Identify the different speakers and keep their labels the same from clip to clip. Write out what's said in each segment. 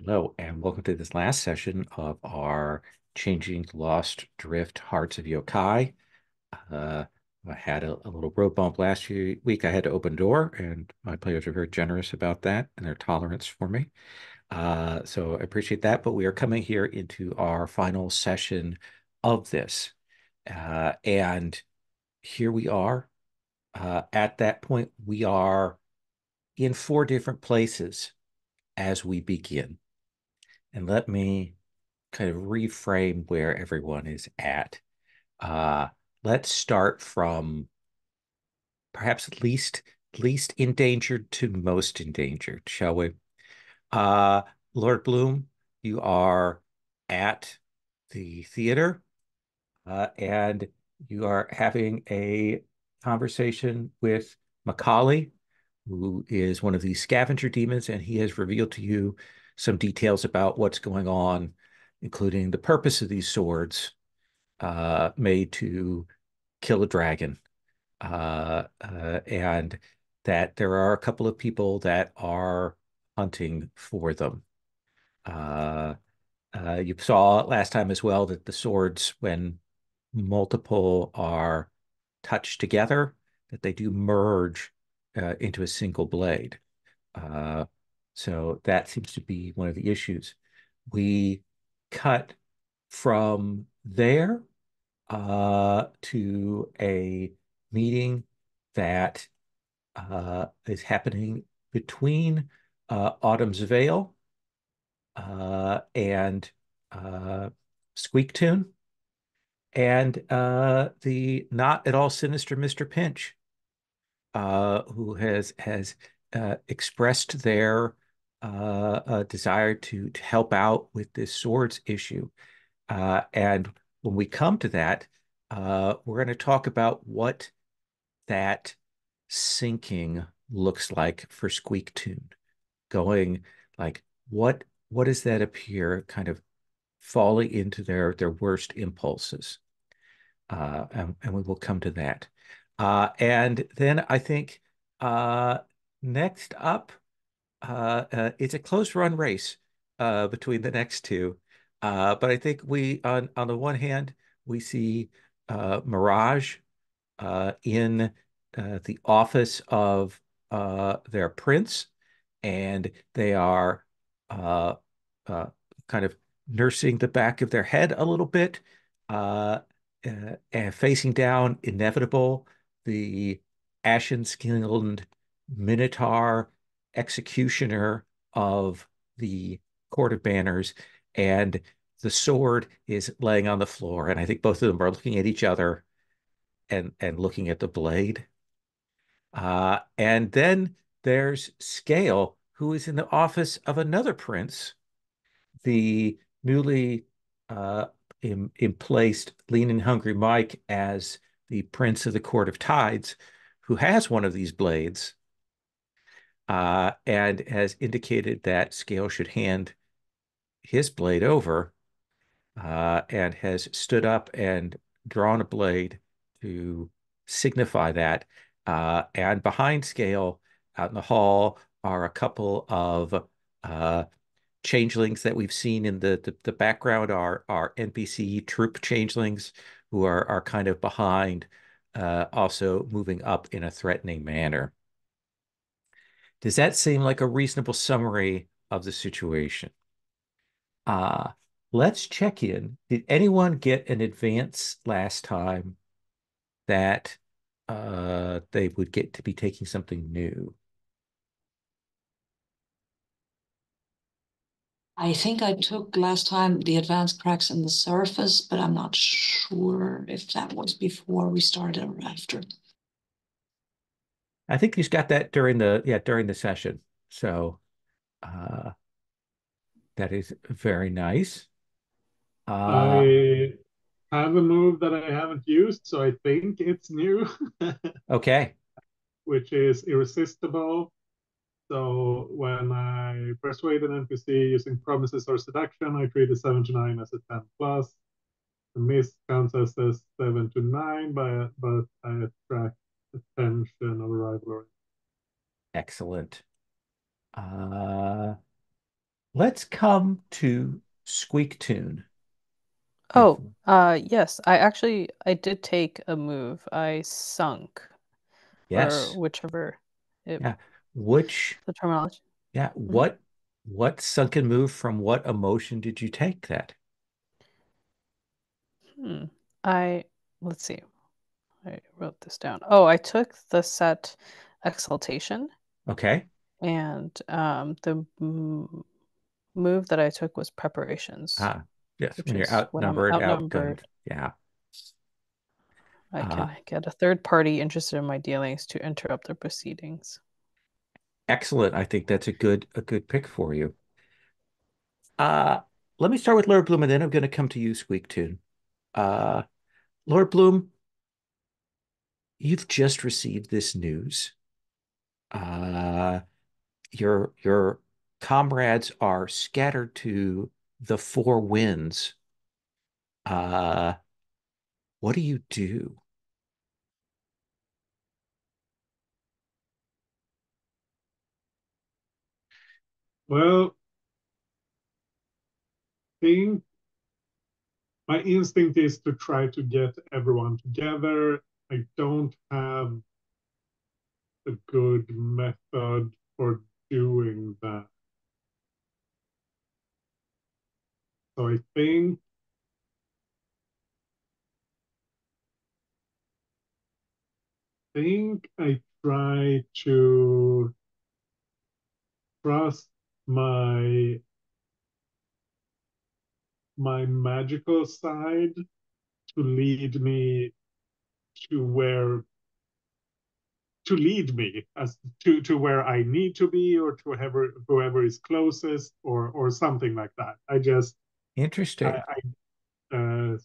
Speaker 1: Hello, and welcome to this last session of our Changing the Lost Drift Hearts of Yokai. Uh, I had a little road bump last week. I had to open door, and my players are very generous about that and their tolerance for me. So I appreciate that. But we are coming here into our final session of this. And here we are. At that point, we are in four different places as we begin. And let me kind of reframe where everyone is at. Uh, let's start from perhaps least endangered to most endangered, shall we? Uh, Lord Bloom, you are at the theater, and you are having a conversation with Macaulay, who is one of these scavenger demons, and he has revealed to you some details about what's going on, including the purpose of these swords made to kill a dragon, and that there are a couple of people that are hunting for them. Uh, you saw last time as well that the swords, when multiple are touched together, that they do merge into a single blade. Uh, so that seems to be one of the issues. We cut from there to a meeting that is happening between Autumn's Veil and Squeak Tune and the not at all sinister Mr. Pinch, who has expressed their desire to help out with this swords issue. And when we come to that, we're going to talk about what that sinking looks like for Squeak Tune. Going like what does that appear kind of falling into their worst impulses? And we will come to that. And then I think uh, next up, it's a close run race between the next two. But I think we, on the one hand, we see Mirage in the office of their prince, and they are uh, uh, kind of nursing the back of their head a little bit, uh, and facing down inevitable, the ashen-skinned Minotaur executioner of the Court of Banners, and the sword is laying on the floor. And I think both of them are looking at each other and looking at the blade. And then there's Scale, who is in the office of another prince, the newly uh, emplaced Lean and Hungry Mike as the prince of the Court of Tides, who has one of these blades, and has indicated that Scale should hand his blade over, and has stood up and drawn a blade to signify that. And behind Scale, out in the hall, are a couple of changelings that we've seen in the background, are NPC troop changelings who are kind of behind, also moving up in a threatening manner. Does that seem like a reasonable summary of the situation? Uh, let's check in. Did anyone get an advance last time that they would get to be taking something new?
Speaker 2: I think I took last time the advanced cracks in the surface, but I'm not sure if that was before we started or after.
Speaker 1: I think he's got that during the session. So uh, that is very nice. Uh,
Speaker 3: I have a move that I haven't used, so I think it's new,
Speaker 1: okay,
Speaker 3: which is irresistible. So when I persuade an NPC using promises or seduction, I treat a 7 to 9 as a 10 plus. The miss counts as a 7 to 9, but I attract attention of a rival.
Speaker 1: excellent. Uh, let's come to Squeak Tune. If
Speaker 4: Oh, yes, I did take a move. I sunk, or
Speaker 1: yes,
Speaker 4: whichever it
Speaker 1: yeah. Which
Speaker 4: the terminology.
Speaker 1: yeah,
Speaker 4: Mhm.
Speaker 1: what sunken move from what emotion did you take that?
Speaker 4: Hmm. I let's see. I wrote this down. Oh, I took the set Exaltation,
Speaker 1: Okay.
Speaker 4: and the move that I took was Preparations,
Speaker 1: Ah, yes,
Speaker 4: which
Speaker 1: when you're
Speaker 4: is when I'm
Speaker 1: outnumbered, outgunned.
Speaker 4: outnumbered.
Speaker 1: Yeah.
Speaker 4: I
Speaker 1: Uh,
Speaker 4: can get a third party interested in my dealings to interrupt their proceedings.
Speaker 1: excellent. I think that's a good pick for you. Uh, let me start with Lord Bloom, and then I'm going to come to you, Squeak Tune. Uh, Lord Bloom, you've just received this news. Uh, your comrades are scattered to the four winds. Uh, what do you do?
Speaker 3: Well, I think my instinct is to try to get everyone together. I don't have a good method for doing that. So I think I try to trust my my magical side to lead me to where to lead me as to where I need to be, or to whoever is closest, or something like that.
Speaker 1: Interesting.
Speaker 3: I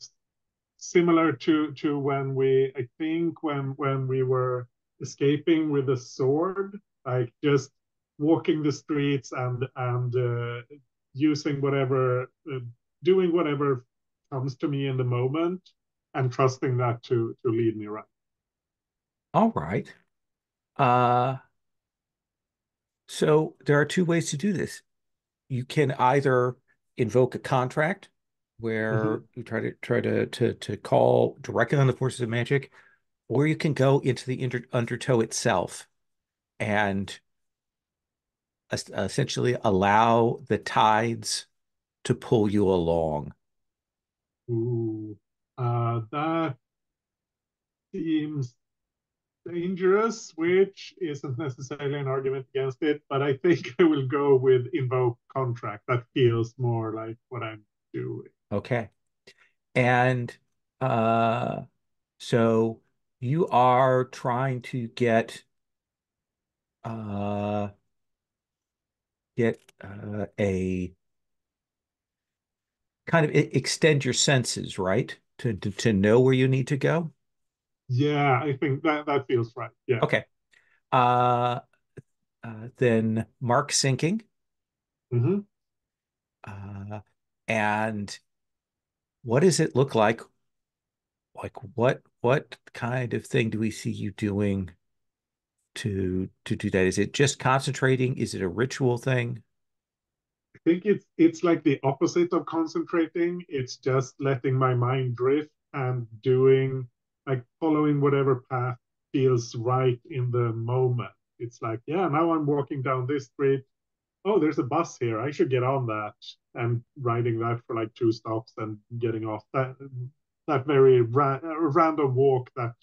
Speaker 3: similar to when we I think when we were escaping with the sword, like just walking the streets and using whatever doing whatever comes to me in the moment, and trusting that to lead me right.
Speaker 1: All right. Uh, so there are two ways to do this. You can either invoke a contract
Speaker 3: Mm-hmm.
Speaker 1: where you try to call directly on the forces of magic, or you can go into the undertow itself and essentially allow the tides to pull you along.
Speaker 3: Ooh, that seems dangerous, which isn't necessarily an argument against it, but I think I will go with invoke contract. That feels more like what I'm doing.
Speaker 1: Okay. And uh, so you are trying to uh, get a kind of extend your senses, right? To know where you need to go.
Speaker 3: Yeah, I think that feels right. Yeah.
Speaker 1: Okay. Uh, then mark sinking.
Speaker 3: Hmm.
Speaker 1: Uh, and what does it look like? Like what kind of thing do we see you doing to do that? Is it just concentrating? Is it a ritual thing?
Speaker 3: I think it's like the opposite of concentrating. It's just letting my mind drift and doing, like, following whatever path feels right in the moment. It's like, yeah, now I'm walking down this street. Oh, there's a bus here. I should get on that, and riding that for like two stops and getting off. That very random walk that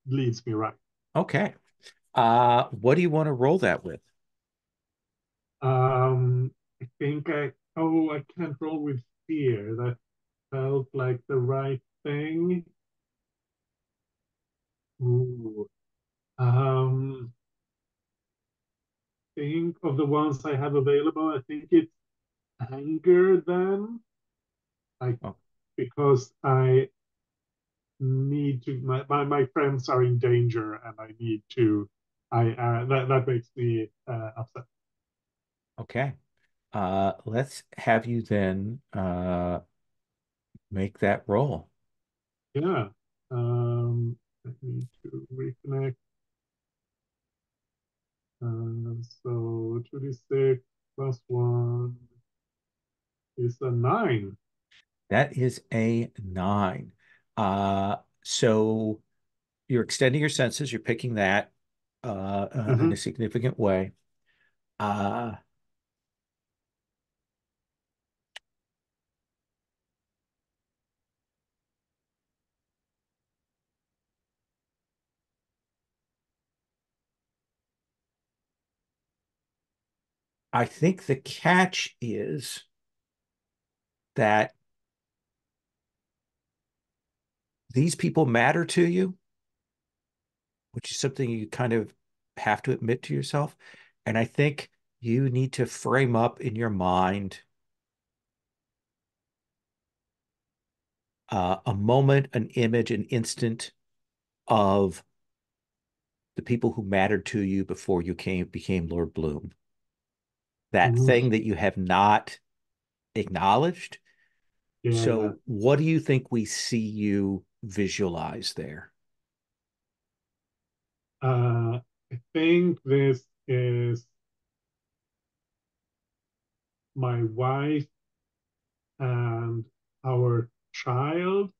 Speaker 3: leads me right.
Speaker 1: Okay. What do you want to roll that with?
Speaker 3: I think I can't roll with fear. That felt like the right thing. Ooh. Um, think of the ones I have available. I think it's anger then, like,
Speaker 1: Oh,
Speaker 3: because I need to. My friends are in danger, and I need to. I that makes me upset.
Speaker 1: okay. Let's have you then make that roll.
Speaker 3: Yeah. I need to reconnect. So 2d6 plus 1. is a 9.
Speaker 1: That is a 9. So you're extending your senses. You're picking that in a significant way. I think the catch is that these people matter to you, which is something you kind of have to admit to yourself. And I think you need to frame up in your mind a moment, an image, an instant of the people who mattered to you before you became Lord Bloom. That
Speaker 3: Oof.
Speaker 1: thing that you have not acknowledged.
Speaker 3: Yeah.
Speaker 1: So, what do you think we see you visualize there?
Speaker 3: I think this is my wife and our child.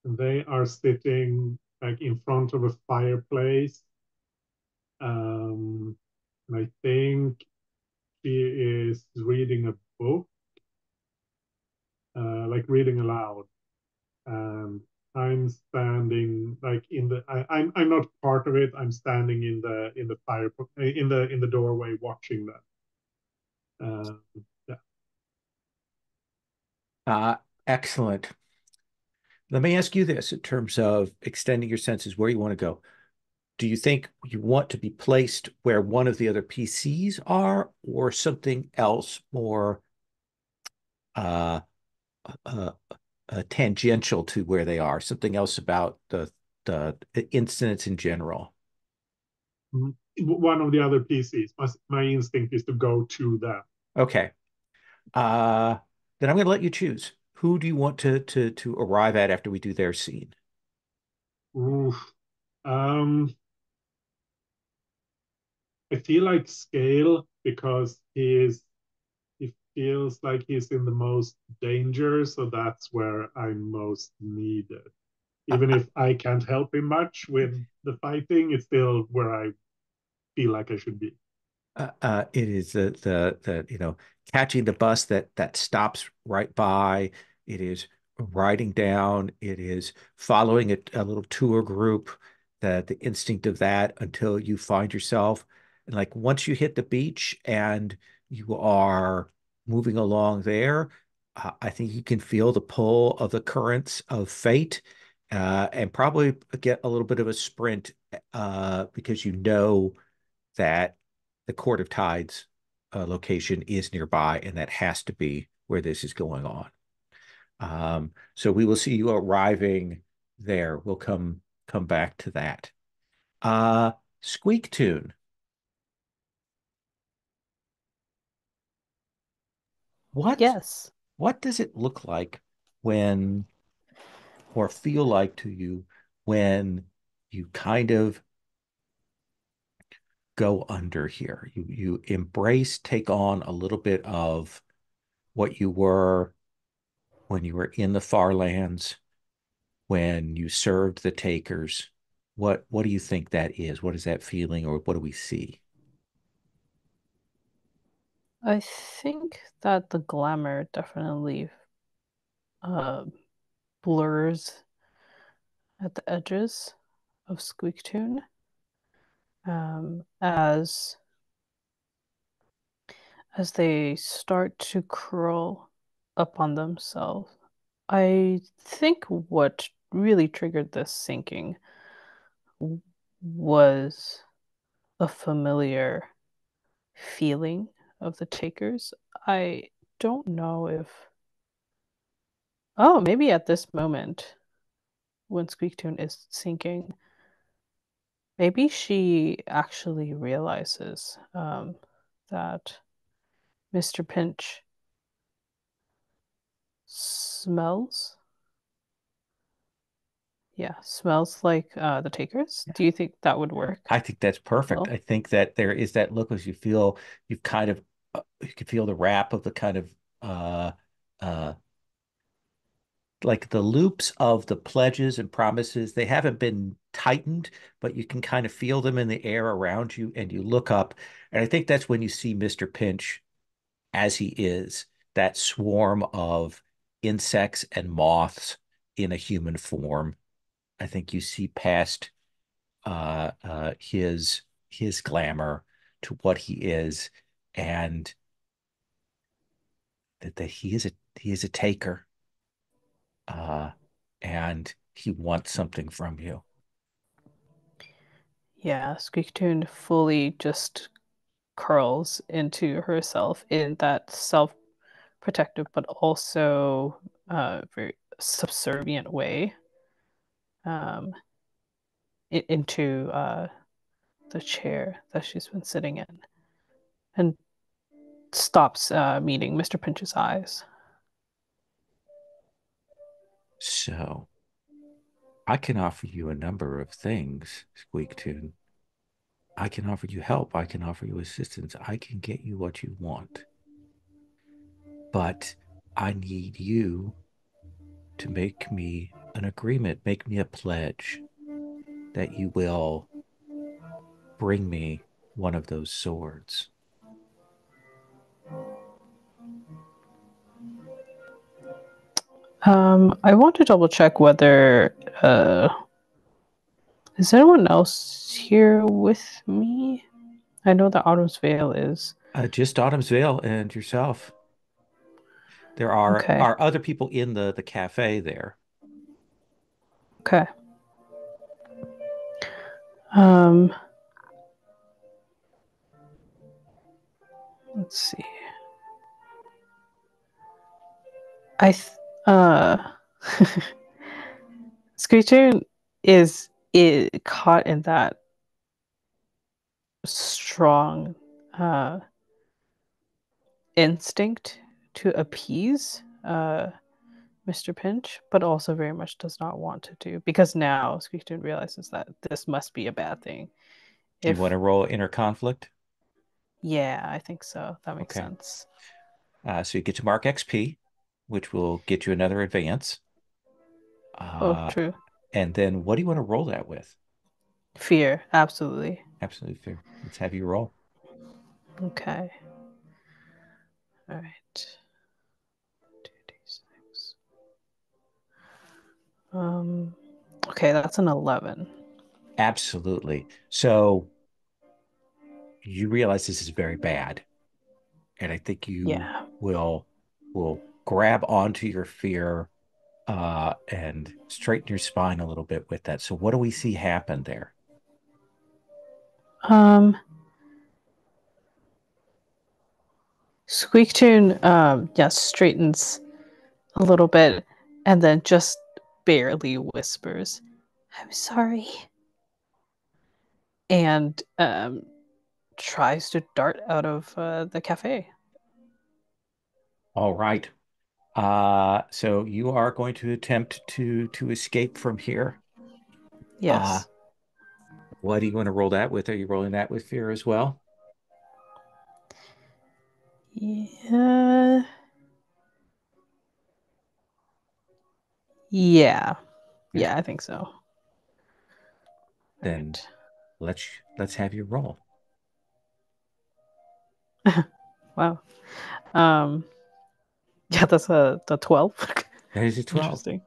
Speaker 3: And they are sitting like in front of a fireplace. And I think she is reading a book, like reading aloud. And I'm standing like I'm not part of it. I'm standing in the fire in the doorway watching that. Yeah.
Speaker 1: Excellent. Let me ask you this in terms of extending your senses, where you want to go. Do you think you want to be placed where one of the other PCs are, or something else more uh, uh, tangential to where they are? Something else about the incidents in general?
Speaker 3: One of the other PCs. My instinct is to go to them.
Speaker 1: Okay. Uh, then I'm going to let you choose. Who do you want to arrive at after we do their scene?
Speaker 3: Oof. Um, I feel like Scale because he feels like he's in the most danger, so that's where I'm most needed.
Speaker 1: Uh,
Speaker 3: Even if I can't help him much with the fighting, it's still where I feel like I should be.
Speaker 1: it is the catching the bus that stops right by. It is riding down. It is following a little tour group. The instinct of that until you find yourself, and like once you hit the beach and you are moving along there, I think you can feel the pull of the currents of fate, and probably get a little bit of a sprint, because you know that the Court of Tides location is nearby, and that has to be where this is going on. So we will see you arriving there. We'll come back to that. Uh, Squeak Tune. What
Speaker 4: Yes.
Speaker 1: what does it look like when, or feel like to you, when you kind of go under here? You embrace, take on a little bit of what you were when you were in the far lands, when you served the takers. What do you think that is? What is that feeling, or what do we see?
Speaker 4: I think that the glamour definitely uh, blurs at the edges of Squeaktoon, as they start to curl up on themselves. I think what really triggered this sinking was a familiar feeling of the takers. I don't know if, oh, maybe at this moment when Squeaktoon is sinking, maybe she actually realizes that Mr. Pinch smells. Yeah, smells like the takers. Do you think that would work
Speaker 1: I think that's perfect.
Speaker 4: well?
Speaker 1: I think that there is that look as you feel, you've kind of, you can feel the wrap of the kind of uh like the loops of the pledges and promises, they haven't been tightened, but you can kind of feel them in the air around you, and you look up, and I think that's when you see Mr. Pinch as he is, that swarm of insects and moths in a human form. I think you see past his glamour to what he is, and that he is a taker, uh, and he wants something from you.
Speaker 4: Yeah, Squeaktoon fully just curls into herself in that self-protective but also very subservient way, um, into the chair that she's been sitting in, and stops meeting Mr. Pinch's eyes.
Speaker 1: So I can offer you a number of things, Squeaktoon. I can offer you help. I can offer you assistance. I can get you what you want. But I need you to make me an agreement, make me a pledge that you will bring me one of those swords.
Speaker 4: I want to double check whether is anyone else here with me? I know that Autumn's Veil is.
Speaker 1: Just Autumn's Veil and yourself. There
Speaker 4: Okay.
Speaker 1: are other people in the cafe there.
Speaker 4: Okay. Um, let's see. I th uh Screeching is caught in that strong instinct to appease Mr. Pinch, but also very much does not want to do, because now Screeching realizes that this must be a bad thing.
Speaker 1: You want
Speaker 4: If
Speaker 1: to roll inner conflict?
Speaker 4: Yeah, I think so. That makes
Speaker 1: Okay.
Speaker 4: sense.
Speaker 1: So you get to mark XP, which will get you another advance.
Speaker 4: Oh,
Speaker 1: Uh,
Speaker 4: true.
Speaker 1: and then what do you want to roll that with?
Speaker 4: Fear, absolutely.
Speaker 1: Absolutely fair. Let's have you roll.
Speaker 4: Okay. All right. 2d6. Um, okay, that's an 11.
Speaker 1: Absolutely. So you realize this is very bad, and I think you
Speaker 4: Yeah.
Speaker 1: will grab onto your fear and straighten your spine a little bit with that. So what do we see happen there?
Speaker 4: Um, Squeaktoon, yeah, straightens a little bit and then just barely whispers, "I'm sorry," and tries to dart out of the cafe.
Speaker 1: All right. So you are going to attempt to escape from here. Uh,
Speaker 4: Yes.
Speaker 1: what do you want to roll that with? Are you rolling that with fear as well?
Speaker 4: Yeah. Yeah.
Speaker 1: Okay.
Speaker 4: Yeah, I think so. All
Speaker 1: Then
Speaker 4: right.
Speaker 1: let's have you roll.
Speaker 4: Wow. Um, yeah, that's the 12.
Speaker 1: That is a 12.
Speaker 4: Interesting.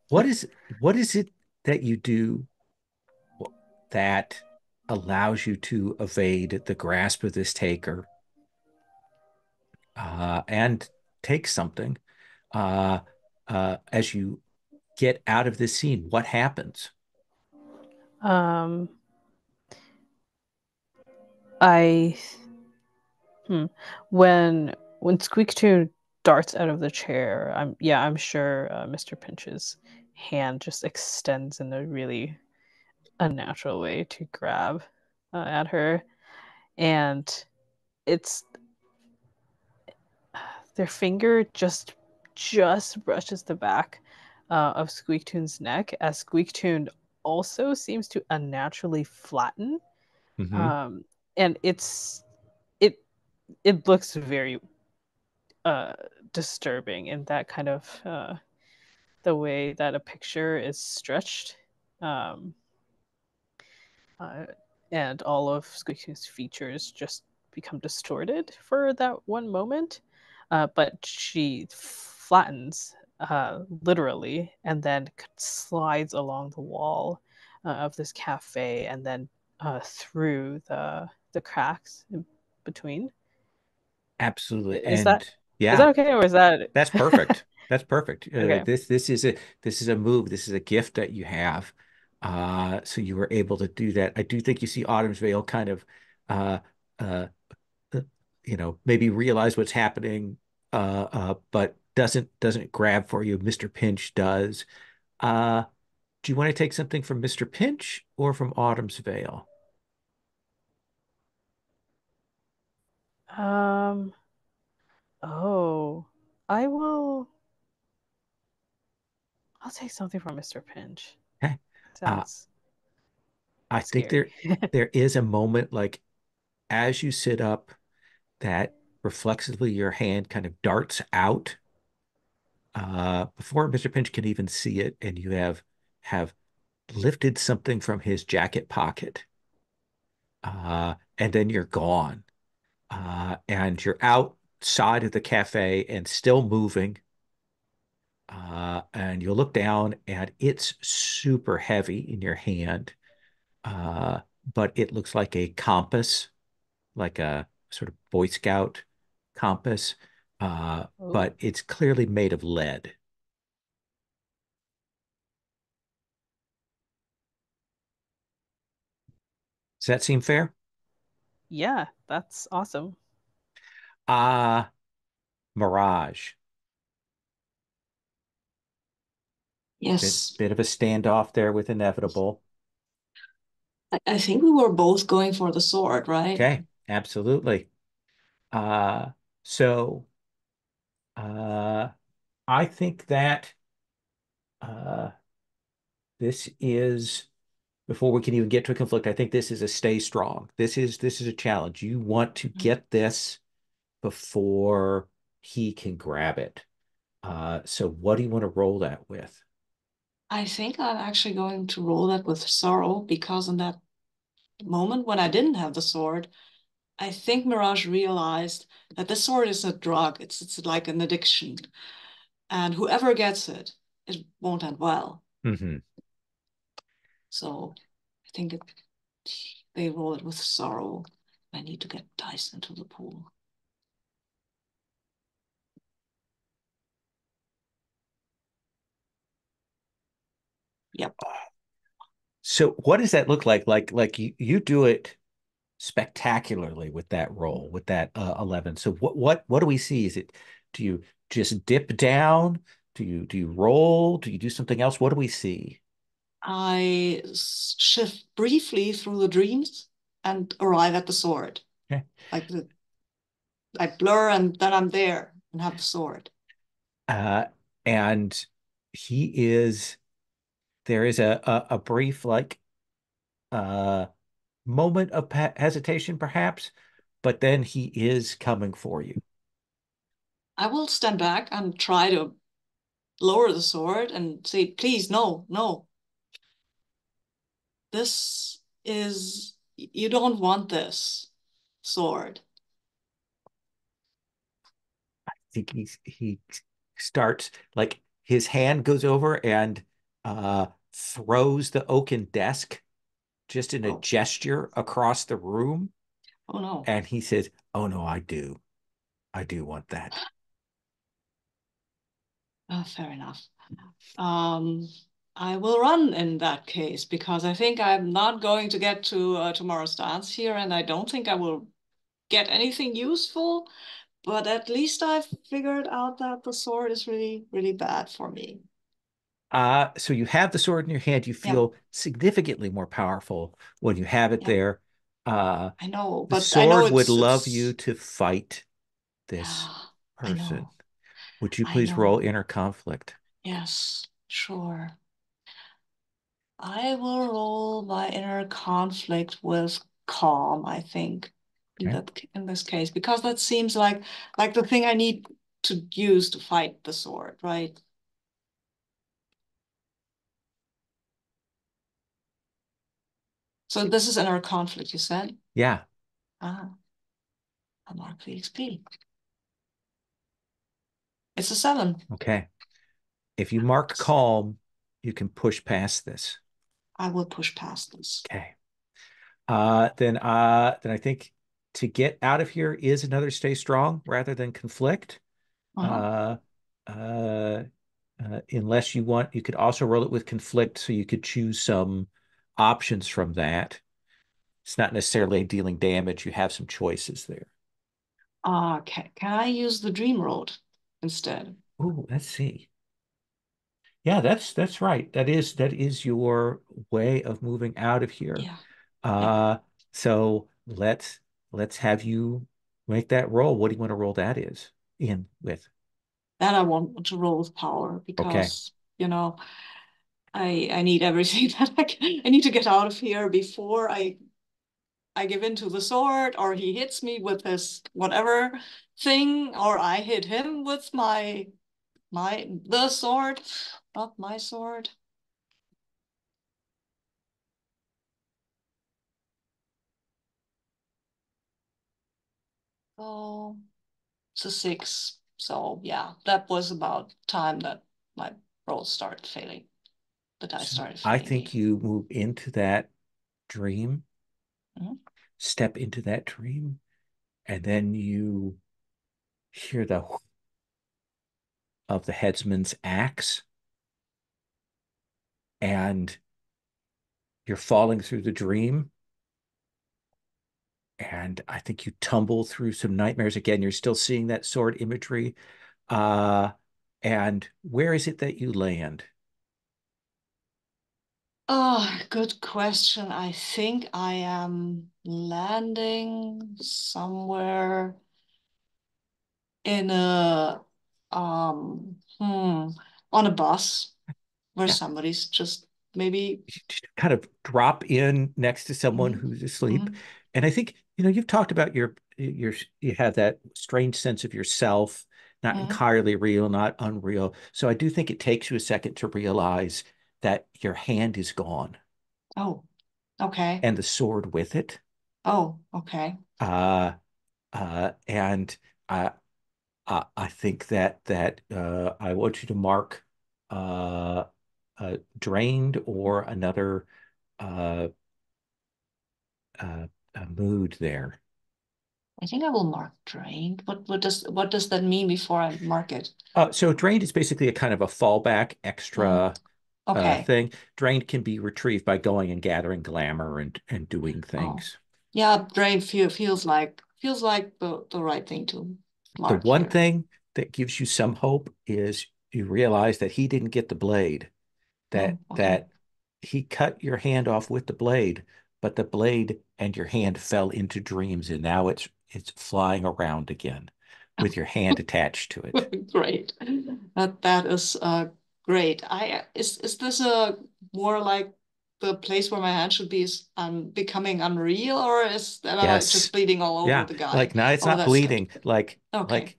Speaker 1: What is it that you do that allows you to evade the grasp of this taker and take something uh, as you get out of this scene? What happens?
Speaker 4: Um, I hmm. When Squeak darts out of the chair, I'm sure Mr. Pinch's hand just extends in a really unnatural way to grab at her, and it's their finger just brushes the back of Squeaktoon's neck, as Squeaktoon also seems to unnaturally flatten,
Speaker 1: Mm-hmm.
Speaker 4: um, and it it looks very disturbing in that kind of the way that a picture is stretched. Um, uh, and all of Squeaky's features just become distorted for that one moment. But she flattens literally and then slides along the wall of this cafe and then through the cracks in between.
Speaker 1: Absolutely.
Speaker 4: Is
Speaker 1: And
Speaker 4: that
Speaker 1: yeah,
Speaker 4: okay, or is that
Speaker 1: that's perfect. That's perfect.
Speaker 4: okay?
Speaker 1: This is a move. This is a gift that you have. So you were able to do that. I do think you see Autumn's Veil kind of uh uh maybe realize what's happening, but doesn't grab for you. Mr. Pinch does. Uh, do you want to take something from Mr. Pinch or from Autumn's Veil?
Speaker 4: Um. Oh, I will. I'll take something from Mr. Pinch.
Speaker 1: Okay. Uh,
Speaker 4: Sounds
Speaker 1: I think
Speaker 4: scary.
Speaker 1: there is a moment like as you sit up that reflexively your hand kind of darts out before Mr. Pinch can even see it, and you have lifted something from his jacket pocket, and then you're gone, and you're outside of the cafe and still moving. And you'll look down, and it's super heavy in your hand, uh, but it looks like a compass, like a sort of Boy Scout compass,
Speaker 4: Oh,
Speaker 1: but it's clearly made of lead. Does that seem fair?
Speaker 4: yeah, that's awesome.
Speaker 1: Ah, Mirage.
Speaker 2: Yes,
Speaker 1: Bit of a standoff there with Inevitable.
Speaker 2: I think we were both going for the sword, right?
Speaker 1: Okay, absolutely. Uh, so uh, I think that uh, this is before we can even get to a conflict. I think this is a stay strong. This is a challenge. You want to get this before he can grab it. So what do you want to roll that with?
Speaker 2: I think I'm actually going to roll that with sorrow because in that moment when I didn't have the sword, I think Mirage realized that the sword is a drug. It's like an addiction, and whoever gets it, it won't end well.
Speaker 1: Hmm.
Speaker 2: So I think they roll it with sorrow. I need to get dice into the pool. Yep.
Speaker 1: So what does that look like? Like you do it spectacularly with that roll, with that 11. So what do we see? Is it do you just dip down? Do you roll? Do you do something else? What do we see?
Speaker 2: I shift briefly through the dreams and arrive at the sword.
Speaker 1: Okay.
Speaker 2: Like I blur and then I'm there and have the sword.
Speaker 1: Uh, and he is there is a brief like uh moment of hesitation perhaps, but then he is coming for you.
Speaker 2: I will stand back and try to lower the sword and say, please, no, no. This is, you don't want this sword.
Speaker 1: Think he starts like his hand goes over and throws the oaken desk just in a
Speaker 2: Oh,
Speaker 1: gesture across the room,
Speaker 2: oh no.
Speaker 1: and he says, "Oh no, I do want that."
Speaker 2: Fair enough. Um, I will run in that case because I think I'm not going to get to tomorrow's dance here, and I don't think I will get anything useful. But at least I've figured out that the sword is really, really bad for me.
Speaker 1: So you have the sword in your hand. You
Speaker 2: Yep,
Speaker 1: feel significantly more powerful when you have it
Speaker 2: yep.
Speaker 1: there. Uh,
Speaker 2: I know,
Speaker 1: the
Speaker 2: but I know
Speaker 1: sword would love you
Speaker 2: it's
Speaker 1: to fight this
Speaker 2: yeah, I
Speaker 1: person.
Speaker 2: know,
Speaker 1: Would you
Speaker 2: I
Speaker 1: please roll
Speaker 2: know.
Speaker 1: inner conflict?
Speaker 2: Yes, sure. I will roll my inner conflict with calm, I think,
Speaker 1: Okay.
Speaker 2: in this case, because that seems like the thing I need to use to fight the sword, right? So this is inner conflict, you said?
Speaker 1: Yeah.
Speaker 2: Ah, I'll mark the XP. It's a 7.
Speaker 1: Okay. If you mark calm, you can push past this.
Speaker 2: I will push past this.
Speaker 1: Okay. Then I think to get out of here is another stay strong rather than conflict.
Speaker 2: Uh-huh.
Speaker 1: Unless you want, you could also roll it with conflict, so you could choose some options from that. It's not necessarily dealing damage. You have some choices there.
Speaker 2: Okay. Can I use the dream road instead?
Speaker 1: Oh, let's see. Yeah, that's right. That is your way of moving out of here.
Speaker 2: Yeah. Yeah.
Speaker 1: So let's have you make that roll. What do you want to roll that is in with?
Speaker 2: That I want to roll with power
Speaker 1: Okay.
Speaker 2: because, you know, I need everything that I can. I need to get out of here before I give in to the sword, or he hits me with his whatever thing, or I hit him with the sword, not my sword. Oh, it's a 6. So yeah, that was about time that my rolls started failing. The dice
Speaker 1: So
Speaker 2: started
Speaker 1: I
Speaker 2: failing
Speaker 1: think
Speaker 2: me.
Speaker 1: you move into that dream,
Speaker 2: Mhm.
Speaker 1: step into that dream, and then you hear the of the headsman's axe, and you're falling through the dream. And I think you tumble through some nightmares again. You're still seeing that sword imagery. Uh, and where is it that you land?
Speaker 2: Oh, good question. I think I am landing somewhere in a on a bus where
Speaker 1: Yeah,
Speaker 2: somebody's just maybe.
Speaker 1: you just kind of drop in next to someone
Speaker 2: Mhm,
Speaker 1: who's asleep.
Speaker 2: mhm,
Speaker 1: And I think, you've talked about you have that strange sense of yourself, not
Speaker 2: mhm.
Speaker 1: entirely real, not unreal. So I do think it takes you a second to realize that your hand is gone
Speaker 2: Oh, okay.
Speaker 1: and the sword with it.
Speaker 2: Oh, okay.
Speaker 1: Uh, and I think that I want you to mark uh, drained or another uh, uh, mood there.
Speaker 2: I think I will mark drained. What does that mean before I mark it?
Speaker 1: So drained is basically a kind of a fallback
Speaker 2: Mm,
Speaker 1: extra
Speaker 2: okay.
Speaker 1: thing. Drained can be retrieved by going and gathering glamour and doing
Speaker 2: Oh,
Speaker 1: things.
Speaker 2: yeah. Drained feels like the right thing to
Speaker 1: The
Speaker 2: mark
Speaker 1: one
Speaker 2: here.
Speaker 1: thing that gives you some hope is you realize that he didn't get the blade, that
Speaker 2: Oh, okay.
Speaker 1: that he cut your hand off with the blade, but the blade and your hand fell into dreams, and now it's flying around again with your hand attached to it.
Speaker 2: Great. That is great. Is this a more like the place where my hand should be is becoming unreal, or is that just
Speaker 1: Yes.
Speaker 2: bleeding all over
Speaker 1: Yeah.
Speaker 2: the guy?
Speaker 1: Like now it's
Speaker 2: Oh,
Speaker 1: not
Speaker 2: that's good.
Speaker 1: bleeding. Like
Speaker 2: Okay,
Speaker 1: like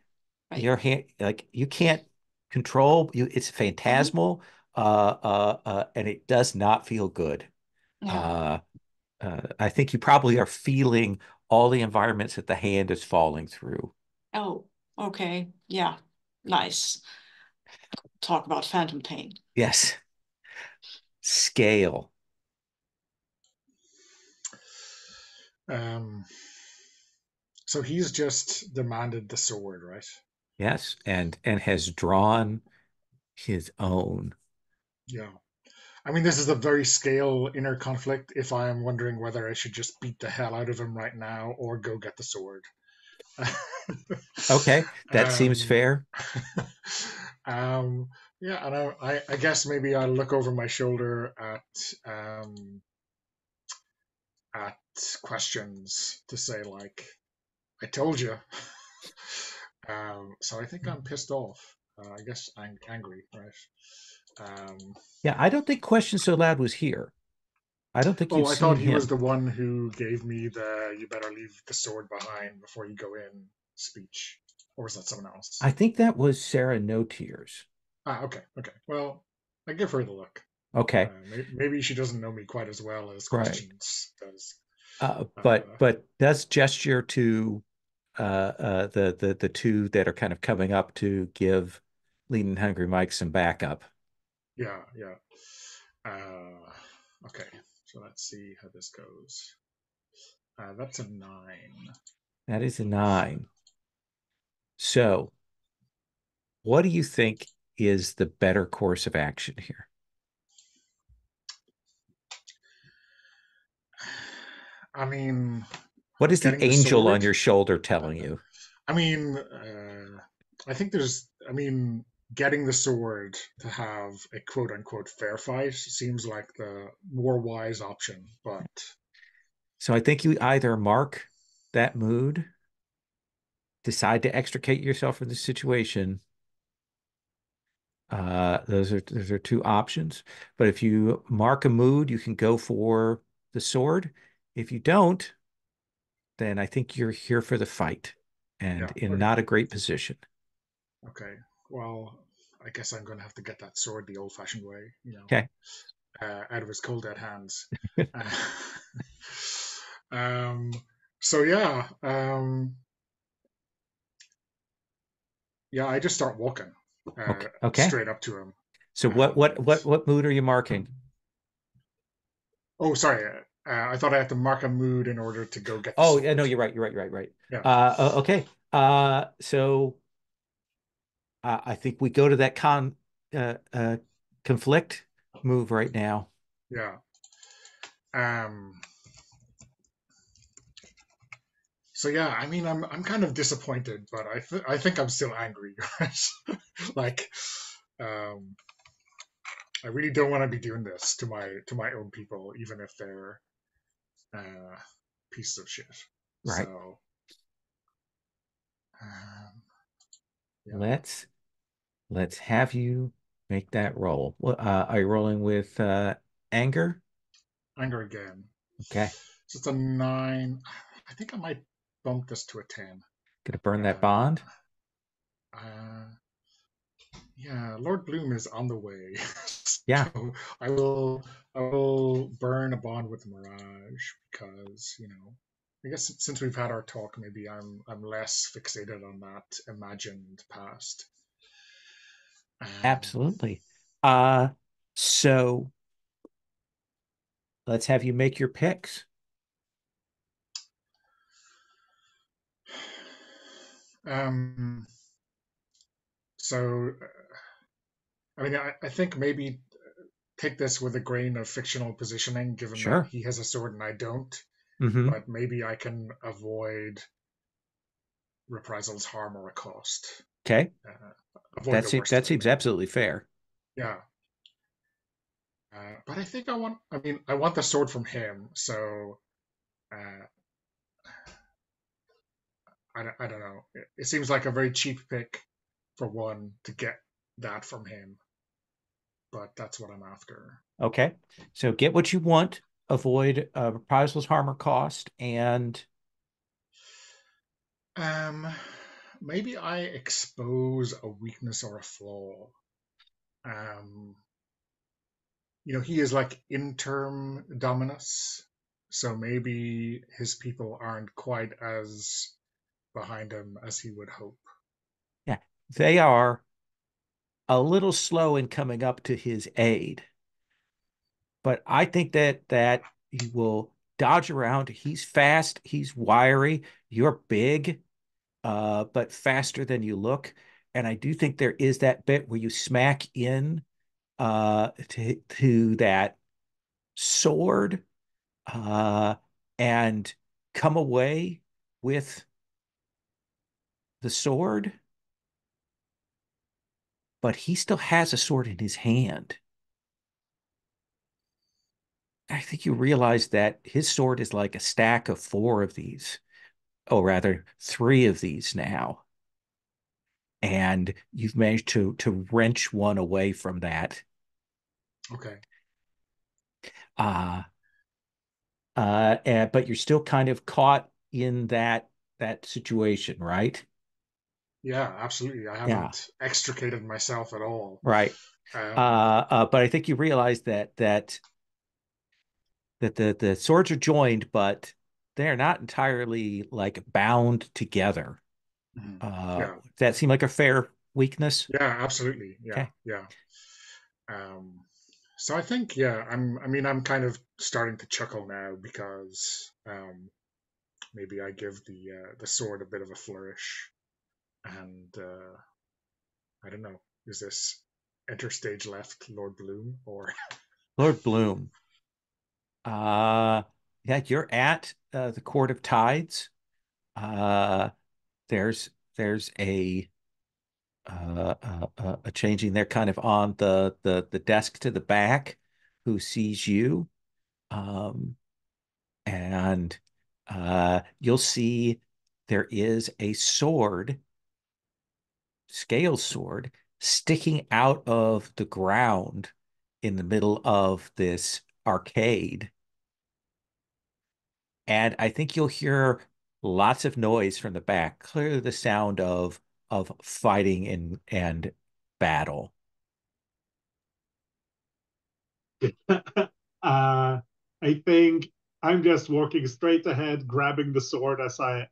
Speaker 2: right.
Speaker 1: your hand, like you can't control you. It's
Speaker 2: Hmm.
Speaker 1: phantasmal, and it does not feel good.
Speaker 2: Yeah.
Speaker 1: Uh, I think you probably are feeling all the environments that the hand is falling through.
Speaker 2: Oh, okay. Yeah. Nice. Talk about phantom pain.
Speaker 1: Yes. Scale.
Speaker 5: Um, so he's just demanded the sword, right?
Speaker 1: Yes. And has drawn his own.
Speaker 5: Yeah. I mean, this is a very scale inner conflict. If I'm wondering whether I should just beat the hell out of him right now or go get the sword.
Speaker 1: Okay, that seems
Speaker 5: um,
Speaker 1: fair.
Speaker 5: um, yeah, and I guess maybe I'll look over my shoulder um, at questions to say like, "I told you." So I think I'm pissed off. I guess I'm angry, right?
Speaker 1: Yeah, I don't think Question So Loud was here. I don't think
Speaker 5: Oh,
Speaker 1: you've
Speaker 5: I thought
Speaker 1: seen
Speaker 5: he was
Speaker 1: him.
Speaker 5: the one who gave me the "you better leave the sword behind before you go in" speech. or is that someone else?
Speaker 1: I think that was Sarah No Tears.
Speaker 5: Ah, okay, okay. Well, I give her the look.
Speaker 1: Okay,
Speaker 5: Maybe she doesn't know me quite as well as
Speaker 1: right.
Speaker 5: Questions does.
Speaker 1: But does gesture to the two that are kind of coming up to give Lean and Hungry Mike some backup.
Speaker 5: Yeah, yeah. Okay, so let's see how this goes. That's a 9.
Speaker 1: That is a 9. So, what do you think is the better course of action here?
Speaker 5: I mean,
Speaker 1: What is the
Speaker 5: getting the
Speaker 1: angel on
Speaker 5: sword.
Speaker 1: your shoulder telling you?
Speaker 5: I mean, I think there's. I mean, getting the sword to have a quote unquote fair fight seems like the more wise option. But
Speaker 1: So I think you either mark that mood, decide to extricate yourself from the situation. Those are two options. But if you mark a mood, you can go for the sword. If you don't, then I think you're here for the fight and
Speaker 5: yeah,
Speaker 1: in not a great position.
Speaker 5: okay. Well, I guess I'm going to have to get that sword the old-fashioned way.
Speaker 1: Okay.
Speaker 5: Out of his cold dead hands. Uh, um, so yeah, yeah, I just start walking
Speaker 1: Okay. Okay.
Speaker 5: straight up to him.
Speaker 1: So
Speaker 5: And
Speaker 1: what mood are you marking?
Speaker 5: oh, sorry, I thought I had to mark a mood in order to go get the
Speaker 1: Oh, yeah, no,
Speaker 5: sword.
Speaker 1: you're right. You're right. You're right. Right.
Speaker 5: Yeah,
Speaker 1: Okay. So I think we go to that uh, uh, conflict move right now.
Speaker 5: yeah. Um, so yeah, I mean, I'm kind of disappointed, but I think I'm still angry. Like, um, I really don't want to be doing this to my own people, even if they're uh, pieces of shit.
Speaker 1: Right.
Speaker 5: So um, yeah,
Speaker 1: Let's let's have you make that roll. Are you rolling with anger?
Speaker 5: anger again.
Speaker 1: Okay.
Speaker 5: So it's a 9. I think I might bump this to a 10.
Speaker 1: Gonna burn that
Speaker 5: Uh,
Speaker 1: bond?
Speaker 5: uh, yeah, Lord Bloom is on the way,
Speaker 1: Yeah,
Speaker 5: so I will burn a bond with Mirage because I guess since we've had our talk, maybe I'm less fixated on that imagined past. Um,
Speaker 1: absolutely. So let's have you make your picks.
Speaker 5: um, so I mean, I think maybe take this with a grain of fictional positioning, given that
Speaker 1: Sure.
Speaker 5: he has a sword and I don't.
Speaker 1: Mm-hmm.
Speaker 5: But maybe I can avoid reprisals, harm, or a cost.
Speaker 1: Okay.
Speaker 5: Uh, avoid the worst of
Speaker 1: That
Speaker 5: it.
Speaker 1: seems absolutely fair.
Speaker 5: Yeah. But I think I want. I mean, I want the sword from him. So uh, I don't know. It seems like a very cheap pick for one to get that from him. But that's what I'm after.
Speaker 1: Okay. So get what you want, avoid reprisals, harm, or cost, and
Speaker 5: Um, maybe I expose a weakness or a flaw. Um, he is like interim Dominus, so maybe his people aren't quite as behind him as he would hope.
Speaker 1: yeah, they are a little slow in coming up to his aid. But I think that he will dodge around. He's fast, he's wiry, you're big, but faster than you look. And I do think there is that bit where you smack in to that sword and come away with the sword, but he still has a sword in his hand. I think you realize that his sword is like a stack of four of these, or rather, three of these now. And you've managed to wrench one away from that.
Speaker 5: Okay.
Speaker 1: Uh, but you're still kind of caught in that situation, right?
Speaker 5: Yeah, absolutely. I
Speaker 1: Yeah,
Speaker 5: haven't extricated myself at all.
Speaker 1: right.
Speaker 5: Um,
Speaker 1: But I think you realize that the swords are joined, but they're not entirely like bound together.
Speaker 5: mhm.
Speaker 1: Does
Speaker 5: Yeah,
Speaker 1: that seem like a fair weakness?
Speaker 5: yeah, absolutely. Yeah,
Speaker 1: Okay.
Speaker 5: yeah. Um, so I think, yeah, I mean, I'm kind of starting to chuckle now because maybe I give the sword a bit of a flourish, and I don't know, is this enter stage left, Lord Bloom, or
Speaker 1: Lord Bloom. Uh, yeah, you're at the Court of Tides. Uh, there's a changing there kind of on the desk to the back who sees you. Um, and you'll see there is a sword, scale sword, sticking out of the ground in the middle of this arcade. And I think you'll hear lots of noise from the back, clearly the sound of fighting and battle.
Speaker 3: I think I'm just walking straight ahead, grabbing the sword as I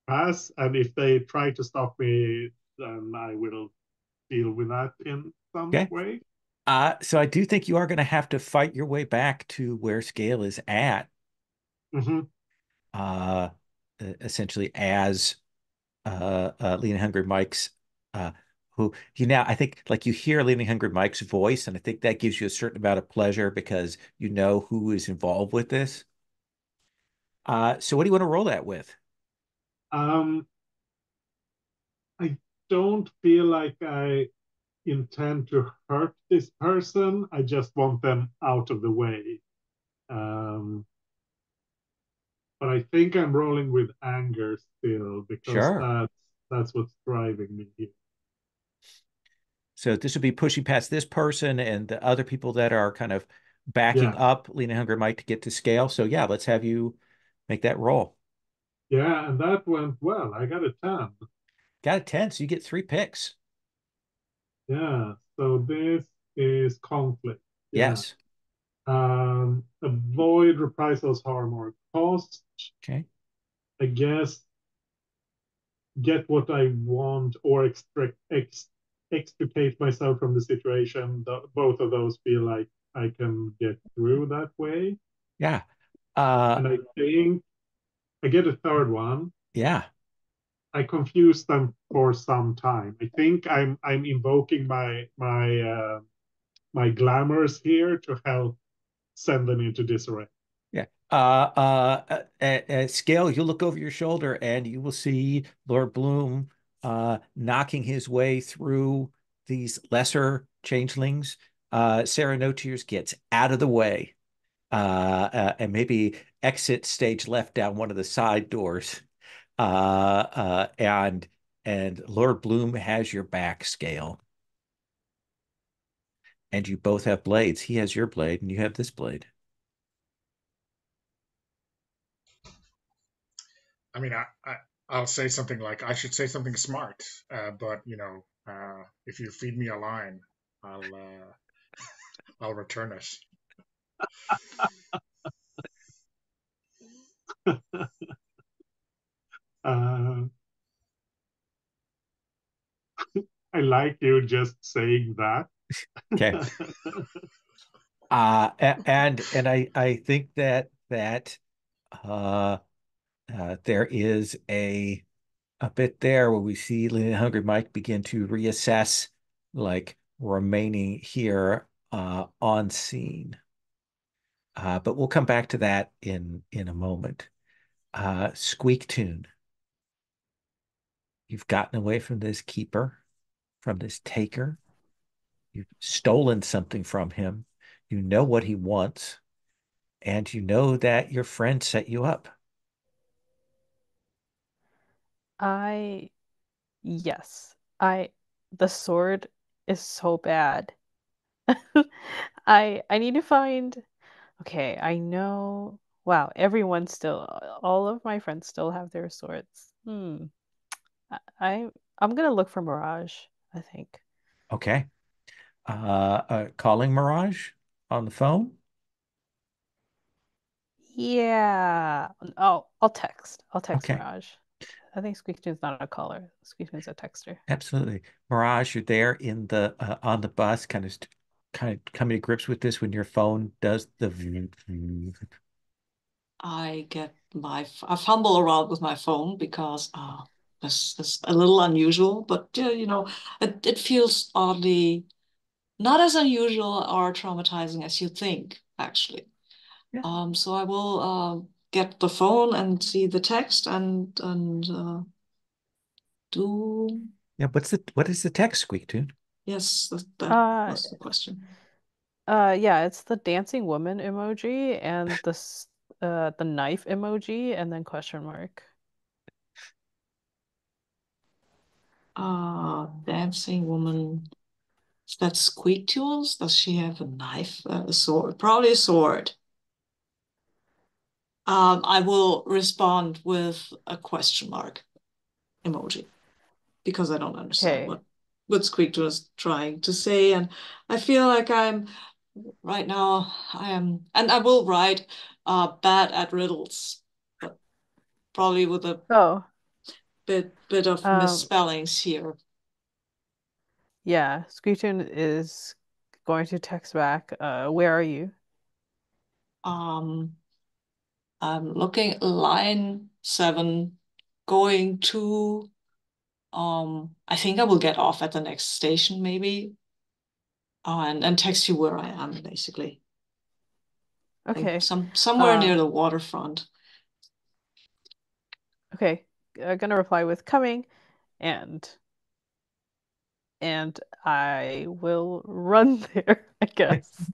Speaker 3: pass, and if they try to stop me, then I will deal with that in some
Speaker 1: Okay.
Speaker 3: way.
Speaker 1: So I do think you are going to have to fight your way back to where Scale is at,
Speaker 3: Hmm.
Speaker 1: uh, essentially as Lean Hungry Mike's, uh, who you now, I think, like you hear Lean Hungry Mike's voice, and I think that gives you a certain amount of pleasure because you know who is involved with this. So what do you want to roll that with?
Speaker 3: Um, I don't feel like I intend to hurt this person. I just want them out of the way. Um, but I think I'm rolling with anger still because
Speaker 1: Sure.
Speaker 3: that's what's driving me here.
Speaker 1: So this would be pushing past this person and the other people that are kind of backing
Speaker 3: Yeah,
Speaker 1: up Lean Hungry Mike to get to Scale. So yeah, let's have you make that roll.
Speaker 3: yeah, and that went well. I got a 10.
Speaker 1: Got a 10, so you get 3 picks.
Speaker 3: Yeah, so this is conflict. Yeah.
Speaker 1: Yes.
Speaker 3: Avoid reprisals, harm, or cost.
Speaker 1: Okay.
Speaker 3: I guess get what I want or extricate myself from the situation. Both of those feel like I can get through that way.
Speaker 1: Yeah. Uh
Speaker 3: And I think I get a third one.
Speaker 1: yeah.
Speaker 3: I confuse them for some time. I think I'm invoking my glamours here to help send them into disarray.
Speaker 1: Yeah. Scale, you look over your shoulder and you will see Lord Bloom knocking his way through these lesser changelings. Sarah No Tears gets out of the way and maybe exit stage left down one of the side doors. Uh, uh, and and Lord Bloom has your back, Scale. And you both have blades. He has your blade and you have this blade.
Speaker 5: I mean, I'll say something like I should say something smart, but if you feed me a line, I'll uh, I'll return it.
Speaker 3: uh, I like you just saying that.
Speaker 1: Okay. And I think that uh, there is a bit there where we see Lean and Hungry Mike begin to reassess like remaining here on scene. But we'll come back to that in a moment. Squeak Tune, you've gotten away from this keeper, from this taker. You've stolen something from him. You know what he wants, and you know that your friend set you up.
Speaker 4: I yes. The sword is so bad. I need to find okay, I know wow, everyone still all of my friends still have their swords. I'm gonna look for Mirage, I think.
Speaker 1: Okay. Calling Mirage on the phone.
Speaker 4: Yeah. I'll text. I'll text
Speaker 1: Okay.
Speaker 4: Mirage. I think Squeaktune's not a caller. Squeaktune's a texter.
Speaker 1: Absolutely. Mirage, you're there in the on the bus, kind of coming to grips with this when your phone does the
Speaker 2: I fumble around with my phone because this is a little unusual, but it feels oddly not as unusual or traumatizing as you think, actually.
Speaker 1: yeah.
Speaker 2: So I will get the phone and see the text and do
Speaker 1: Yeah, what is the text, Squeak Tune?
Speaker 2: yes, that
Speaker 4: Uh
Speaker 2: was the question.
Speaker 4: yeah, it's the dancing woman emoji and the knife emoji and then question mark.
Speaker 2: Dancing woman. Is that Squeak Tools? Does she have a knife, a sword? Probably a sword. I will respond with a question mark emoji because I don't understand
Speaker 4: Okay.
Speaker 2: what Squeak Tools is trying to say, and I feel like I'm right now. I am, and I will write bad at riddles, but probably with a
Speaker 4: Oh,
Speaker 2: bit of
Speaker 4: um,
Speaker 2: misspellings here.
Speaker 4: yeah, Squeakton is going to text back, where are you?
Speaker 2: Um, I'm looking at line 7, going to. I think I will get off at the next station, maybe, and text you where I am, basically. Like
Speaker 4: Okay.
Speaker 2: somewhere
Speaker 4: Uh,
Speaker 2: near the waterfront.
Speaker 4: okay. Gonna reply with coming and and I will run there, I guess.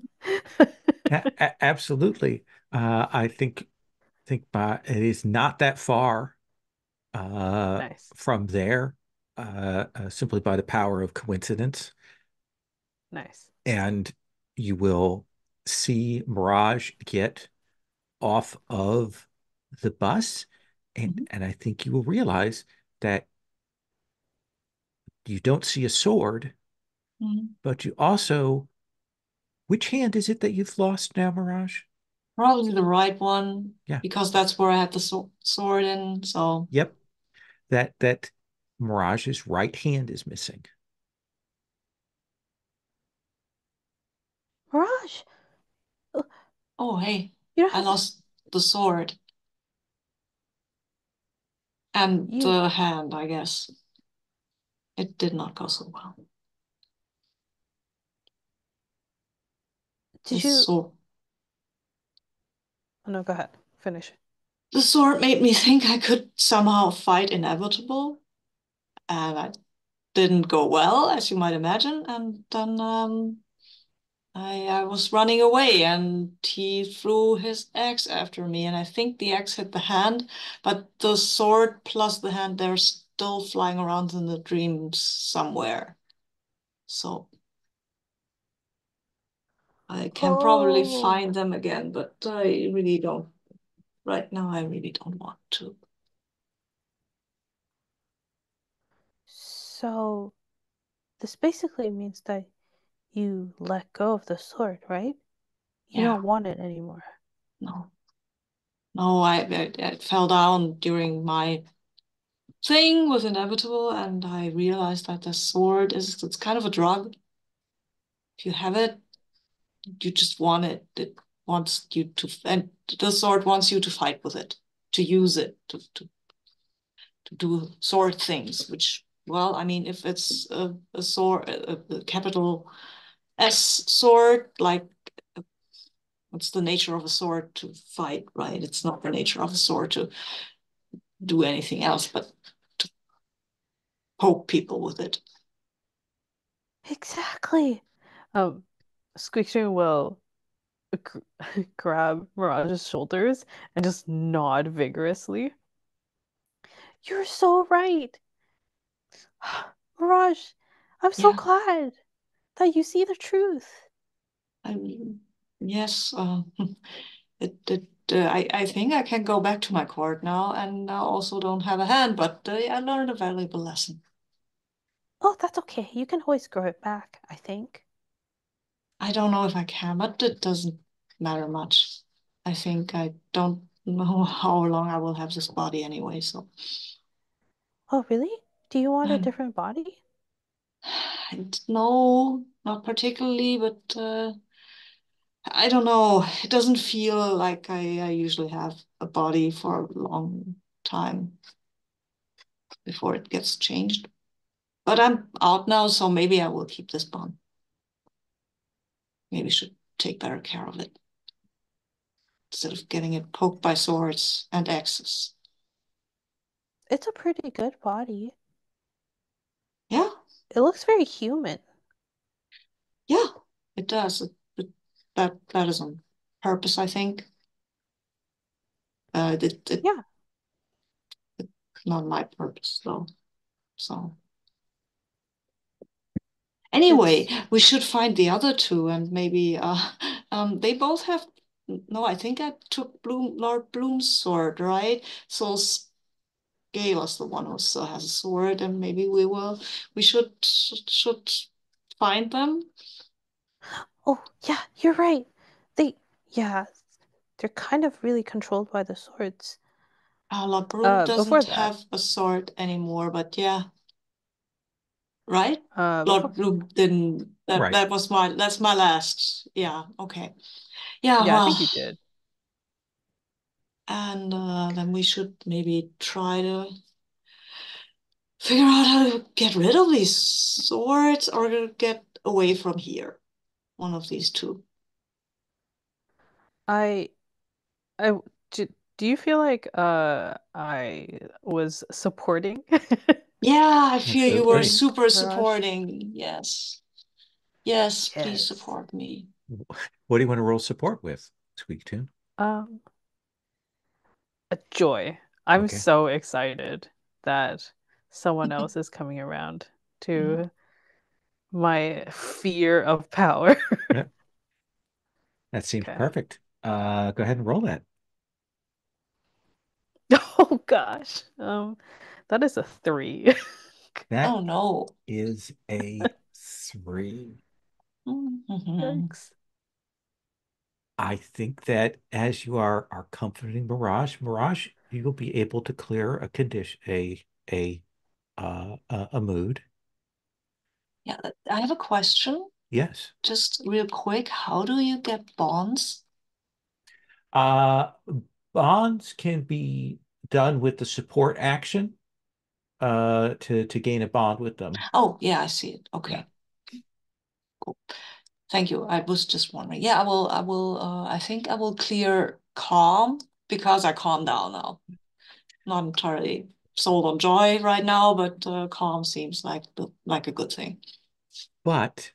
Speaker 1: Absolutely. I think it is not that far
Speaker 4: Nice.
Speaker 1: from there, simply by the power of coincidence.
Speaker 4: Nice.
Speaker 1: And you will see Mirage get off of the bus, and
Speaker 2: Mhm.
Speaker 1: I think you will realize that you don't see a sword,
Speaker 2: Mhm.
Speaker 1: but you also, which hand is it that you've lost now, Mirage?
Speaker 2: Probably the right one
Speaker 1: Yeah.
Speaker 2: because that's where I had the sword in. So,
Speaker 1: Yep. That Mirage's right hand is missing.
Speaker 4: Mirage, uh,
Speaker 2: oh hey,
Speaker 4: you don't
Speaker 2: I
Speaker 4: have to.
Speaker 2: lost the sword and
Speaker 4: You
Speaker 2: the hand, I guess. It did not go so well. The
Speaker 4: did you?
Speaker 2: sword,
Speaker 4: Oh, no, go ahead. Finish.
Speaker 2: the sword made me think I could somehow fight inevitable, and I didn't go well, as you might imagine. And then I was running away, and he threw his axe after me, and I think the axe hit the hand, but the sword plus the hand, they're still flying around in the dreams somewhere. So I can probably
Speaker 4: Oh,
Speaker 2: find them again, but I really don't. Right now, I really don't want to.
Speaker 4: so this basically means that you let go of the sword, right? You
Speaker 2: Yeah,
Speaker 4: don't want it anymore.
Speaker 2: no. No, I fell down during my thing was inevitable, and I realized that the sword it's kind of a drug. If you have it, you just want it. It wants you to, and the sword wants you to fight with it, to use it, to do sword things, which, well, I mean, if it's a sword, a capital S sword, like, what's the nature of a sword to fight, right? It's not the nature of a sword to do anything else but to poke people with it.
Speaker 4: Exactly. Um, Squeakshin will gr grab Mirage's shoulders and just nod vigorously. You're so right. Mirage, I'm so
Speaker 2: Yeah,
Speaker 4: glad that you see the truth.
Speaker 2: I mean, yes, it I think I can go back to my court now, and I also don't have a hand, but I learned a valuable lesson.
Speaker 4: Oh, that's okay. You can always grow it back, I think.
Speaker 2: I don't know if I can, but it doesn't matter much. I think I don't know how long I will have this body anyway, so.
Speaker 4: Oh, really? Do you want a
Speaker 2: And
Speaker 4: different body?
Speaker 2: no, not particularly, but I don't know. It doesn't feel like I usually have a body for a long time before it gets changed. But I'm out now, so maybe I will keep this bond. Maybe I should take better care of it instead of getting it poked by swords and axes.
Speaker 4: It's a pretty good body.
Speaker 2: Yeah,
Speaker 4: It looks very human.
Speaker 2: yeah, it does. That is on purpose, I think. It's
Speaker 4: Yeah.
Speaker 2: not my purpose though. So anyway,
Speaker 4: It's
Speaker 2: we should find the other two and maybe they both have no, I think I took Lord Bloom's sword, right? So Scala's the one who still has a sword, and maybe we should find them.
Speaker 4: Oh, yeah, you're right. They yeah, they're kind of really controlled by the swords.
Speaker 2: Lord Bloom
Speaker 4: Before
Speaker 2: doesn't
Speaker 4: that.
Speaker 2: have a sword anymore, but yeah, right?
Speaker 4: Before
Speaker 2: Lord Bloom didn't.
Speaker 1: Right.
Speaker 2: That's my last. Yeah, okay. Yeah,
Speaker 4: Yeah, I
Speaker 2: well,
Speaker 4: think you did.
Speaker 2: and then we should maybe try to figure out how to get rid of these swords or to get away from here. One of these two.
Speaker 4: I I do you feel like I was supporting
Speaker 2: Yeah, I feel you were
Speaker 1: Absolutely.
Speaker 2: super
Speaker 4: Mirage?
Speaker 2: supporting. Yes. Yes, please
Speaker 4: Yes.
Speaker 2: support me.
Speaker 1: What do you want to roll support with, Squeak Tune?
Speaker 4: Um, a joy. I'm
Speaker 1: Okay.
Speaker 4: so excited that someone else is coming around
Speaker 2: Mhm.
Speaker 4: to my fear of power.
Speaker 1: Yeah, that seems
Speaker 4: Okay.
Speaker 1: perfect. Go ahead and roll that.
Speaker 4: Oh gosh. That is a 3.
Speaker 1: That
Speaker 2: Oh no.
Speaker 1: is a 3.
Speaker 2: Mhm.
Speaker 4: Yikes.
Speaker 1: I think that as you are comforting Mirage, you'll be able to clear a condition, a mood.
Speaker 2: Yeah, I have a question.
Speaker 1: Yes.
Speaker 2: Just real quick, how do you get bonds?
Speaker 1: Uh, Bonds can be done with the support action, to gain a bond with them.
Speaker 2: Oh, yeah, I see it.
Speaker 1: Yeah.
Speaker 2: Okay, cool. Thank you. I was just wondering. Yeah, I think I will clear calm because I calm down now. Not entirely sold on joy right now, but calm seems like a good thing.
Speaker 1: But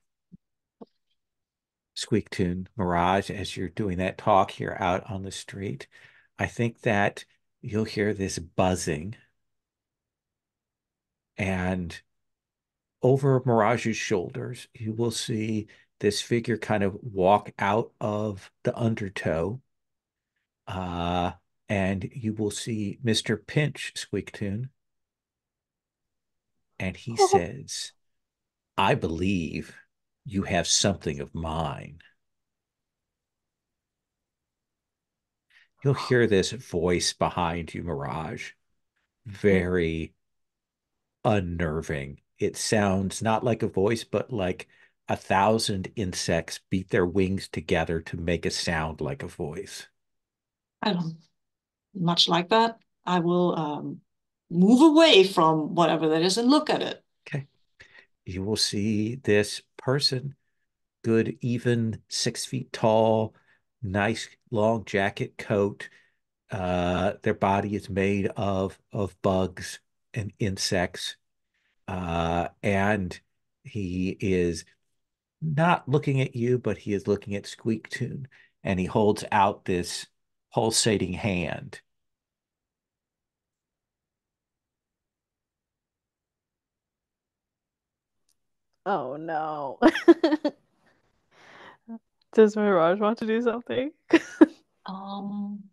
Speaker 1: Squeak Tune, Mirage, as you're doing that talk here out on the street, I think that you'll hear this buzzing, and over Mirage's shoulders, you will see this figure kind of walk out of the undertow, uh, and you will see Mr. Pinch, Squeak Tune, and he
Speaker 4: Oh,
Speaker 1: says, I believe you have something of mine. You'll hear this voice behind you, Mirage, very unnerving. It sounds not like a voice, but like 1,000 insects beat their wings together to make a sound like a voice.
Speaker 2: I don't much like that. I will move away from whatever that is and look at it.
Speaker 1: Okay. You will see this person, good, even 6 feet tall, nice long jacket coat. Their body is made of bugs and insects. And he is not looking at you, but he is looking at Squeak Tune, and he holds out this pulsating hand.
Speaker 4: oh no. Does Mirage want to do something?
Speaker 2: Um,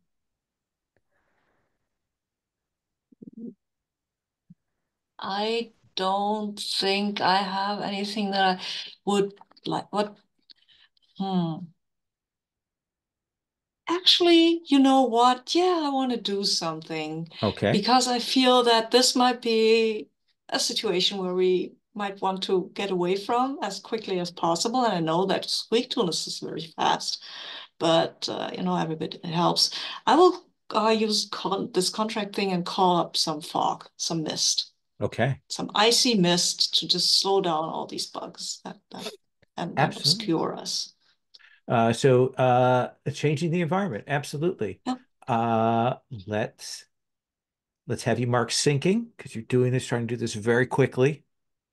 Speaker 2: I don't think I have anything that I would like. What? Hmm. Actually, you know what? Yeah, I want to do something
Speaker 1: Okay.
Speaker 2: because I feel that this might be a situation where we might want to get away from as quickly as possible. And I know that squeak tuners is very fast, but you know, every bit it helps. I will use this contract thing and call up some fog, some mist,
Speaker 1: Okay.
Speaker 2: some icy mist to just slow down all these bugs and
Speaker 1: Absolutely.
Speaker 2: obscure us.
Speaker 1: Changing the environment. Absolutely.
Speaker 2: Yep.
Speaker 1: Uh, let's let's have you mark sinking because you're doing this, trying to do this very quickly.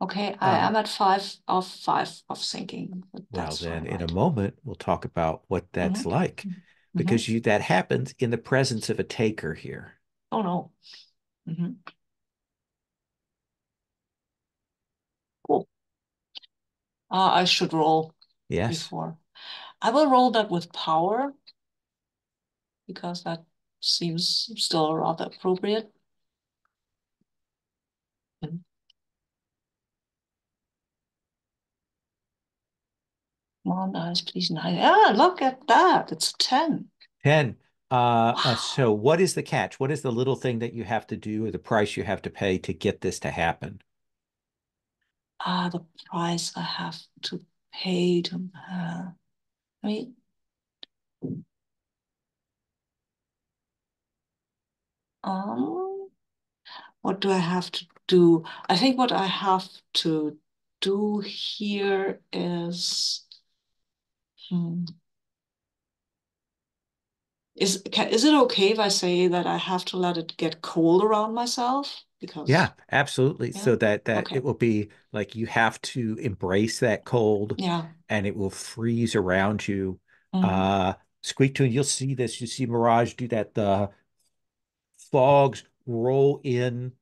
Speaker 2: Okay, I
Speaker 1: Uh,
Speaker 2: am at 5 of 5 of sinking, but
Speaker 1: well,
Speaker 2: that's
Speaker 1: then
Speaker 2: fine,
Speaker 1: in a
Speaker 2: right?
Speaker 1: moment we'll talk about what that's
Speaker 2: Mm-hmm.
Speaker 1: like
Speaker 2: Mm-hmm.
Speaker 1: because that happens in the presence of a taker here.
Speaker 2: Oh no. Mm-hmm. Cool. I should roll
Speaker 1: Yes.
Speaker 2: before. I will roll that with power because that seems still rather appropriate. And come on, guys, please. Nice. Yeah, look at that. It's 10.
Speaker 1: 10. So
Speaker 2: Wow.
Speaker 1: what is the catch? What is the little thing that you have to do or the price you have to pay to get this to happen?
Speaker 2: The price I have to pay to, I mean, um, what do I have to do? I think what I have to do here hmm, is it okay if I say that I have to let it get cold around myself?
Speaker 1: Yeah,
Speaker 2: Because,
Speaker 1: absolutely.
Speaker 2: yeah,
Speaker 1: So that
Speaker 2: okay.
Speaker 1: it will be like you have to embrace that cold
Speaker 2: Yeah.
Speaker 1: and it will freeze around you.
Speaker 2: Mm,
Speaker 1: Uh Squeak Tune, you'll see this. You see Mirage do that. The fogs roll in,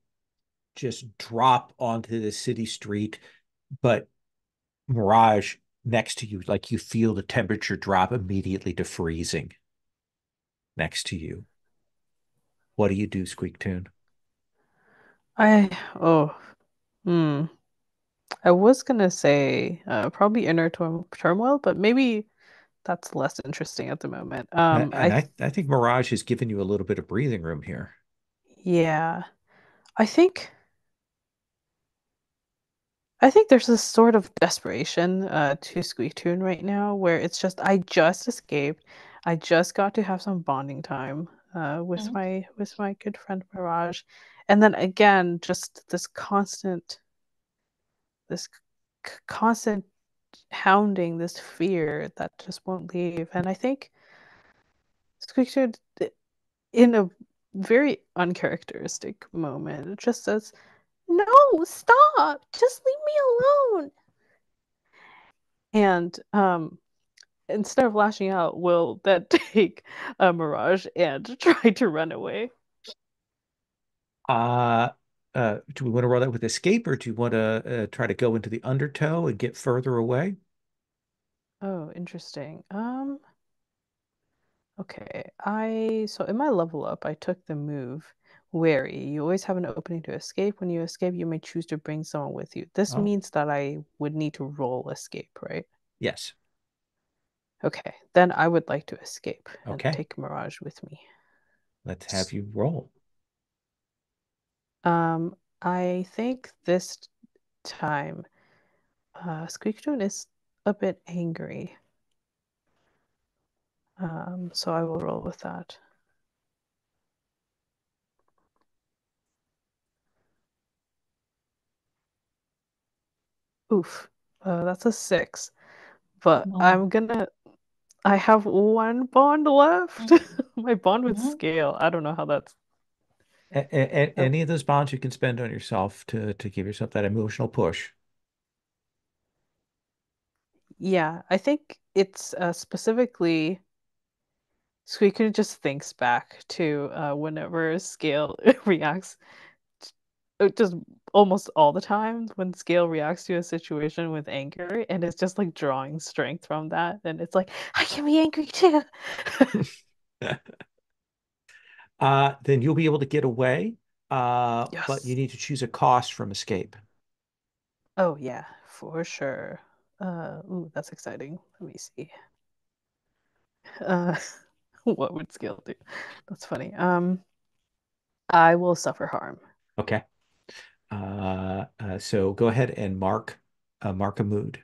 Speaker 1: just drop onto the city street, but Mirage next to you, like you feel the temperature drop immediately to freezing next to you. What do you do, Squeak Tune?
Speaker 4: I oh hmm. I was gonna say probably inner turmoil, but maybe that's less interesting at the moment.
Speaker 1: And I think Mirage has given you a little bit of breathing room here.
Speaker 4: Yeah, I think I think there's this sort of desperation to Squeak Tune right now where it's just I just escaped. I just got to have some bonding time
Speaker 2: mm,
Speaker 4: with my good friend Mirage. And then again, just this constant hounding, this fear that just won't leave. And I think Squeak Tune in a very uncharacteristic moment, it just says, "No, stop! Just leave me alone." And instead of lashing out, will then take a Mirage and try to run away.
Speaker 1: Uh, do we want to roll that with escape, or do you want to try to go into the undertow and get further away?
Speaker 4: Oh, interesting. Okay. I so in my level up, I took the move wary. You always have an opening to escape. When you escape, you may choose to bring someone with you. This
Speaker 1: Oh,
Speaker 4: means that I would need to roll escape, right?
Speaker 1: yes.
Speaker 4: Okay. Then I would like to escape and
Speaker 1: Okay.
Speaker 4: take Mirage with me.
Speaker 1: Let's have you roll.
Speaker 4: I think this time, Squeaktoon is a bit angry. So I will roll with that. Oof. That's a 6. But
Speaker 2: no.
Speaker 4: I have one bond left. My bond with
Speaker 2: Mm-hmm.
Speaker 4: scale. I don't know how that's. Oh,
Speaker 1: Any of those bonds you can spend on yourself to give yourself that emotional push.
Speaker 4: yeah, I think it's specifically Squeaker just thinks back to whenever Scale reacts, just almost all the time when Scale reacts to a situation with anger, and it's just like drawing strength from that. And it's like, I can be angry too.
Speaker 1: Then you'll be able to get away. But you
Speaker 4: Yes.
Speaker 1: need to choose a cost from escape.
Speaker 4: Oh yeah, for sure. Ooh, that's exciting. Let me see. Uh, what would skill do? That's funny. I will suffer harm.
Speaker 1: Okay. So go ahead and mark a mood.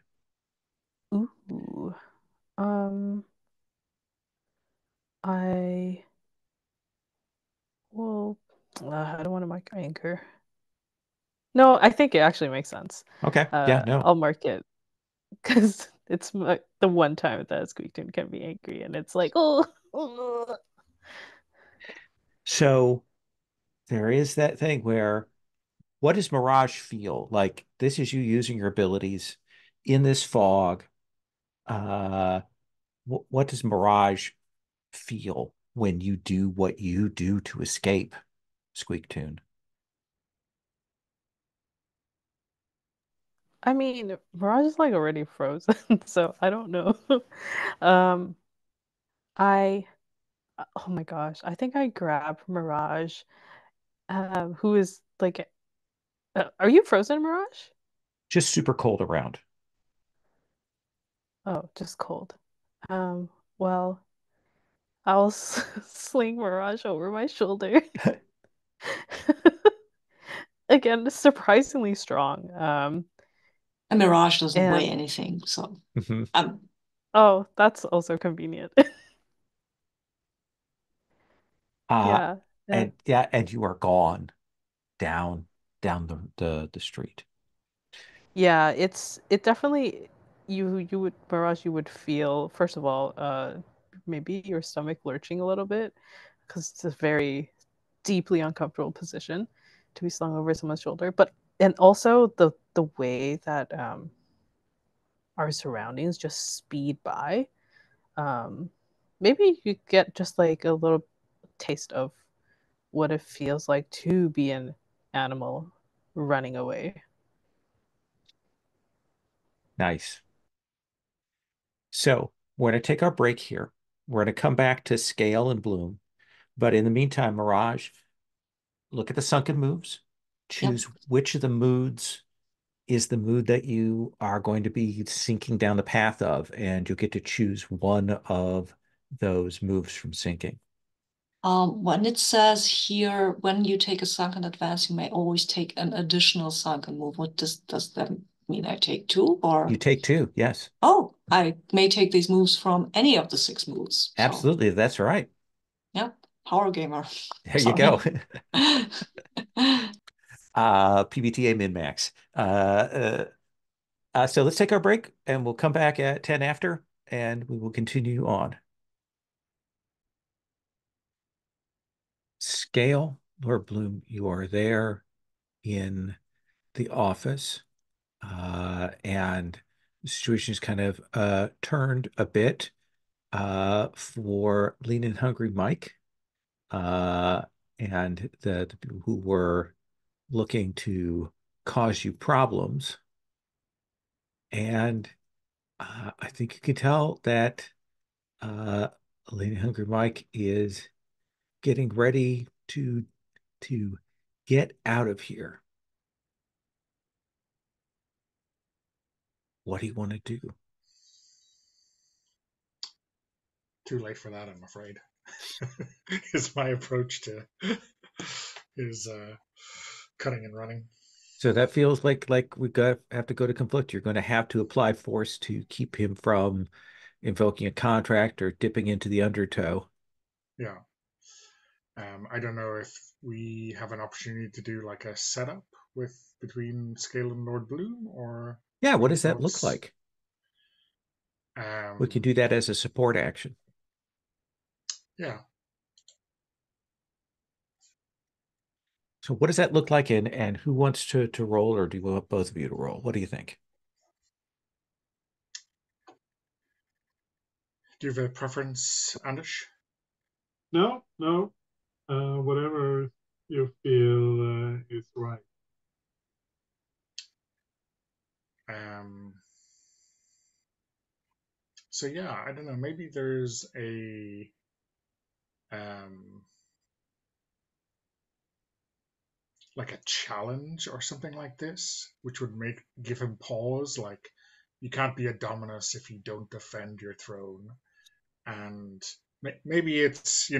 Speaker 4: Ooh. Um, I well, I don't want to mark anger. No, I think it actually makes sense.
Speaker 1: Okay. Yeah, no.
Speaker 4: I'll mark it because it's the one time that Squeakton can be angry, and it's like, oh,
Speaker 1: So there is that thing where what does Mirage feel like? This is you using your abilities in this fog. Uh, what does Mirage feel when you do what you do to escape, Squeak Tune?
Speaker 4: I mean, Mirage is like already frozen, so I don't know. Um, I, oh my gosh, I think I grab Mirage, who is like, are you frozen, Mirage?
Speaker 1: Just super cold around.
Speaker 4: Oh, just cold. Um, well, I'll sling Mirage over my shoulder. Again, surprisingly strong.
Speaker 2: A Mirage doesn't weigh
Speaker 4: And
Speaker 2: anything, so
Speaker 1: Mhm.
Speaker 2: um,
Speaker 4: oh, that's also convenient.
Speaker 1: Uh,
Speaker 4: Yeah.
Speaker 1: and yeah, and you are gone down the street.
Speaker 4: Yeah, it definitely you would Mirage you would feel first of all maybe your stomach lurching a little bit because it's a very deeply uncomfortable position to be slung over someone's shoulder, but and also the way that our surroundings just speed by. Um Maybe you get just like a little taste of what it feels like to be an animal running away.
Speaker 1: Nice. So we're going to take our break here. We're going to come back to Scale and Bloom. But in the meantime, Mirage, look at the sunken moves.
Speaker 2: yep.
Speaker 1: Choose which of the moods is the mood that you are going to be sinking down the path of, and you'll get to choose one of those moves from sinking.
Speaker 2: When it says here, when you take a sunken advance, you may always take an additional sunken move. What does that mean? I take two,
Speaker 1: You
Speaker 2: or
Speaker 1: take two, yes.
Speaker 2: oh, I may take these moves from any of the 6 moves. So
Speaker 1: Absolutely, that's right.
Speaker 2: yeah, power gamer.
Speaker 1: There you go.
Speaker 2: Sorry.
Speaker 1: PbtA min-max. So let's take our break and we'll come back at 10 after and we will continue on. Scale, Lord Bloom, you are there in the office, and the situation is kind of turned a bit for Lean and Hungry Mike, uh, and the people who were looking to cause you problems. And I think you can tell that uh, Lean and Hungry Mike is getting ready to get out of here. What do you want to do?
Speaker 5: Too late for that, I'm afraid. Is my approach to his cutting and running.
Speaker 1: So that feels like we have to go to conflict. You're going to have to apply force to keep him from invoking a contract or dipping into the undertow.
Speaker 5: Yeah. I don't know if we have an opportunity to do like a setup with between Scale and Lord Bloom, or
Speaker 1: Yeah, what
Speaker 5: any
Speaker 1: does that look
Speaker 5: thoughts?
Speaker 1: like? We could
Speaker 5: Um,
Speaker 1: do that as a support action.
Speaker 5: yeah.
Speaker 1: So what does that look like, and who wants to roll, or do you want both of you to roll? What do you think?
Speaker 5: Do you have a preference, Anders?
Speaker 3: No, no. Whatever you feel is right.
Speaker 5: Um, so yeah, I don't know. Maybe there's a um, like a challenge or something like this, which would give him pause. Like, you can't be a Dominus if you don't defend your throne, and maybe it's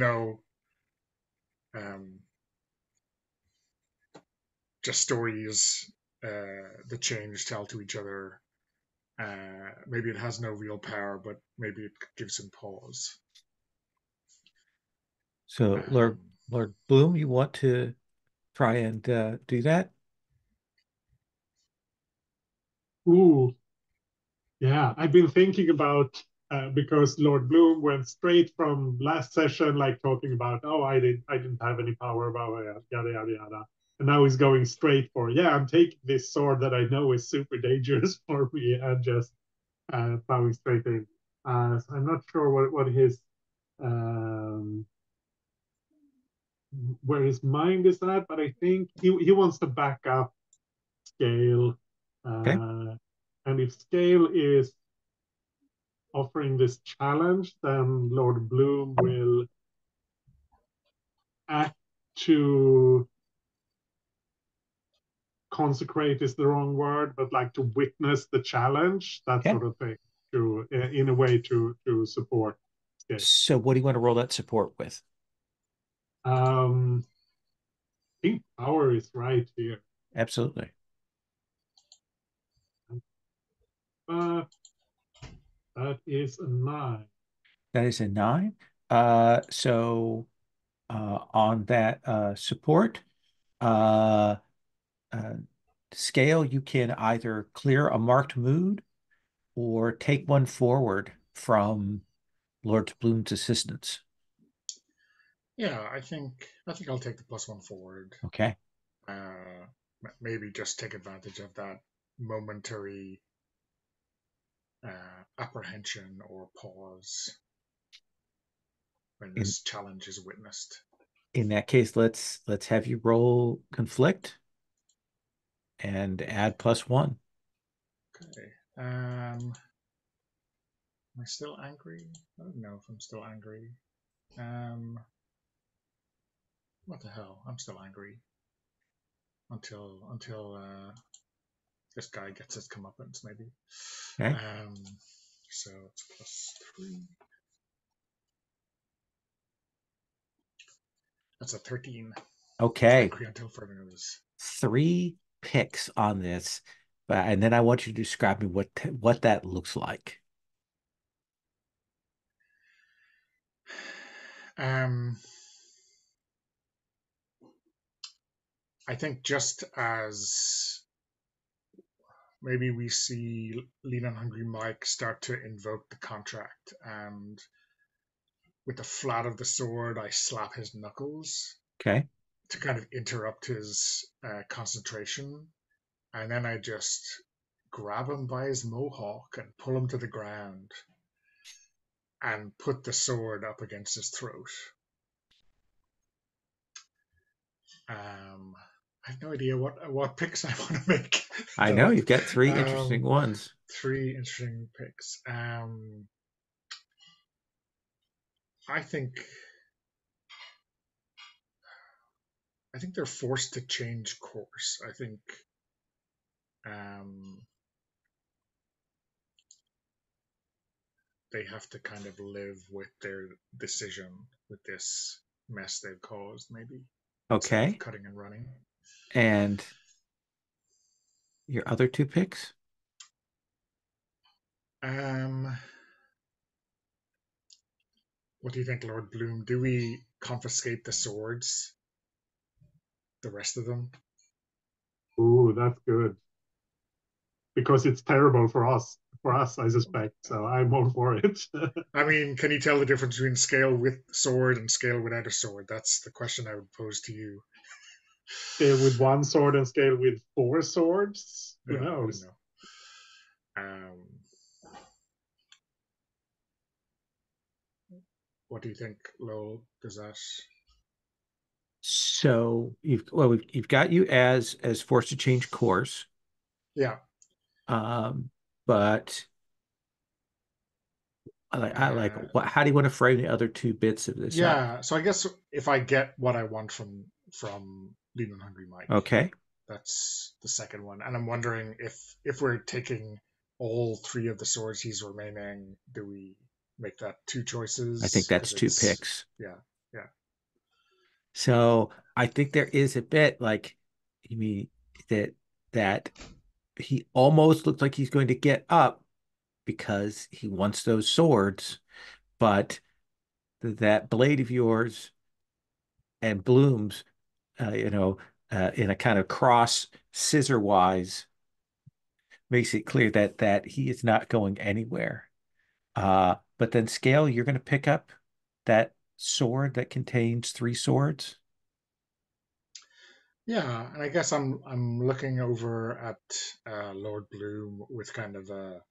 Speaker 5: um, just stories the change tell to each other. Maybe it has no real power, but maybe it gives him pause.
Speaker 1: So,
Speaker 5: Um,
Speaker 1: Lord Bloom, you want to try and do that?
Speaker 3: Ooh, yeah. I've been thinking about because Lord Bloom went straight from last session, like talking about, oh, I didn't have any power, blah, blah, blah, yada yada yada, and now he's going straight for, yeah, I'm taking this sword that I know is super dangerous for me and just plowing straight in. So I'm not sure what his um, where his mind is at, but I think he wants to back up Scale.
Speaker 1: Okay.
Speaker 3: And if Scale is offering this challenge, then Lord Bloom will act to consecrate is the wrong word, but like to witness the challenge, that
Speaker 1: Okay.
Speaker 3: sort of thing, to in a way to support Scale.
Speaker 1: So, what do you want to roll that support with?
Speaker 3: I think power is right here.
Speaker 1: Absolutely.
Speaker 3: But that is a 9.
Speaker 1: That is a 9. So on that support uh, uh, scale, you can either clear a marked mood or take one forward from Lord Bloom's assistance.
Speaker 5: yeah, I think I'll take the +1 forward.
Speaker 1: Okay.
Speaker 5: Maybe just take advantage of that momentary apprehension or pause when
Speaker 1: In
Speaker 5: this challenge is witnessed.
Speaker 1: in that case, let's have you roll conflict and add +1.
Speaker 5: Okay. Am I still angry? I don't know if I'm still angry. What the hell? I'm still angry until this guy gets his comeuppance, maybe.
Speaker 1: Okay.
Speaker 5: So it's +3. That's a 13.
Speaker 1: Okay.
Speaker 5: Angry until further notice.
Speaker 1: 3 picks on this, and then I want you to describe me what that looks like.
Speaker 5: I think just as maybe we see Lean and Hungry Mike start to invoke the contract, and with the flat of the sword, I slap his knuckles
Speaker 1: Okay.
Speaker 5: to kind of interrupt his concentration, and then I just grab him by his mohawk and pull him to the ground and put the sword up against his throat. I have no idea what picks I want to make.
Speaker 1: I know you've got 3 interesting ones.
Speaker 5: 3 interesting picks. I think they're forced to change course. I think they have to kind of live with their decision with this mess they've caused, maybe, instead of
Speaker 1: Okay.
Speaker 5: cutting and running.
Speaker 1: And your other 2 picks?
Speaker 5: What do you think, Lord Bloom? Do we confiscate the swords? The rest of them?
Speaker 3: Ooh, that's good. Because it's terrible for us, I suspect. So I'm all for it.
Speaker 5: I mean, can you tell the difference between scale with sword and scale without a sword? That's the question I would pose to you.
Speaker 3: Scale with 1 sword and scale with 4 swords. Who
Speaker 5: Yeah,
Speaker 3: knows?
Speaker 5: What do you think, Lowell? Does that?
Speaker 1: So you've got you as forced to change course.
Speaker 5: Yeah.
Speaker 1: But I like how do you want to frame the other 2 bits of this up?
Speaker 5: Yeah. So I guess if I get what I want from Lean and Hungry Mike.
Speaker 1: Okay.
Speaker 5: That's the second one. And I'm wondering if we're taking all three of the swords he's remaining, do we make that two choices?
Speaker 1: I think that's
Speaker 5: 'Cause
Speaker 1: two
Speaker 5: it's
Speaker 1: picks.
Speaker 5: yeah, yeah.
Speaker 1: So I think there is a bit like you mean that he almost looks like he's going to get up because he wants those swords, but that blade of yours and Bloom's, in a kind of cross scissor wise, makes it clear that he is not going anywhere. But then Scale, you're going to pick up that sword that contains three swords.
Speaker 5: Yeah, and I guess I'm looking over at Lord Bloom with kind of a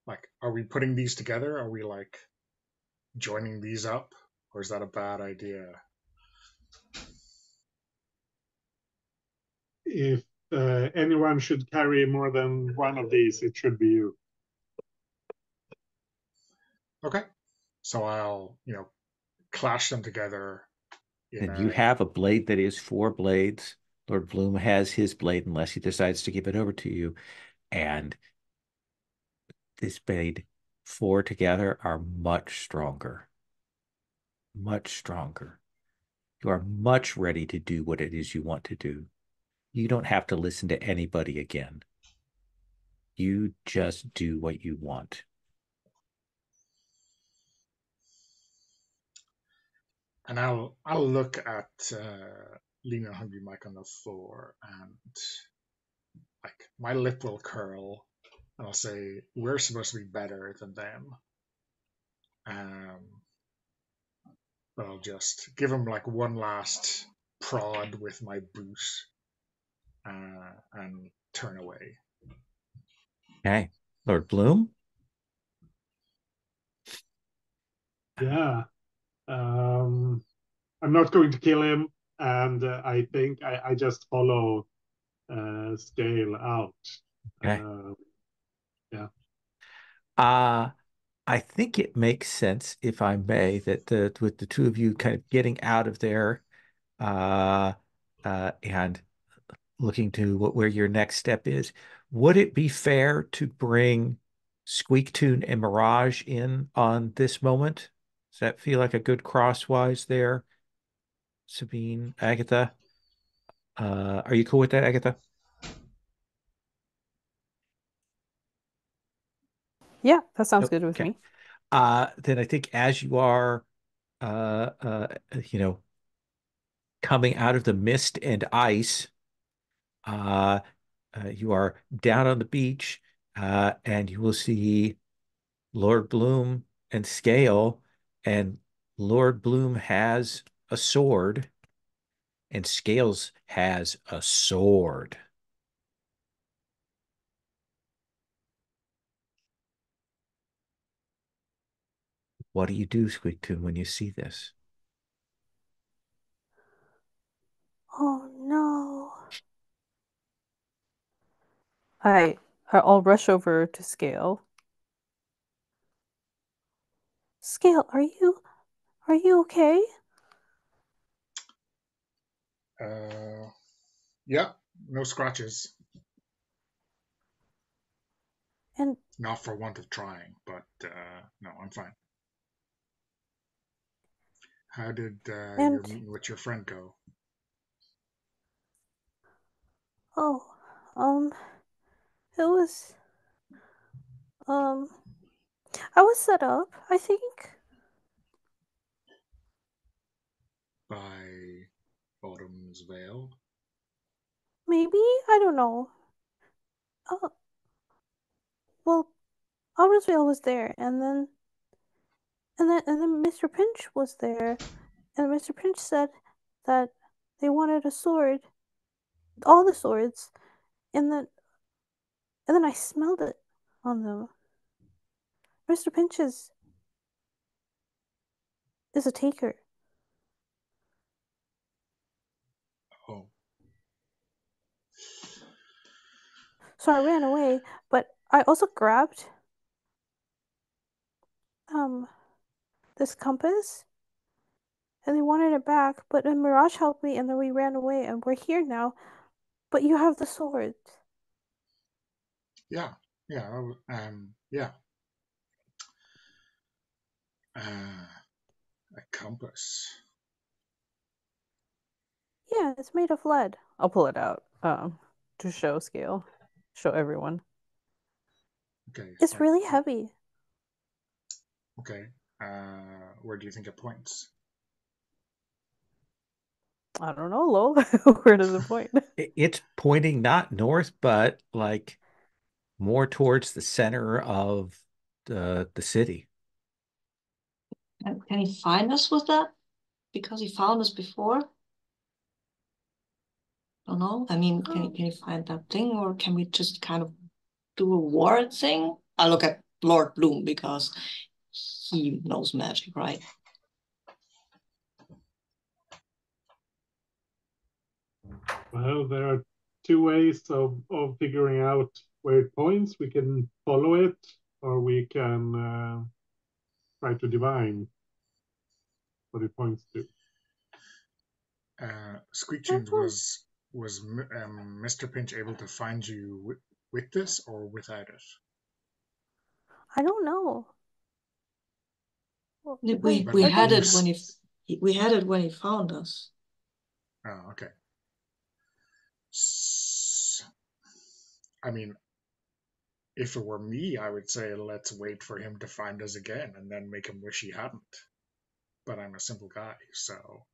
Speaker 5: like, are we putting these together? Are we like joining these up, or is that a bad idea?
Speaker 3: If anyone should carry more than one of these, it should be you.
Speaker 5: Okay, so I'll clash them together in
Speaker 1: And you
Speaker 5: a
Speaker 1: have a blade that is four blades. Lord Bloom has his blade unless he decides to give it over to you. And this blade, four together, are much stronger. Much stronger. You are much ready to do what it is you want to do. You don't have to listen to anybody again. You just do what you want.
Speaker 5: and I'll look at Lean and Hungry Mike on the floor, and like my lip will curl, and I'll say, "We're supposed to be better than them." Um, but I'll just give him like one last prod with my boot, and turn away.
Speaker 1: Okay. Lord Bloom?
Speaker 3: Yeah. I'm not going to kill him, and I think I just follow Scale out.
Speaker 1: Okay.
Speaker 3: Yeah.
Speaker 1: Uh, I think it makes sense, if I may, that with the two of you kind of getting out of there, uh, and looking to where your next step is, would it be fair to bring Squeak and Mirage in on this moment? Does that feel like a good crosswise there, Sabine, Agatha? Are you cool with that, Agatha?
Speaker 4: Yeah, that sounds good with
Speaker 1: Okay.
Speaker 4: me.
Speaker 1: Then I think as you are, uh, uh, you know, coming out of the mist and ice, uh, you are down on the beach, and you will see Lord Bloom and Scale, and Lord Bloom has a sword, and Scales has a sword. What do you do, Squeak, when you see this?
Speaker 4: Oh no. I'll rush over to Scale. Scale, are you okay?
Speaker 5: Uh, yeah, no scratches.
Speaker 4: And
Speaker 5: Not for want of trying, but no, I'm fine. How did your
Speaker 4: and
Speaker 5: meeting with your friend go?
Speaker 4: oh, um, it was um I was set up, I think.
Speaker 5: By Autumn's Veil?
Speaker 4: Maybe? I don't know. Oh, well, Aurosville was there, and then Mr. Pinch was there, and Mr. Pinch said that they wanted a sword, all the swords, and then I smelled it on them. Mr. Pinch is a taker.
Speaker 5: Oh,
Speaker 4: So I ran away, but I also grabbed um this compass, and they wanted it back, but then Mirage helped me, and then we ran away, and we're here now. But you have the sword.
Speaker 5: Yeah, yeah, yeah. A compass.
Speaker 4: Yeah, it's made of lead. I'll pull it out to show scale, show everyone.
Speaker 5: Okay.
Speaker 4: It's really heavy.
Speaker 5: Okay. Where do you think it points?
Speaker 4: I don't know, lol. Where does it point?
Speaker 1: It's pointing not north, but like more towards the center of the city.
Speaker 2: Can he find us with that? Because he found us before? I don't know. I mean, can he find that thing, or can we just kind of do a ward thing? I look at Lord Bloom because he knows magic, right?
Speaker 3: Well, there are two ways of figuring out where it points. We can follow it, or we can try to divine what it points to.
Speaker 5: Squeak Tunes, was Mr. Pinch able to find you with this or without it?
Speaker 4: I don't know.
Speaker 2: We
Speaker 5: But
Speaker 2: had
Speaker 5: you
Speaker 2: it when he found us.
Speaker 5: Oh, okay. I mean, if it were me, I would say let's wait for him to find us again and then make him wish he hadn't. But I'm a simple guy, so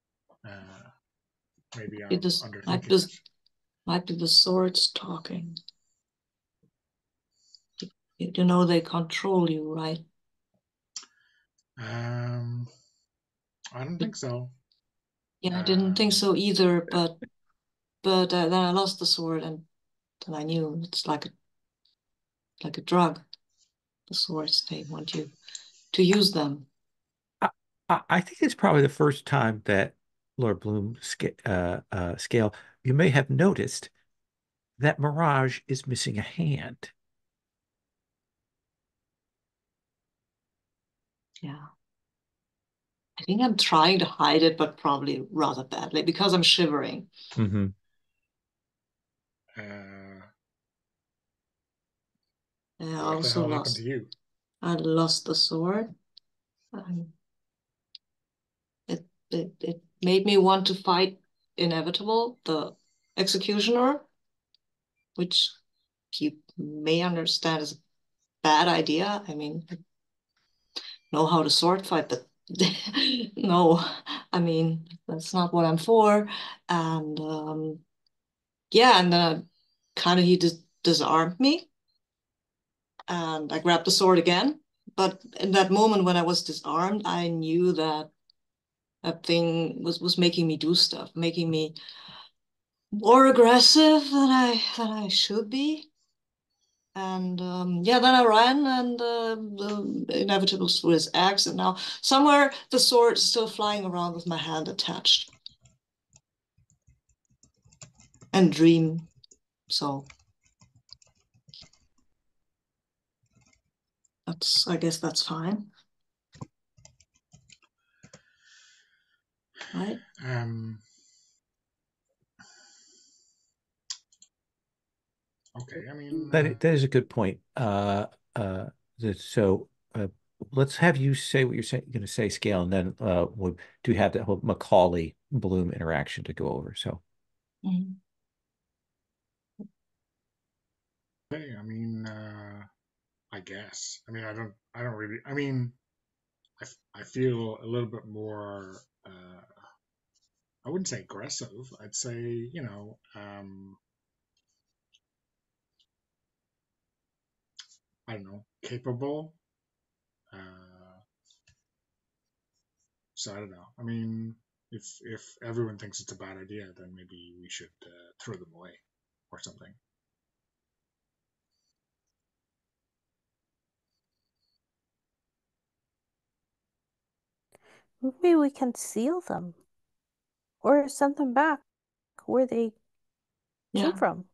Speaker 5: maybe I'm underthinking it.
Speaker 2: Might be the swords talking. You know they control you, right?
Speaker 5: I don't think so.
Speaker 2: Yeah, I didn't think so either, but then I lost the sword, and then I knew it's like a drug. The swords, they want you to use them.
Speaker 1: I think it's probably the first time that Lord Bloom scale, you may have noticed that Mirage is missing a hand.
Speaker 2: Yeah. I think I'm trying to hide it, but probably rather badly because I'm shivering.
Speaker 1: Mm-hmm.
Speaker 5: What the hell happened to you?
Speaker 2: I lost the sword. It made me want to fight Inevitable, the executioner, which you may understand is a bad idea. I mean, I know how to sword fight, but no, I mean, that's not what I'm for. And yeah, and then kind of he just disarmed me, and I grabbed the sword again. But in that moment when I was disarmed, I knew that that thing was making me do stuff, making me more aggressive than I should be. And yeah, then I ran, and the Inevitable threw his axe, and now somewhere the sword is still flying around with my hand attached. And Dream, so I guess that's fine. Right?
Speaker 5: Okay, I mean
Speaker 1: That is a good point. So let's have you say what you're going to say, Scale, and then we'll do have that whole Macaulay Bloom interaction to go over. So
Speaker 5: okay, I mean I guess. I mean I don't really I mean I feel a little bit more I wouldn't say aggressive. I'd say, I don't know, capable. So I don't know. I mean, if everyone thinks it's a bad idea, then maybe we should throw them away or something.
Speaker 4: Maybe we can seal them or send them back where they came from.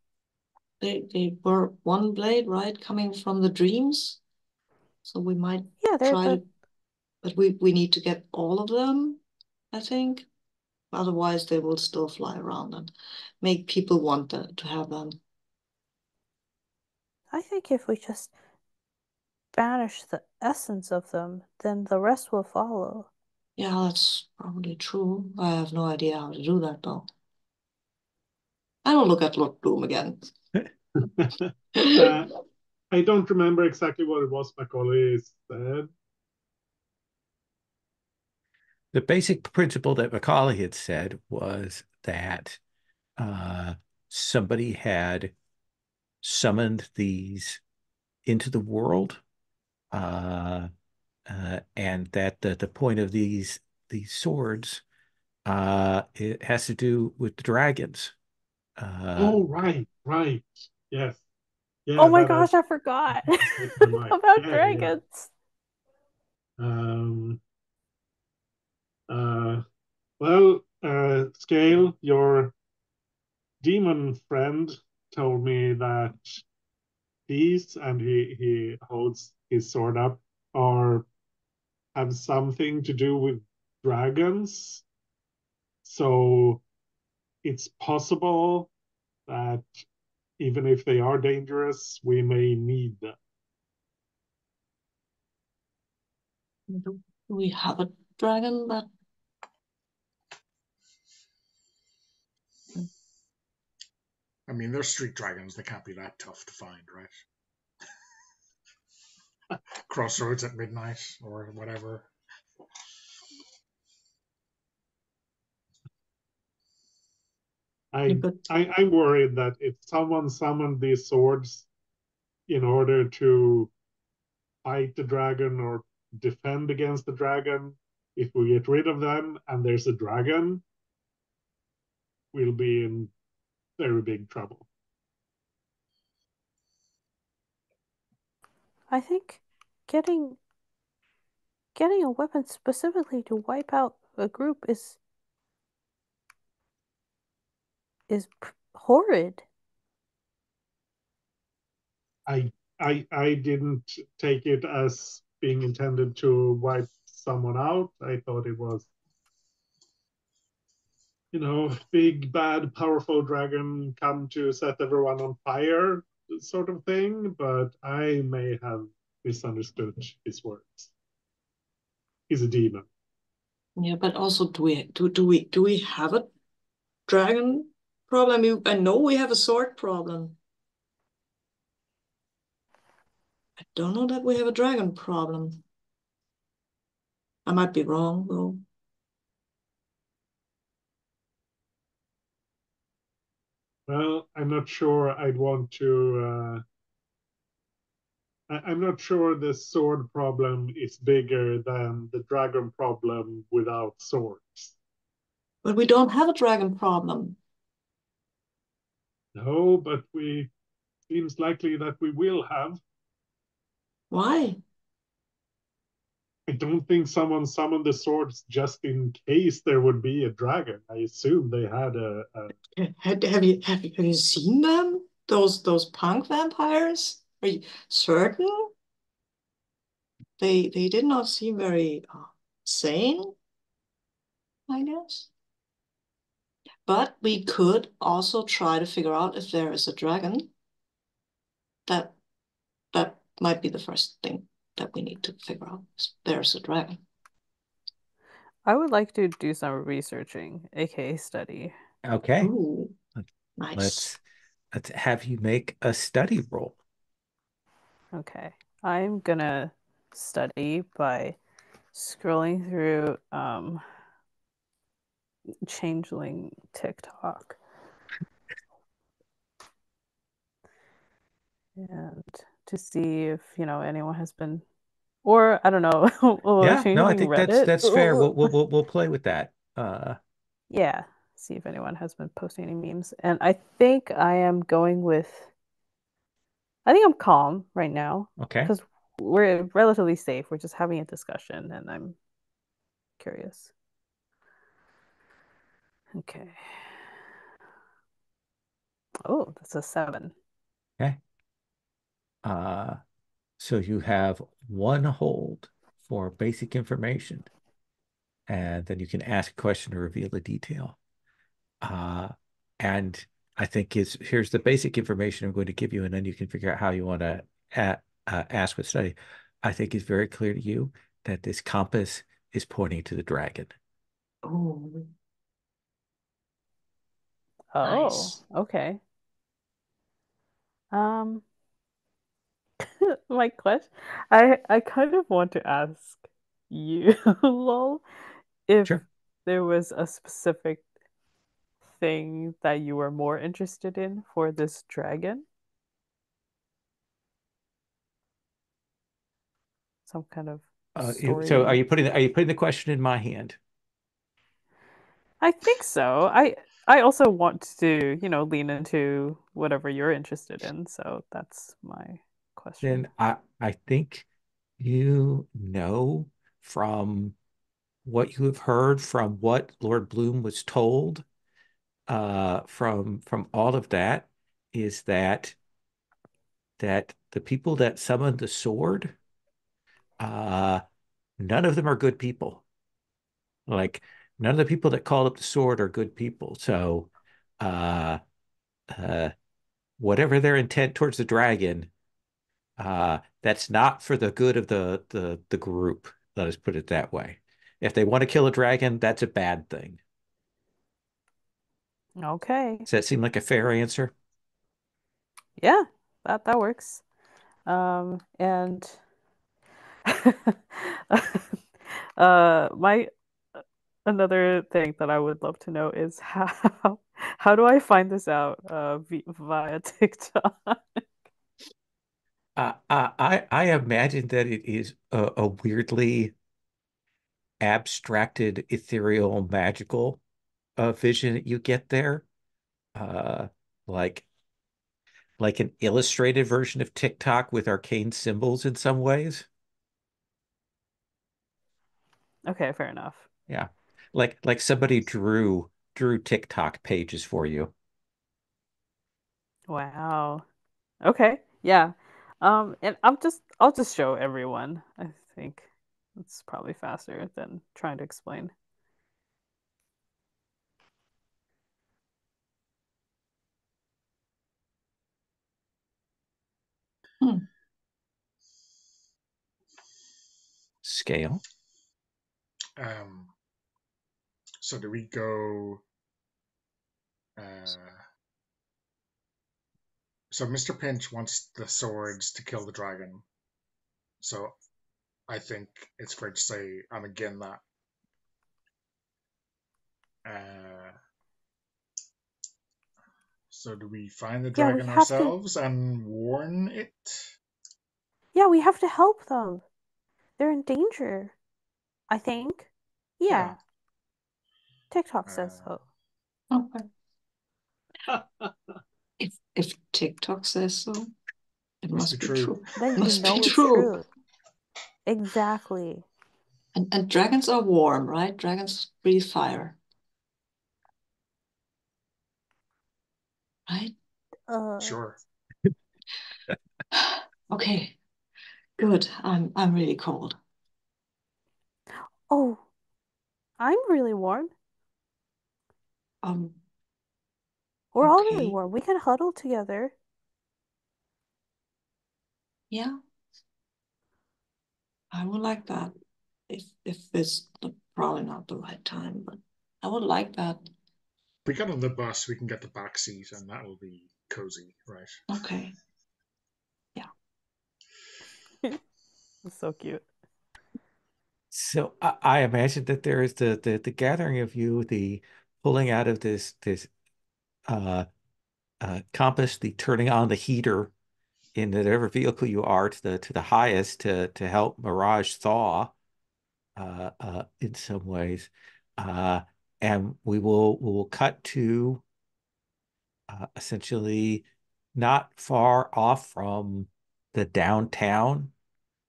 Speaker 2: They were one blade, right? Coming from the dreams. So we might
Speaker 4: try
Speaker 2: to, but we need to get all of them. I think. Otherwise, they will still fly around and make people want to have them.
Speaker 4: I think if we just banish the essence of them, then the rest will follow.
Speaker 2: Yeah, that's probably true. I have no idea how to do that, though. I will look at Lord Bloom again.
Speaker 3: I don't remember exactly what it was Macaulay said.
Speaker 1: The basic principle that Macaulay had said was that somebody had summoned these into the world, and that the point of these swords it has to do with the dragons.
Speaker 3: Oh, right. Yes.
Speaker 4: Oh
Speaker 3: Yeah,
Speaker 4: my
Speaker 3: that has
Speaker 4: gosh, I forgot
Speaker 3: escaped my mind.
Speaker 4: about
Speaker 3: Yeah.
Speaker 4: dragons.
Speaker 3: Um, well, Scale, your demon friend told me that these, and he holds his sword up, are have something to do with dragons. So it's possible that even if they are dangerous, we may need them.
Speaker 2: Do we have a dragon that?
Speaker 5: I mean, they're street dragons. They can't be that tough to find, right? Crossroads at midnight or whatever.
Speaker 3: I'm
Speaker 2: But
Speaker 3: I'm worried that if someone summoned these swords in order to fight the dragon or defend against the dragon, if we get rid of them and there's a dragon, we'll be in very big trouble.
Speaker 4: I think getting getting a weapon specifically to wipe out a group is horrid.
Speaker 3: I didn't take it as being intended to wipe someone out. I thought it was, big, bad, powerful dragon come to set everyone on fire sort of thing, but I may have misunderstood his words. He's a demon.
Speaker 2: yeah, but also do we have a dragon problem? I know we have a sword problem. I don't know that we have a dragon problem. I might be wrong though.
Speaker 3: Well, I'm not sure I'd want to. I'm not sure the sword problem is bigger than the dragon problem without swords.
Speaker 2: But we don't have a dragon problem.
Speaker 3: No, but we seems likely that we will have.
Speaker 2: Why?
Speaker 3: I don't think someone summoned the swords just in case there would be a dragon. I assume they had a
Speaker 2: Have you seen them? Those punk vampires? Are you certain? They did not seem very sane, I guess. But we could also try to figure out if there is a dragon. That that might be the first thing that we need to figure out. If there's a dragon.
Speaker 4: I would like to do some researching, aka study.
Speaker 1: Okay,
Speaker 2: Ooh, nice.
Speaker 1: let's let's have you make a study roll.
Speaker 4: Okay. I'm gonna study by scrolling through Changeling TikTok and to see if, anyone has been, or I don't know,
Speaker 1: Yeah, no, I
Speaker 4: Changeling
Speaker 1: think that's
Speaker 4: Reddit.
Speaker 1: that's fair. We'll play with that.
Speaker 4: Yeah, see if anyone has been posting any memes. And I think I'm calm right now
Speaker 1: Okay.
Speaker 4: because we're relatively safe. We're just having a discussion and I'm curious. Okay. Oh, that's a 7.
Speaker 1: Okay. So you have one hold for basic information. and then you can ask a question to reveal a detail. And I think here's the basic information I'm going to give you, and then you can figure out how you want to ask what study. I think it's very clear to you that this compass is pointing to the dragon.
Speaker 2: Oh,
Speaker 4: Oh,
Speaker 2: nice.
Speaker 4: okay. My question, I kind of want to ask you, lol, if
Speaker 1: Sure.
Speaker 4: there was a specific thing that you were more interested in for this dragon? Some kind of
Speaker 1: So are
Speaker 4: story.
Speaker 1: you putting the question in my hand?
Speaker 4: I think so. I also want to, lean into whatever you're interested in, so that's my question.
Speaker 1: Then I think you know from what you have heard, from what Lord Bloom was told, from all of that, is that the people that summoned the sword, uh, none of them are good people. Like none of the people that called up the sword are good people. So, uh, uh, whatever their intent towards the dragon, that's not for the good of the group. Let us put it that way. If they want to kill a dragon, that's a bad thing.
Speaker 4: Okay.
Speaker 1: Does that seem like a fair answer?
Speaker 4: Yeah, that works. And my another thing that I would love to know is how do I find this out via TikTok?
Speaker 1: I imagine that it is a weirdly abstracted, ethereal, magical vision that you get there, uh, like like an illustrated version of TikTok with arcane symbols in some ways.
Speaker 4: Okay, fair enough.
Speaker 1: Yeah, like somebody drew TikTok pages for you.
Speaker 4: Wow. Okay. Yeah. And I'll just show everyone. I think it's probably faster than trying to explain.
Speaker 2: Hmm.
Speaker 1: Scale.
Speaker 5: Um, so do we go? So Mr. Pinch wants the swords to kill the dragon. So I think it's fair to say I'm again that. Uh, so do we find the
Speaker 4: Yeah, we
Speaker 5: dragon
Speaker 4: have to.
Speaker 5: ourselves and warn it?
Speaker 4: Yeah, we have to help them. They're in danger, I think.
Speaker 5: Yeah.
Speaker 4: Yeah, TikTok says
Speaker 5: Uh,
Speaker 4: so.
Speaker 2: Okay. If TikTok says so, it
Speaker 5: must be
Speaker 2: must be
Speaker 5: true.
Speaker 2: true.
Speaker 4: Then you
Speaker 2: Must be
Speaker 4: know it's
Speaker 2: true.
Speaker 4: true. Exactly.
Speaker 2: And dragons are warm, right? Dragons breathe fire, right?
Speaker 4: Uh,
Speaker 5: Sure.
Speaker 2: Okay, good. I'm really cold.
Speaker 4: oh, I'm really warm.
Speaker 2: Um,
Speaker 4: We're all really
Speaker 2: okay.
Speaker 4: warm. We can huddle together.
Speaker 2: Yeah, I would like that. If it's probably not the right time, but I would like that.
Speaker 5: If we get on the bus, we can get the back seat, and that'll be cozy, right?
Speaker 2: Okay. Yeah.
Speaker 4: It's so cute.
Speaker 1: So I imagine that there is the gathering of you, the pulling out of this uh, compass, the turning on the heater in whatever vehicle you are to the highest to help Mirage thaw in some ways, uh, and we will cut to essentially not far off from the downtown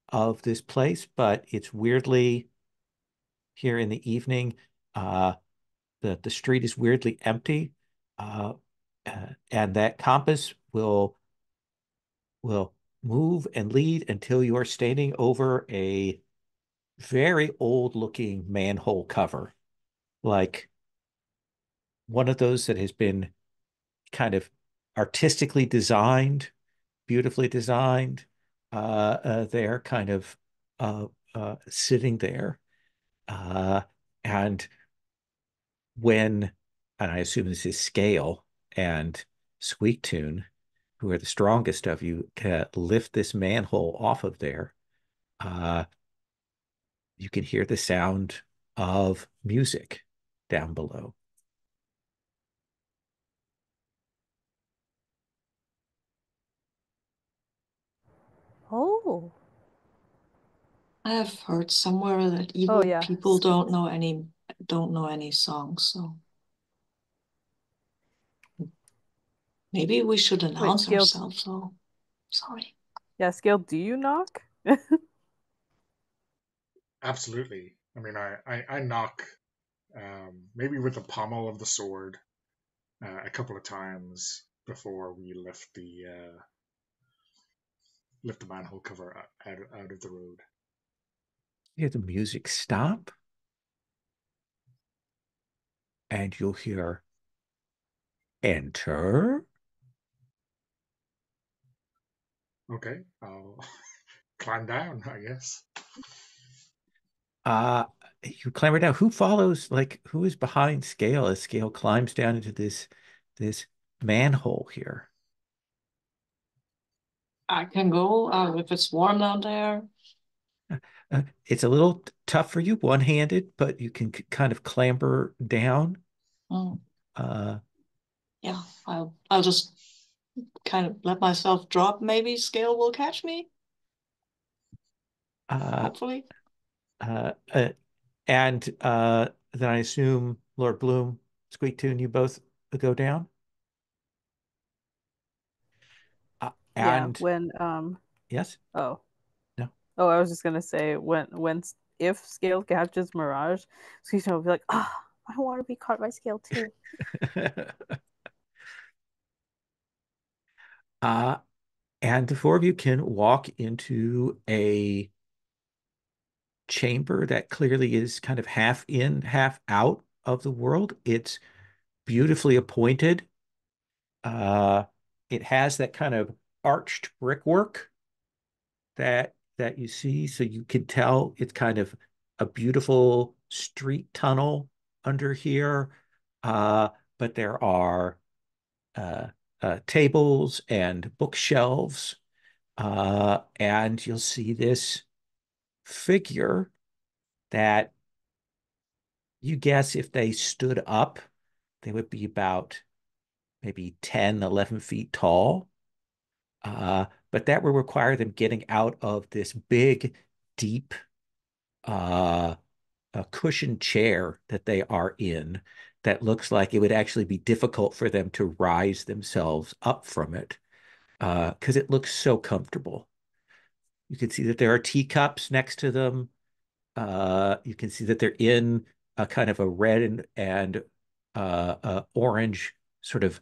Speaker 1: of this place, but it's weirdly here in the evening. Uh, the street is weirdly empty, uh, and that compass will move and lead until you are standing over very old looking manhole cover, like one of those that has been kind of artistically designed, beautifully designed. They're kind of sitting there. Uh, and when, and I assume this is Scale and Squeak Tune, who are the strongest of you, lift this manhole off of there, uh, you can hear the sound of music down below.
Speaker 4: Oh.
Speaker 2: I have heard somewhere that evil people don't know any songs, so maybe we should announce ourselves. So sorry.
Speaker 4: Yeah, Scale, do you knock?
Speaker 5: Absolutely. I mean, I knock maybe with the pommel of the sword a couple of times before we lift the manhole cover out of the road.
Speaker 1: You hear the music stop, and you'll hear enter.
Speaker 5: Okay, I'll climb down, I guess.
Speaker 1: Uh, you clamber down. Who follows? Like, who is behind Scale as Scale climbs down into this manhole here?
Speaker 2: I can go if it's warm down there.
Speaker 1: It's a little tough for you, one-handed, but you can kind of clamber down.
Speaker 2: Mm.
Speaker 1: Uh,
Speaker 2: Yeah, I'll just kind of let myself drop. Maybe Scale will catch me.
Speaker 1: uh,
Speaker 2: Hopefully.
Speaker 1: uh, uh, and then I assume Lord Bloom, Squeak Tune, you both go down.
Speaker 4: Yeah,
Speaker 1: And
Speaker 4: when
Speaker 1: yes,
Speaker 4: oh.
Speaker 1: no.
Speaker 4: Oh, I was just gonna say when if Scale catches Mirage, Squeak will be like, ah, oh, I want to be caught by Scale too.
Speaker 1: uh, and the four of you can walk into a chamber that clearly is kind of half in, half out of the world. It's beautifully appointed. Uh, it has that kind of arched brickwork that you see, so you can tell it's kind of a beautiful street tunnel under here. Uh, but there are uh, tables and bookshelves, and you'll see this figure that you guess if they stood up, they would be about maybe 10, 11 feet tall. But that would require them getting out of this big, deep, uh, a cushioned chair that they are in that looks like it would actually be difficult for them to rise themselves up from it because it looks so comfortable. You can see that there are teacups next to them. You can see that they're in a kind of a red and orange sort of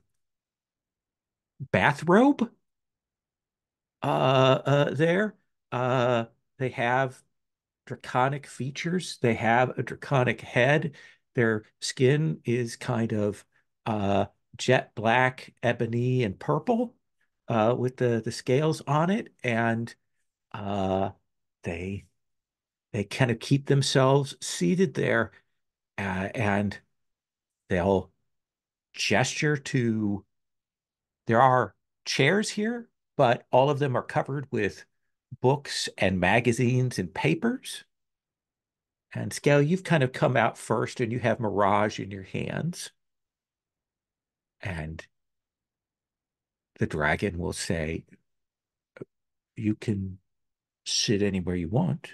Speaker 1: bathrobe there. Uh, they have draconic features. They have a draconic head. Their skin is kind of uh, jet black, ebony, and purple with the scales on it, and uh, they they kind of keep themselves seated there, and they'll gesture to. There are chairs here, but all of them are covered with books and magazines and papers. And Scale, you've kind of come out first and you have Mirage in your hands. And the dragon will say, you can sit anywhere you want.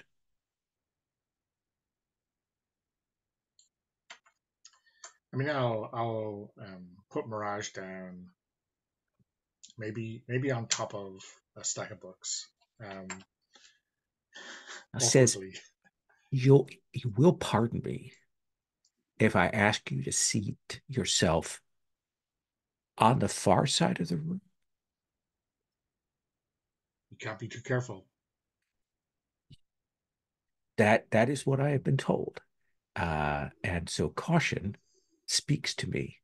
Speaker 5: I mean, I'll put Mirage down, maybe on top of a stack of books, um,
Speaker 1: Says,
Speaker 5: awkwardly.
Speaker 1: you will pardon me if I ask you to seat yourself on the far side of the room.
Speaker 5: You can't be too careful.
Speaker 1: that is what I have been told. And so caution speaks to me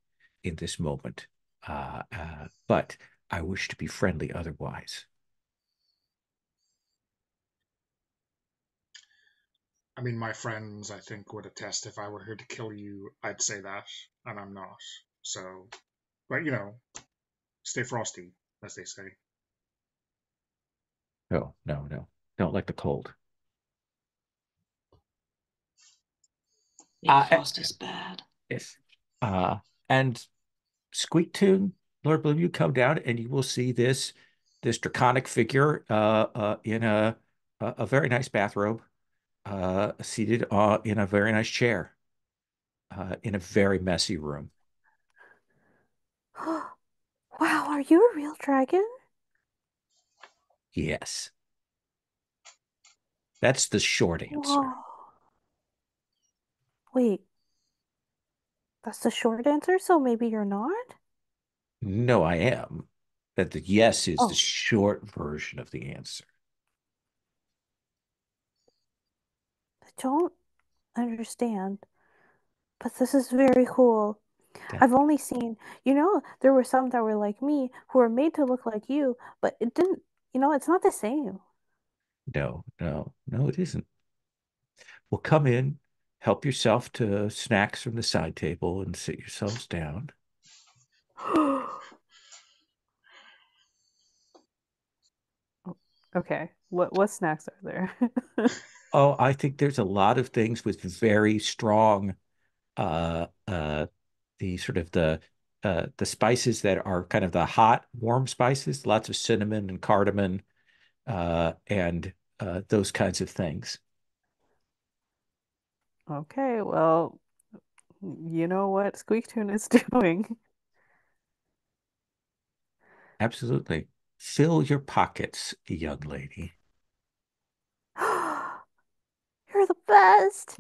Speaker 1: in this moment. But I wish to be friendly otherwise.
Speaker 5: I mean, my friends, I think, would attest if I were here to kill you, I'd say that, and I'm not. So, but stay frosty, as they say.
Speaker 1: No, no, no. Don't like the cold.
Speaker 2: Big Frost is bad.
Speaker 1: Yes. And Squeak Tune, Lord Bloom, you come down and you will see this draconic figure in a very nice bathrobe, seated in a very nice chair, in a very messy room.
Speaker 6: Wow, are you a real dragon?
Speaker 1: Yes. That's the short answer.
Speaker 6: Whoa. Wait, that's the short answer, so maybe you're not?
Speaker 1: No, I am. That the yes is the
Speaker 6: Oh,
Speaker 1: short version of the answer.
Speaker 6: I don't understand, but this is very cool.
Speaker 1: That
Speaker 6: I've only seen, there were some that were like me who were made to look like you, but it didn't, it's not the same.
Speaker 1: no, no, no, it isn't. Well, come in, help yourself to snacks from the side table, and sit yourselves down.
Speaker 4: Okay. What snacks are there?
Speaker 1: Oh, I think there's a lot of things with very strong uh uh the sort of the spices that are kind of the hot, warm spices, lots of cinnamon and cardamom, and those kinds of things.
Speaker 4: Okay, well, you know what Squeaktoon is doing.
Speaker 1: Absolutely. Fill your pockets, young lady.
Speaker 6: You're the best.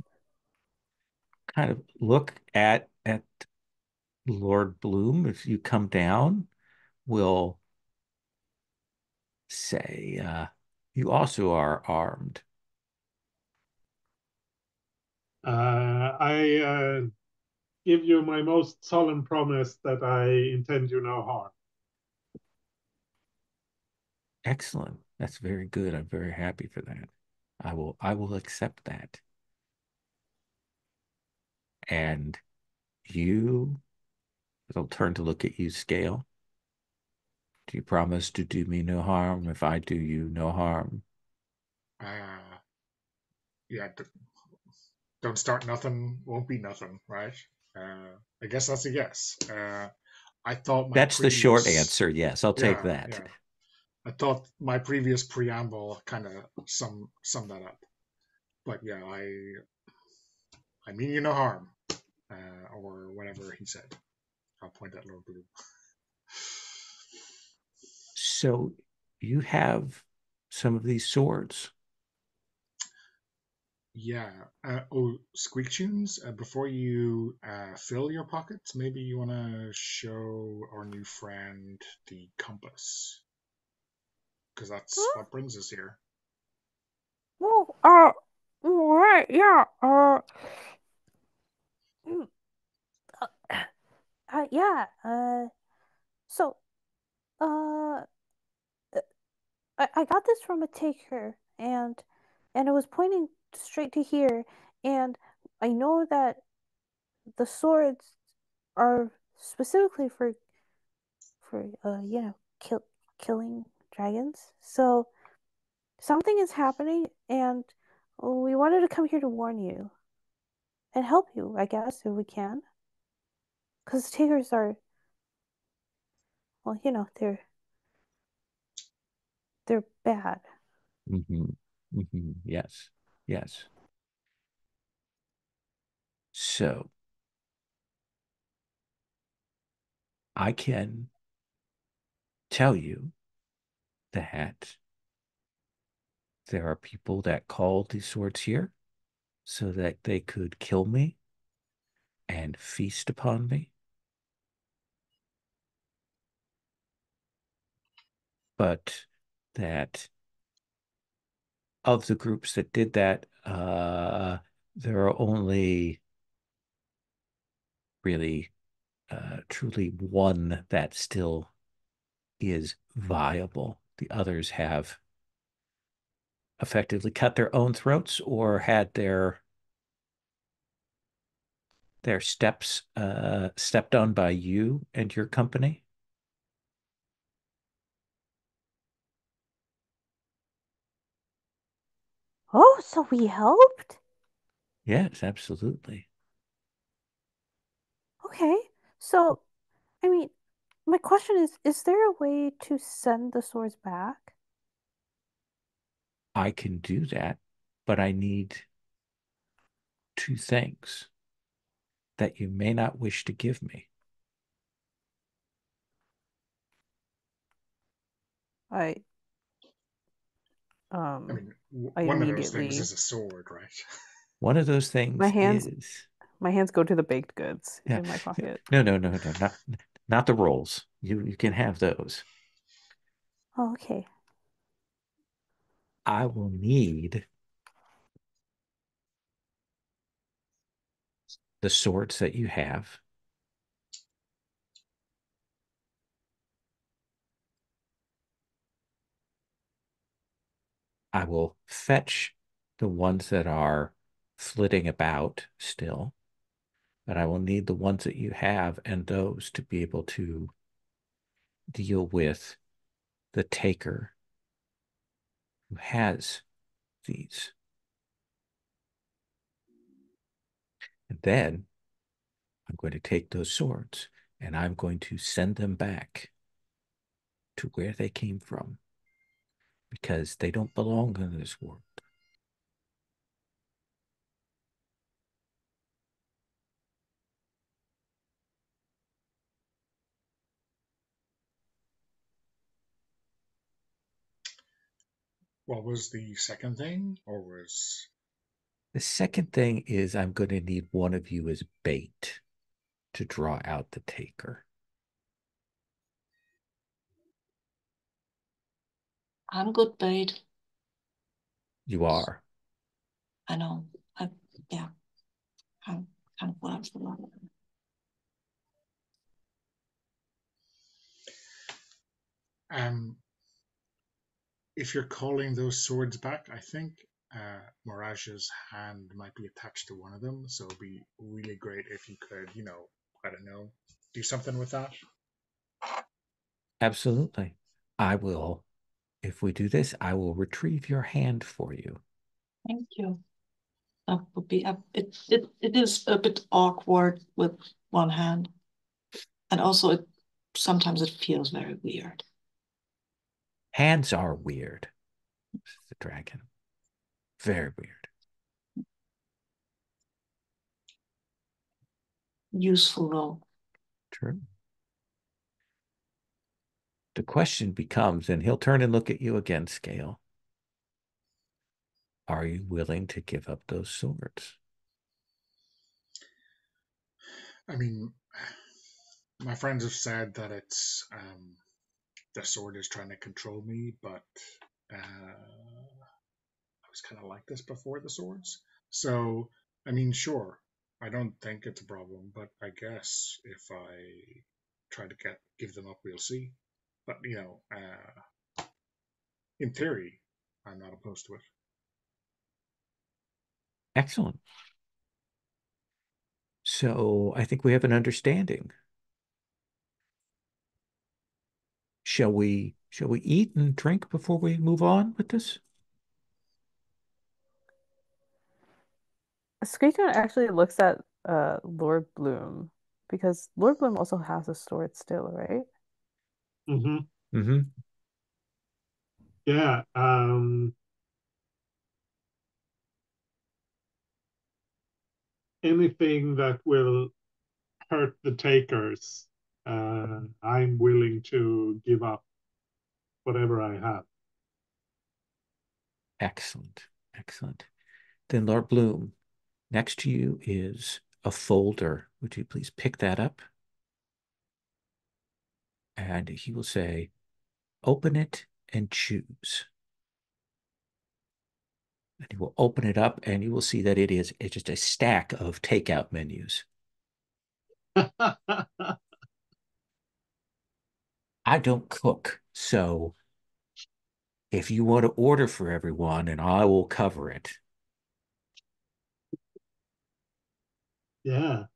Speaker 1: Kind of look at Lord Bloom. If you come down, will say, you also are armed.
Speaker 3: I give you my most solemn promise that I intend you no harm.
Speaker 1: Excellent. That's very good. I'm very happy for that. I will accept that. And you, it'll turn to look at you, Scale. Do you promise to do me no harm if I do you no harm?
Speaker 5: Uh, yeah, don't start nothing, won't be nothing, right? I guess that's a yes. I thought my
Speaker 1: That's the short
Speaker 5: previous,
Speaker 1: answer. Yes, I'll take
Speaker 5: yeah,
Speaker 1: that.
Speaker 5: yeah. I thought my previous preamble kind of summed that up. But yeah, I mean you no harm, or whatever he said. I'll point at Lord Blue.
Speaker 1: So you have some of these swords.
Speaker 5: Yeah. Oh, Squeak Tunes, before you fill your pockets, maybe you want to show our new friend the compass. Because that's
Speaker 6: Huh?
Speaker 5: what brings us here.
Speaker 6: Well, right, yeah, mm, uh, yeah, so, uh, I got this from a taker, and it was pointing straight to here, and I know that the swords are specifically for killing dragons. So something is happening, and we wanted to come here to warn you and help you, I guess, if we can. Because tigers are, well, they're bad.
Speaker 1: Yes, yes. So I can tell you that there are people that called these swords here so that they could kill me and feast upon me. But that of the groups that did that, there are only really truly one that still is viable. The others have effectively cut their own throats or had their steps stepped on by you and your company.
Speaker 6: Oh, so we helped?
Speaker 1: Yes, absolutely.
Speaker 6: Okay. So, I mean, my question is there a way to send the swords back?
Speaker 1: I can do that, but I need two things that you may not wish to give me.
Speaker 4: I
Speaker 5: I mean,
Speaker 4: I
Speaker 5: one of those things
Speaker 4: immediately
Speaker 5: is a sword, right?
Speaker 1: One of those
Speaker 4: my
Speaker 1: things
Speaker 4: hands
Speaker 1: is
Speaker 4: my hands go to the baked goods
Speaker 1: yeah.
Speaker 4: in my pocket.
Speaker 1: No, not the rolls. You can have those.
Speaker 6: Oh, okay.
Speaker 1: I will need the swords that you have. I will fetch the ones that are flitting about still, but I will need the ones that you have and those to be able to deal with the taker who has these. And then I'm going to take those swords and I'm going to send them back to where they came from because they don't belong in this world.
Speaker 5: What was the second thing, or was
Speaker 1: The second thing is I'm going to need one of you as bait to draw out the taker.
Speaker 2: I'm good bait.
Speaker 1: You are.
Speaker 2: I know. Yeah. I'm kind of what I'm feeling.
Speaker 5: if you're calling those swords back? I think Mirage's hand might be attached to one of them, so it'd be really great if you could, I don't know, do something with that.
Speaker 1: Absolutely. I will, if we do this, I will retrieve your hand for you.
Speaker 2: Thank you. That would be it is a bit awkward with one hand. And also sometimes it feels very weird.
Speaker 1: Hands are weird, the dragon. Very weird.
Speaker 2: Useful though.
Speaker 1: True. The question becomes, and he'll turn and look at you again, Scale. Are you willing to give up those swords?
Speaker 5: I mean, my friends have said that the sword is trying to control me, but I was kind of like this before the swords. So, I mean, sure, I don't think it's a problem, but I guess if I try to give them up, we'll see. But in theory, I'm not opposed to it.
Speaker 1: Excellent. So I think we have an understanding. Shall we eat and drink before we move on with this?
Speaker 4: Squeakton actually looks at Lord Bloom because Lord Bloom also has a sword still, right?
Speaker 3: Mm-hmm.
Speaker 1: Mm-hmm.
Speaker 3: Yeah. Anything that will hurt the takers, I'm willing to give up whatever I have.
Speaker 1: Excellent. Excellent. Then Lord Bloom, next to you is a folder. Would you please pick that up? And he will say, open it and choose. And you will open it up and you will see that it's just a stack of takeout menus. I don't cook, so if you want to order for everyone, and I will cover it.
Speaker 3: Yeah.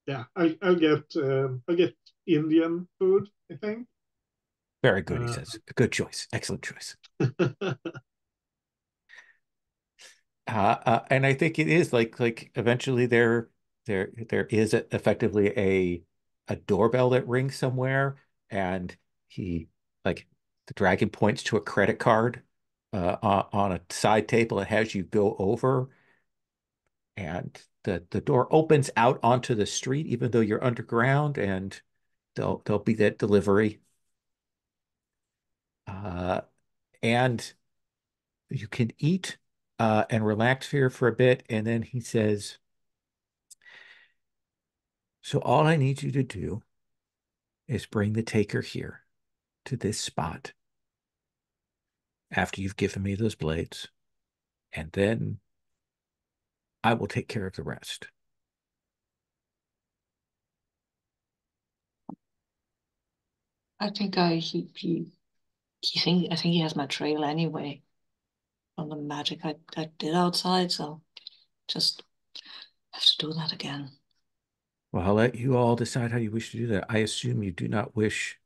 Speaker 3: Yeah, I'll get Indian food, I think.
Speaker 1: Very good, he says. Good choice. Excellent choice. And I think it is like eventually there is effectively a doorbell that rings somewhere, and he like the dragon points to a credit card on a side table. It has you go over, and the door opens out onto the street, even though you're underground, and there'll be that delivery. Uh, and you can eat and relax here for a bit, and then he says, so all I need you to do is bring the taker here to this spot after you've given me those blades, and then I will take care of the rest.
Speaker 2: I think I think he has my trail anyway from the magic I did outside, so just have to do that again.
Speaker 1: Well, I'll let you all decide how you wish to do that. I assume you do not wish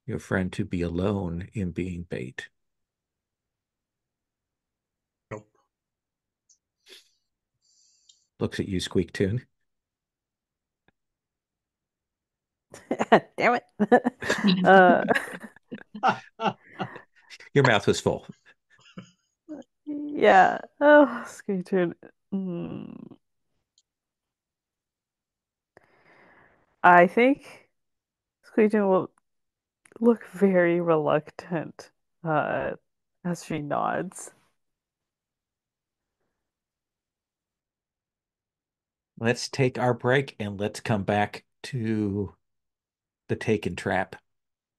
Speaker 1: your friend to be alone in being bait.
Speaker 5: Nope.
Speaker 1: Looks at you, Squeak Tune.
Speaker 4: Damn it.
Speaker 1: Your mouth was full.
Speaker 4: Yeah. Oh, Squeak. I think Squeak will look very reluctant as she nods.
Speaker 1: Let's take our break and let's come back to the Taken Trap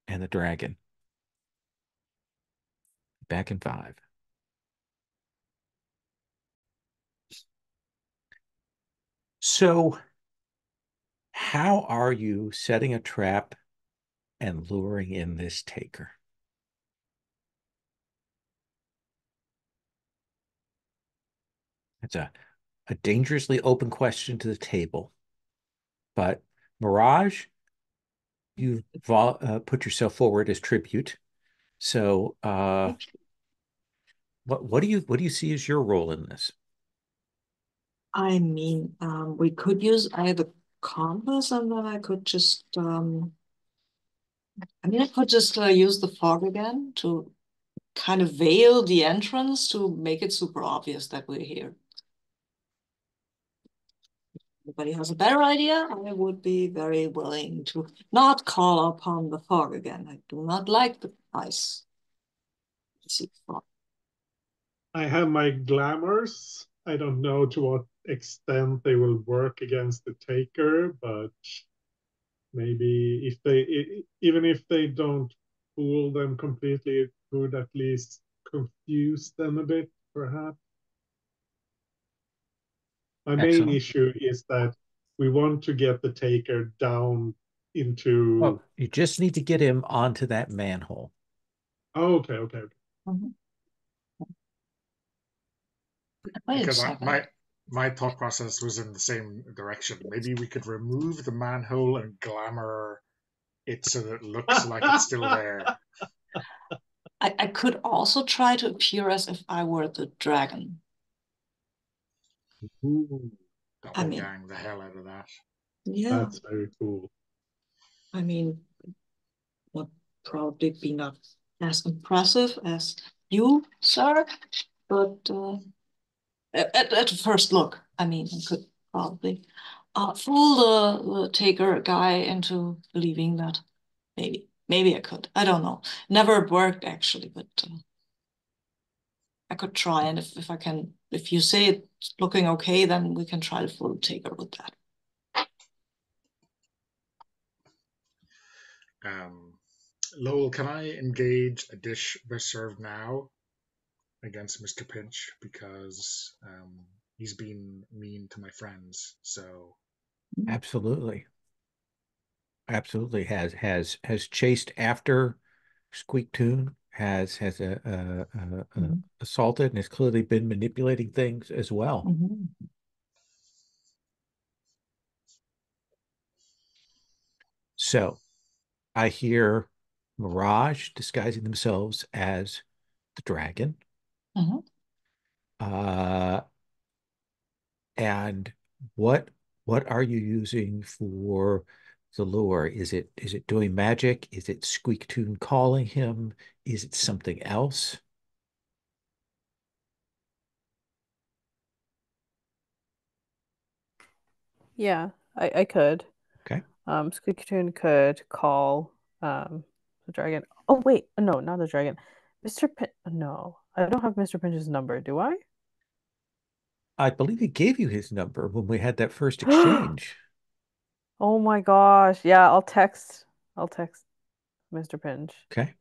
Speaker 1: and the dragon. Back in 5. So, how are you setting a trap and luring in this taker? It's a dangerously open question to the table. But Mirage, you've put yourself forward as tribute. So, what do you see as your role in this?
Speaker 2: I mean, we could use either compass, and then I could just, I could just use the fog again to kind of veil the entrance to make it super obvious that we're here. Anybody has a better idea? I would be very willing to not call upon the fog again. I do not like the ice. Fog.
Speaker 3: I have my glamours. I don't know to what extent they will work against the taker, but maybe even if they don't fool them completely, it could at least confuse them a bit, perhaps. My main
Speaker 1: Excellent.
Speaker 3: issue is that we want to get the taker down into.
Speaker 1: Well, you just need to get him onto that manhole.
Speaker 3: Oh, okay.
Speaker 2: Mhm.
Speaker 5: Because my thought process was in the same direction. Maybe we could remove the manhole and glamour it so that it looks like it's still there.
Speaker 2: I could also try to appear as if I were the dragon.
Speaker 3: Ooh,
Speaker 5: Doppelgang the hell out of that.
Speaker 2: Yeah,
Speaker 3: that's very cool.
Speaker 2: I mean, would probably be not as impressive as you, sir, but at first look, I mean, I could probably fool the taker guy into believing that maybe I could. I don't know. Never worked actually, but I could try. And if you say it's looking okay, then we can try to fool the taker with that.
Speaker 5: Lowell, can I engage a dish best served now against Mr. Pinch because he's been mean to my friends. So
Speaker 1: Absolutely. Absolutely has chased after Squeaktoon, has assaulted and has clearly been manipulating things as well. So I hear Mirage disguising themselves as the dragon. Uh, and what what are you using for the lure? Is it doing magic? Is it Squeaktoon calling him? Is it something else?
Speaker 4: Yeah, I could.
Speaker 1: Okay.
Speaker 4: Squeakatoon could call the dragon. Oh wait, no, not the dragon. Mr. Pin. No, I don't have Mr. Pinch's number, do I?
Speaker 1: I believe he gave you his number when we had that first exchange.
Speaker 4: Oh my gosh. Yeah, I'll text Mr. Pinch.
Speaker 1: Okay.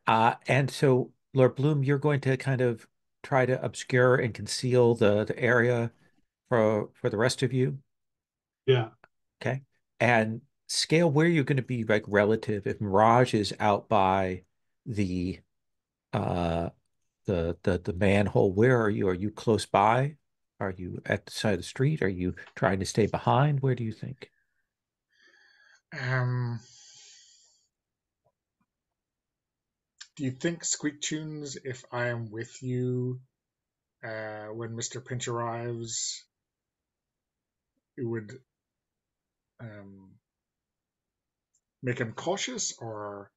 Speaker 1: And so, Lord Bloom, you're going to kind of try to obscure and conceal the area for the rest of you.
Speaker 3: Yeah.
Speaker 1: Okay. And scale where you're going to be like relative. If Mirage is out by the uh the manhole, where are you? Are you close by? Are you at the side of the street? Are you trying to stay behind? Where do you think?
Speaker 5: um, do you think Squeak Tunes, if I am with you when Mr. Pinch arrives, it would um, make him cautious or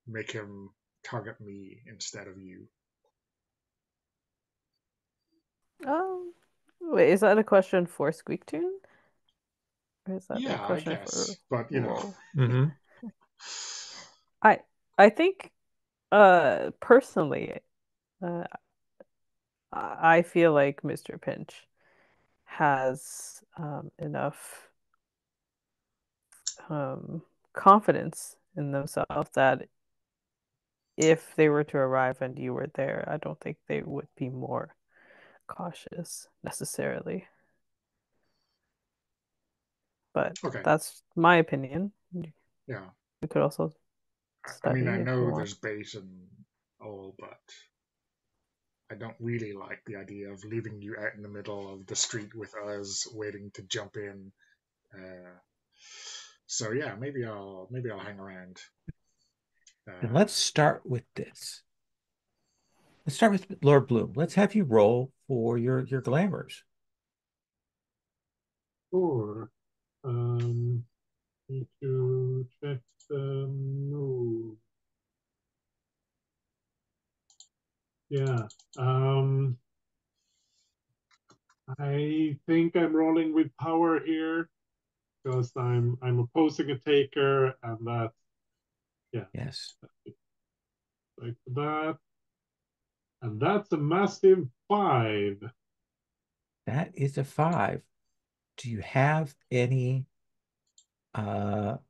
Speaker 5: make him target me instead of you?
Speaker 4: Oh, wait, is that a question for Squeaktoon? Or is that a
Speaker 5: Yeah, I
Speaker 4: question for
Speaker 5: guess. But
Speaker 4: roll?
Speaker 1: Mm-hmm.
Speaker 4: I I think personally, uh I feel like Mr. Pinch has enough confidence in themselves that if they were to arrive and you were there, I don't think they would be more cautious necessarily. But
Speaker 5: okay.
Speaker 4: that's my opinion. You
Speaker 5: Yeah.
Speaker 4: could also
Speaker 5: I mean,
Speaker 4: study
Speaker 5: I
Speaker 4: if you
Speaker 5: know
Speaker 4: want.
Speaker 5: there's bait and all, but I don't really like the idea of leaving you out in the middle of the street with us waiting to jump in. Uh, so yeah, maybe I'll hang around.
Speaker 1: And
Speaker 5: Uh,
Speaker 1: let's start with this. Let's start with Lord Bloom. Let's have you roll for your glamours.
Speaker 3: Sure. Need to check the move. Yeah. I think I'm rolling with power here because I'm opposing a taker, and that's yeah,
Speaker 1: Yes.
Speaker 3: like that. And that's a massive 5.
Speaker 1: That is a 5. Do you have any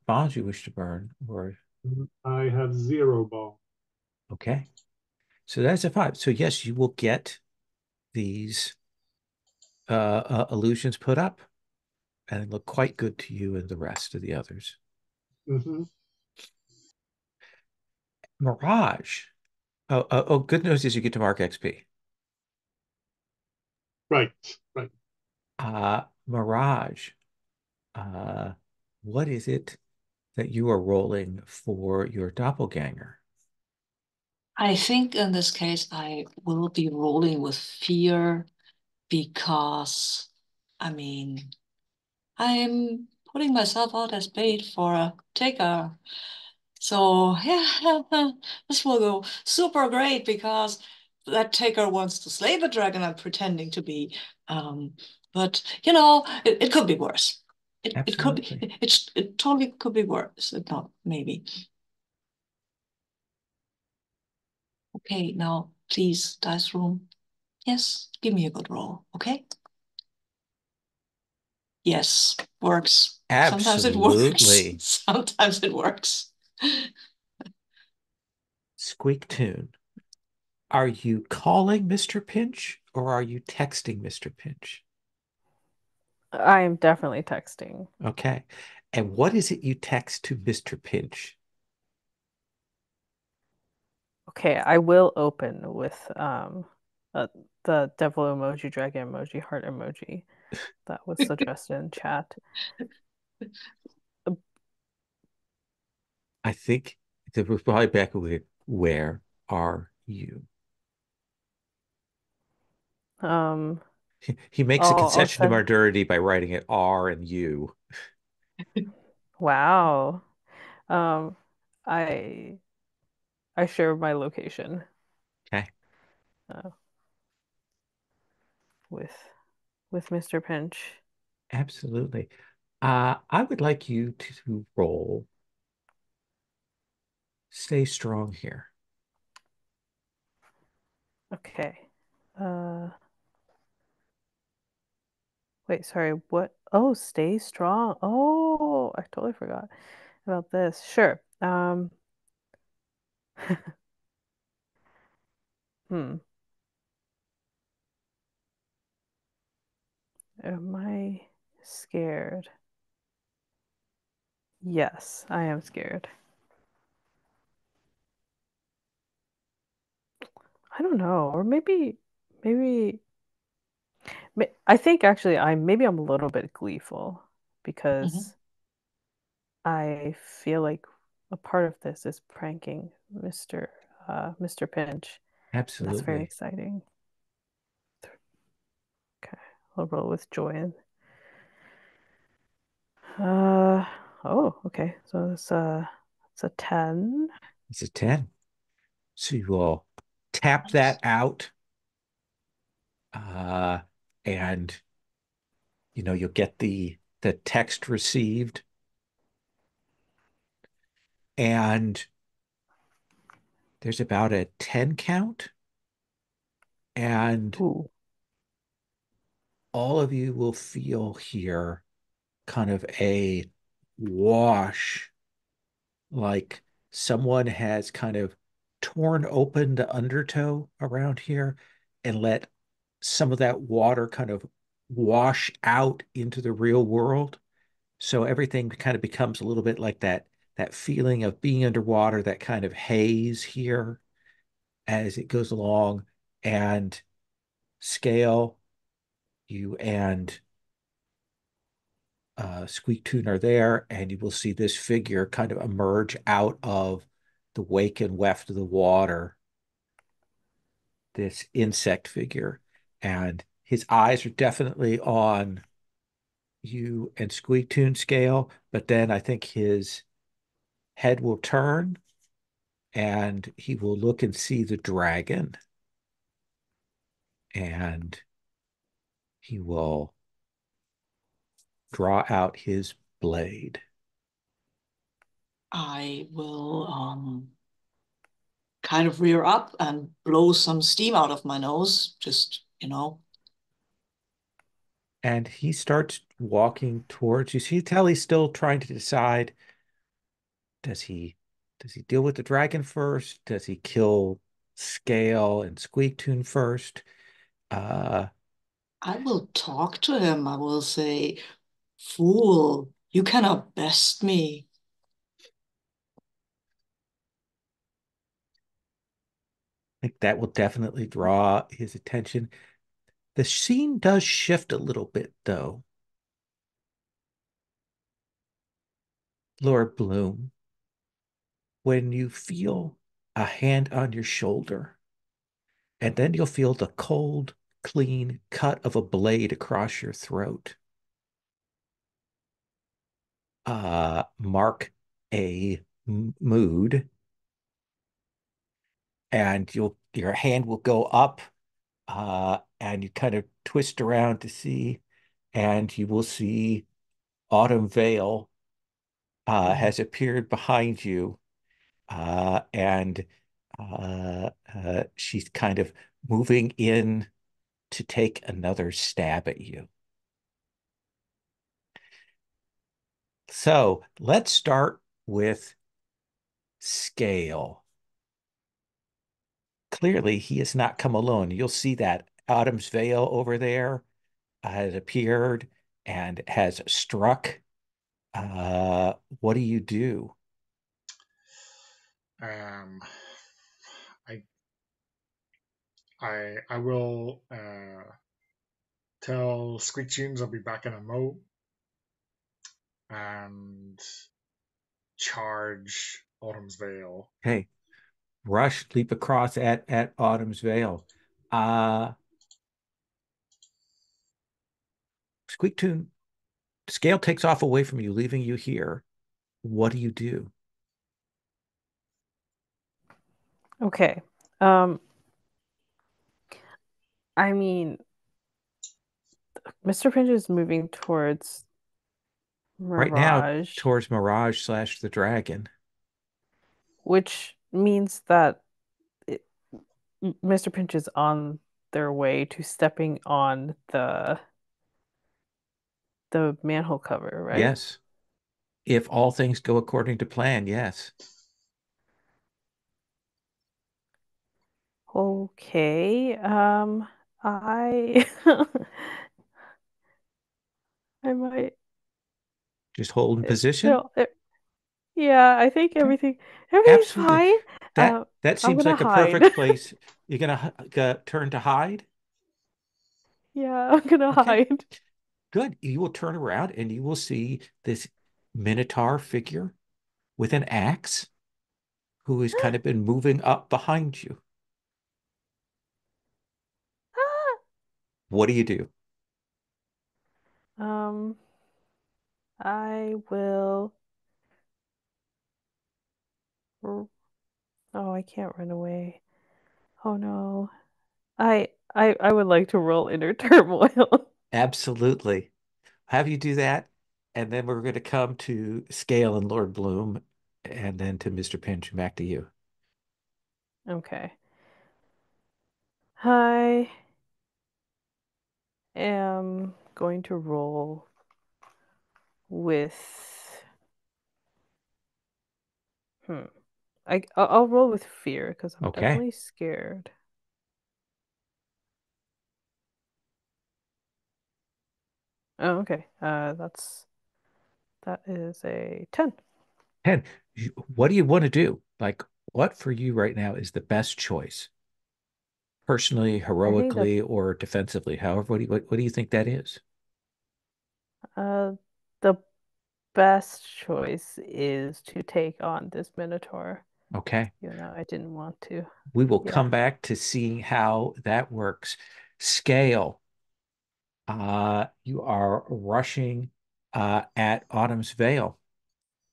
Speaker 1: bonds you wish to burn? Or
Speaker 3: I have 0 ball.
Speaker 1: okay. So that's a 5. So yes, you will get these illusions put up and look quite good to you and the rest of the others.
Speaker 3: Mm-hmm.
Speaker 1: Mirage. Oh, good news is you get to mark XP.
Speaker 3: Right, right.
Speaker 1: Mirage. Uh, what is it that you are rolling for your doppelganger?
Speaker 2: I think in this case, I will be rolling with fear because, I mean, I'm putting myself out as bait for a taker. So yeah, this will go super great because that taker wants to slay the dragon I'm pretending to be. Um, but it could be worse. It could be
Speaker 1: Absolutely.
Speaker 2: it totally could be worse. It not maybe. Okay, now please, dice room. Yes, give me a good roll, okay? Yes, works. Sometimes it works.
Speaker 1: Absolutely.
Speaker 2: Sometimes it works.
Speaker 1: Squeak tune. Are you calling Mr. Pinch or are you texting Mr. Pinch?
Speaker 4: I am definitely texting.
Speaker 1: Okay. And what is it you text to Mr. Pinch?
Speaker 4: Okay, I will open with uh, the devil emoji, dragon emoji, heart emoji that was suggested in chat.
Speaker 1: I think the reply back will be, where are you?
Speaker 4: Um,
Speaker 1: He makes a
Speaker 4: I'll
Speaker 1: concession to
Speaker 4: send.
Speaker 1: modernity by writing it R and U.
Speaker 4: Wow. Um, I I share my location
Speaker 1: Okay.
Speaker 4: uh, with Mr. Pinch.
Speaker 1: Absolutely. I would like you to roll Stay Strong here.
Speaker 4: Okay. Uh, Wait, sorry, what? Oh, stay strong. Oh, I totally forgot about this. Sure. Hmm. Am I scared? Yes, I am scared. I don't know, or maybe, I think actually I'm a little bit gleeful
Speaker 2: Mhm.
Speaker 4: because I feel like a part of this is pranking Mr. Pinch. And that's very
Speaker 1: Absolutely.
Speaker 4: exciting. Okay, I'll roll with joy. Uh oh, okay. So it's a 10.
Speaker 1: It's a 10. So you will tap that
Speaker 2: Nice.
Speaker 1: out, uh, and you'll get the text received, and there's about a 10 count, and
Speaker 4: Ooh.
Speaker 1: all of you will feel here kind of a wash, like someone has kind of torn open the undertow around here and let some of that water kind of wash out into the real world. So everything kind of becomes a little bit like that feeling of being underwater, that kind of haze here as it goes along. And Scale, you and Squeak Tune are there, and you will see this figure kind of emerge out of the wake and weft of the water, this insect figure. And his eyes are definitely on you and Squeak Tune, Scale, but then I think his head will turn and he will look and see the dragon, and he will draw out his blade.
Speaker 2: I will kind of rear up and blow some steam out of my nose, just,
Speaker 1: And he starts walking towards you. So you tell he's still trying to decide, does he deal with the dragon first? Does he kill Scale and Squeak Tune first? Uh
Speaker 2: I will talk to him. I will say, fool, you cannot best me.
Speaker 1: I think that will definitely draw his attention. The scene does shift a little bit, though. Lord Bloom, when you feel a hand on your shoulder, and then you'll feel the cold, clean cut of a blade across your throat, mark a mood, and your hand will go up, and you kind of twist around to see, and you will see Autumn Vale has appeared behind you, and she's kind of moving in to take another stab at you. So let's start with Scale. clearly he has not come alone. You'll see that Autumn's Veil over there has appeared and has struck. What do you do?
Speaker 5: Um, I I will tell Squeak Tunes I'll be back in a mo and charge Autumn's Veil.
Speaker 1: Okay, rush, leap across at Autumn's Veil. Uh, Squeak Tune, Scale takes off away from you, leaving you here. What do you do?
Speaker 4: Okay. I mean, Mr. Pinch is moving towards
Speaker 1: Right now,
Speaker 4: Mirage,
Speaker 1: towards Mirage slash the dragon.
Speaker 4: which means that it, Mr. Pinch is on their way to stepping on the manhole cover, right?
Speaker 1: Yes. If all things go according to plan, yes.
Speaker 4: Okay. I I might
Speaker 1: Just hold in position.
Speaker 4: no, yeah, I think
Speaker 1: Okay.
Speaker 4: everything's
Speaker 1: Absolutely.
Speaker 4: fine.
Speaker 1: That
Speaker 4: I'm
Speaker 1: seems
Speaker 4: gonna
Speaker 1: like a
Speaker 4: hide.
Speaker 1: perfect place. You're gonna turn to hide.
Speaker 4: Yeah, I'm gonna
Speaker 1: Okay.
Speaker 4: hide.
Speaker 1: Good. You will turn around and you will see this Minotaur figure with an axe who has kind of been moving up behind you. What do you do?
Speaker 4: Um, I will. Oh, I can't run away. Oh no. I would like to roll inner turmoil.
Speaker 1: Absolutely. Have you do that, and then we're going to come to Scale and Lord Bloom, and then to Mr. Pinch, and back to you.
Speaker 4: Okay. I am going to roll with hmm. I'll roll with fear because I'm
Speaker 1: Okay.
Speaker 4: definitely scared. Oh, okay. That is a 10.
Speaker 1: And what do you want to do? Like, what for you right now is the best choice? Personally,
Speaker 4: I think the
Speaker 1: heroically, or defensively? However, what do you think that is?
Speaker 4: uh the best choice is to take on this Minotaur.
Speaker 1: Okay.
Speaker 4: I didn't want to.
Speaker 1: We will
Speaker 4: Yeah.
Speaker 1: come back to seeing how that works. Scale, you are rushing at Autumn's Veil.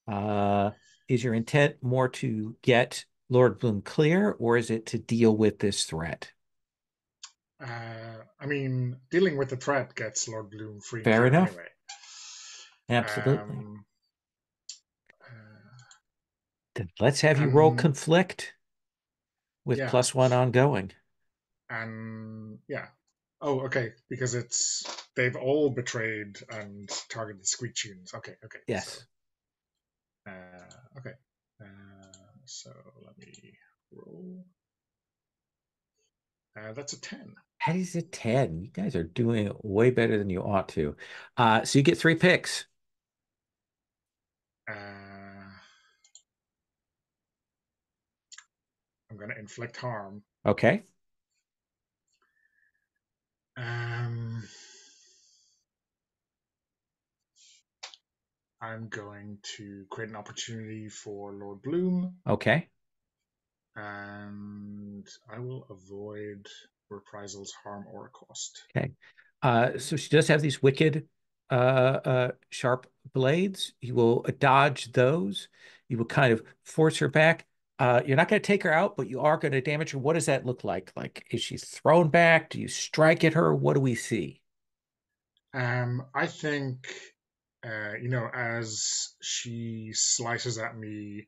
Speaker 1: Uh, is your intent more to get Lord Bloom clear, or is it to deal with this threat?
Speaker 5: I mean, dealing with the threat gets Lord Bloom free and
Speaker 1: Fair
Speaker 5: clear
Speaker 1: enough.
Speaker 5: anyway.
Speaker 1: Absolutely.
Speaker 5: Um, uh,
Speaker 1: Then let's have you roll
Speaker 5: and
Speaker 1: conflict with
Speaker 5: yeah,
Speaker 1: +1 ongoing.
Speaker 5: and yeah. Oh, okay, because they've all betrayed and targeted Squeak Tunes. Okay, okay, so
Speaker 1: Yes.
Speaker 5: okay, so let me roll. That's a 10.
Speaker 1: That is a 10. You guys are doing way better than you ought to. So you get 3 picks.
Speaker 5: I'm going to inflict harm.
Speaker 1: Okay.
Speaker 5: Um, I'm going to create an opportunity for Lord Bloom,
Speaker 1: Okay.
Speaker 5: and I will avoid reprisals, harm, or cost.
Speaker 1: Okay. So she does have these wicked, sharp blades. You will dodge those. You will kind of force her back. You're not going to take her out, but you are going to damage her. What does that look like? Like, is she thrown back? Do you strike at her? What do we see?
Speaker 5: I think, as she slices at me,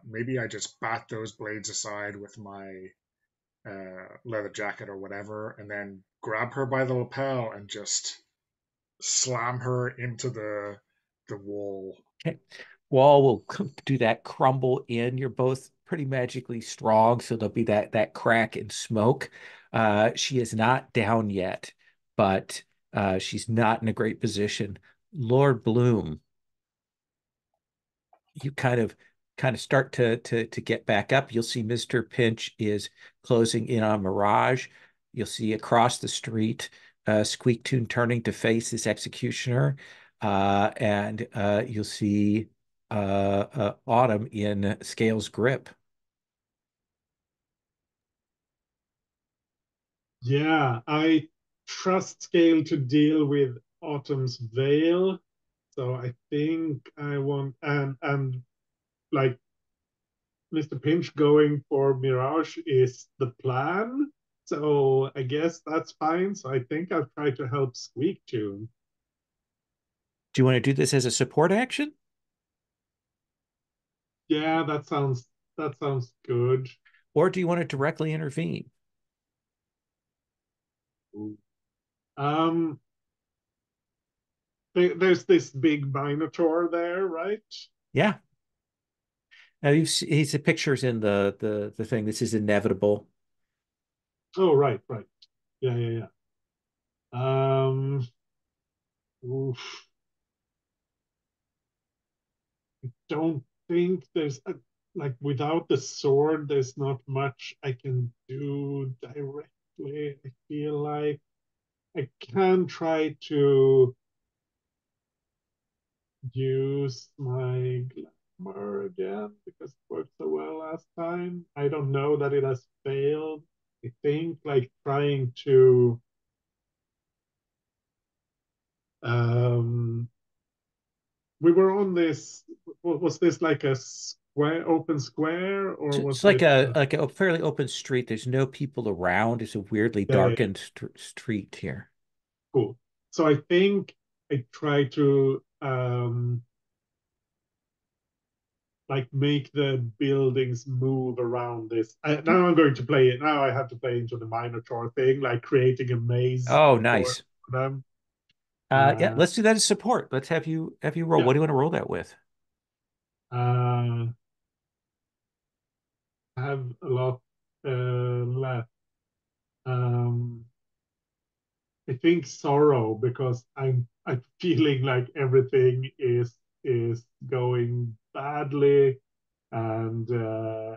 Speaker 5: maybe I just bat those blades aside with my leather jacket or whatever, and then grab her by the lapel and just slam her into the wall.
Speaker 1: Okay. Wall will do that crumble in. You're both pretty magically strong, so there'll be that crack and smoke. She is not down yet, but she's not in a great position. Lord Bloom, you kind of start to get back up. You'll see Mr. Pinch is closing in on Mirage. You'll see across the street Squeak Tune turning to face this executioner, and you'll see Autumn in Scale's grip.
Speaker 3: Yeah, I trust Scale to deal with Autumn's Veil. So I think I want and like Mr. Pinch going for Mirage is the plan. So I guess that's fine. So I think I'll try to help Squeak Tune.
Speaker 1: Do you want to do this as a support action?
Speaker 3: Yeah, that sounds good.
Speaker 1: Or do you want to directly intervene?
Speaker 3: Um, there's this big Minotaur there, right?
Speaker 1: Yeah. Now he's the pictures in the thing. This is inevitable.
Speaker 3: Oh, right, right. Yeah, yeah, yeah. Oof. Don't think there's like without the sword, there's not much I can do directly. I feel like I can try to use my glamour again because it worked so well last time. I don't know that it has failed. I think like trying to um we were on this, was this like a square, open square, or was
Speaker 1: It's like
Speaker 3: this
Speaker 1: a fairly open street. There's no people around. It's a weirdly
Speaker 3: yeah, yeah, yeah.
Speaker 1: darkened street here.
Speaker 3: Cool. So I think I try to like make the buildings move around this. Now I'm going to play it. Now I have to play into the Minotaur thing, like creating a maze
Speaker 1: Oh,
Speaker 3: for
Speaker 1: nice.
Speaker 3: them.
Speaker 1: Yeah,
Speaker 3: Uh,
Speaker 1: let's do that as support. Let's have you roll.
Speaker 3: yeah.
Speaker 1: What do you want to roll that with?
Speaker 3: I have a lot left. Um, I think sorrow because I'm feeling like everything is going badly and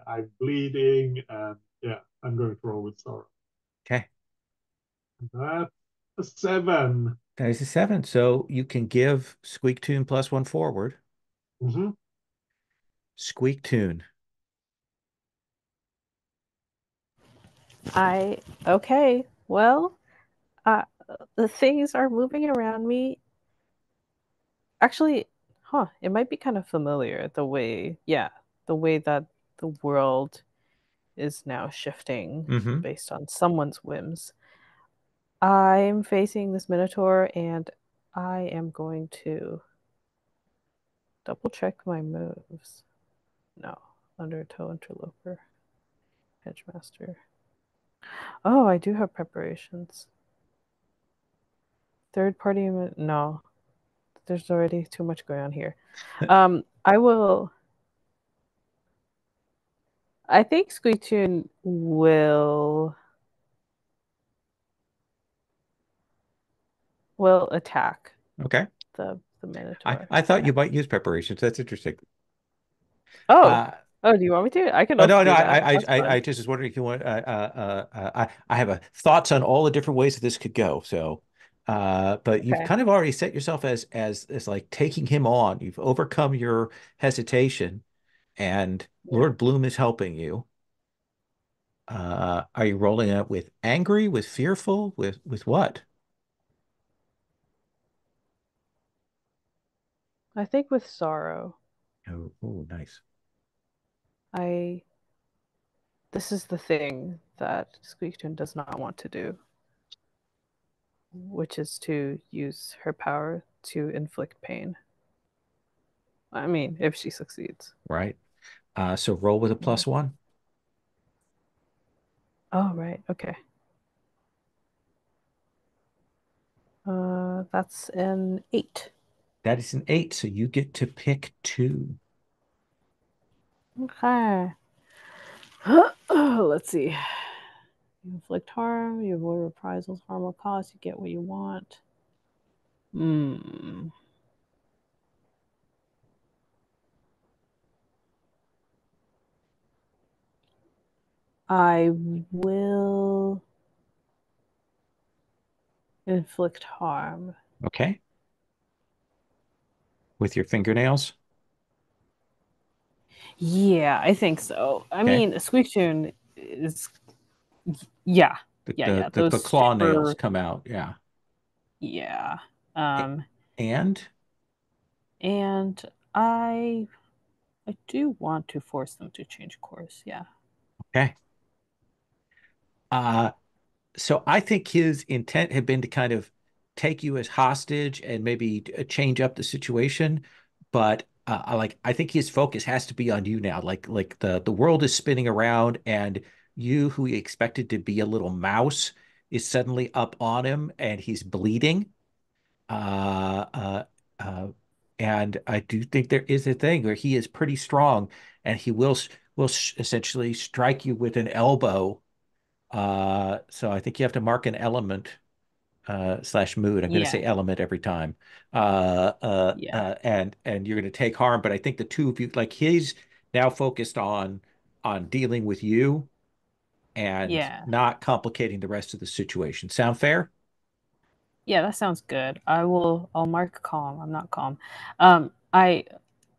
Speaker 3: I'm bleeding and yeah, I'm going to roll with sorrow.
Speaker 1: Okay.
Speaker 3: That's a 7.
Speaker 1: That is a 7. So you can give Squeak Tune +1 forward.
Speaker 3: Mm-hmm.
Speaker 1: Squeak Tune.
Speaker 4: Okay. Well, uh, the things are moving around me. Actually, it might be kind of familiar the way that the world is now shifting
Speaker 1: Mm-hmm.
Speaker 4: based on someone's whims. I'm facing this Minotaur and I am going to double check my moves. No, Undertow Interloper, Hedgemaster. Oh, I do have preparations. Third party, no, there's already too much going on here. I will. I think Squeetoon will attack
Speaker 1: Okay.
Speaker 4: the Minotaur.
Speaker 1: I thought
Speaker 4: Yeah.
Speaker 1: you might use preparations. That's interesting.
Speaker 4: Oh,
Speaker 1: Uh,
Speaker 4: oh, do you want me to? I can
Speaker 1: Oh
Speaker 4: also
Speaker 1: no, no.
Speaker 4: do that. That's
Speaker 1: I
Speaker 4: fun.
Speaker 1: just was wondering if you want. I have thoughts on all the different ways that this could go. So, but you've
Speaker 4: Okay.
Speaker 1: kind of already set yourself as like taking him on. You've overcome your hesitation, and
Speaker 4: Yeah.
Speaker 1: Lord Bloom is helping you. Are you rolling it with angry, with fearful, with what?
Speaker 4: I think with sorrow,
Speaker 1: Oh, oh, nice.
Speaker 4: I this is the thing that Squeakton does not want to do, which is to use her power to inflict pain. I mean, if she succeeds.
Speaker 1: Right. So roll with a
Speaker 4: Yeah.
Speaker 1: +1.
Speaker 4: Oh, right. Okay. That's an 8.
Speaker 1: That is an 8. So you get to pick two.
Speaker 4: Okay. Let's see. You inflict harm, you avoid reprisals, harm or cost, you get what you want. Hmm. I will inflict harm.
Speaker 1: Okay. With your fingernails?
Speaker 4: Yeah, I think so. I
Speaker 1: Okay.
Speaker 4: mean, Squeak Tune is, yeah, yeah.
Speaker 1: The
Speaker 4: Those
Speaker 1: claw nails
Speaker 4: super,
Speaker 1: come out. Yeah.
Speaker 4: yeah.
Speaker 1: A-
Speaker 4: Um,
Speaker 1: And
Speaker 4: and I, I do want to force them to change course. Yeah.
Speaker 1: okay. Uh, so I think his intent had been to kind of take you as hostage and maybe change up the situation, but I think his focus has to be on you now. Like the world is spinning around, and you, who he expected to be a little mouse, is suddenly up on him, and he's bleeding. Uh, uh, uh, and I do think there is a thing where he is pretty strong, and he will essentially strike you with an elbow. So I think you have to mark an element slash mood. I'm going to say
Speaker 4: Yeah.
Speaker 1: element every time.
Speaker 4: Yeah.
Speaker 1: And you're going to take harm. But I think the two of you, like he's now focused on dealing with you and
Speaker 4: Yeah.
Speaker 1: not complicating the rest of the situation. Sound fair?
Speaker 4: Yeah, that sounds good. I'll mark calm. I'm not calm.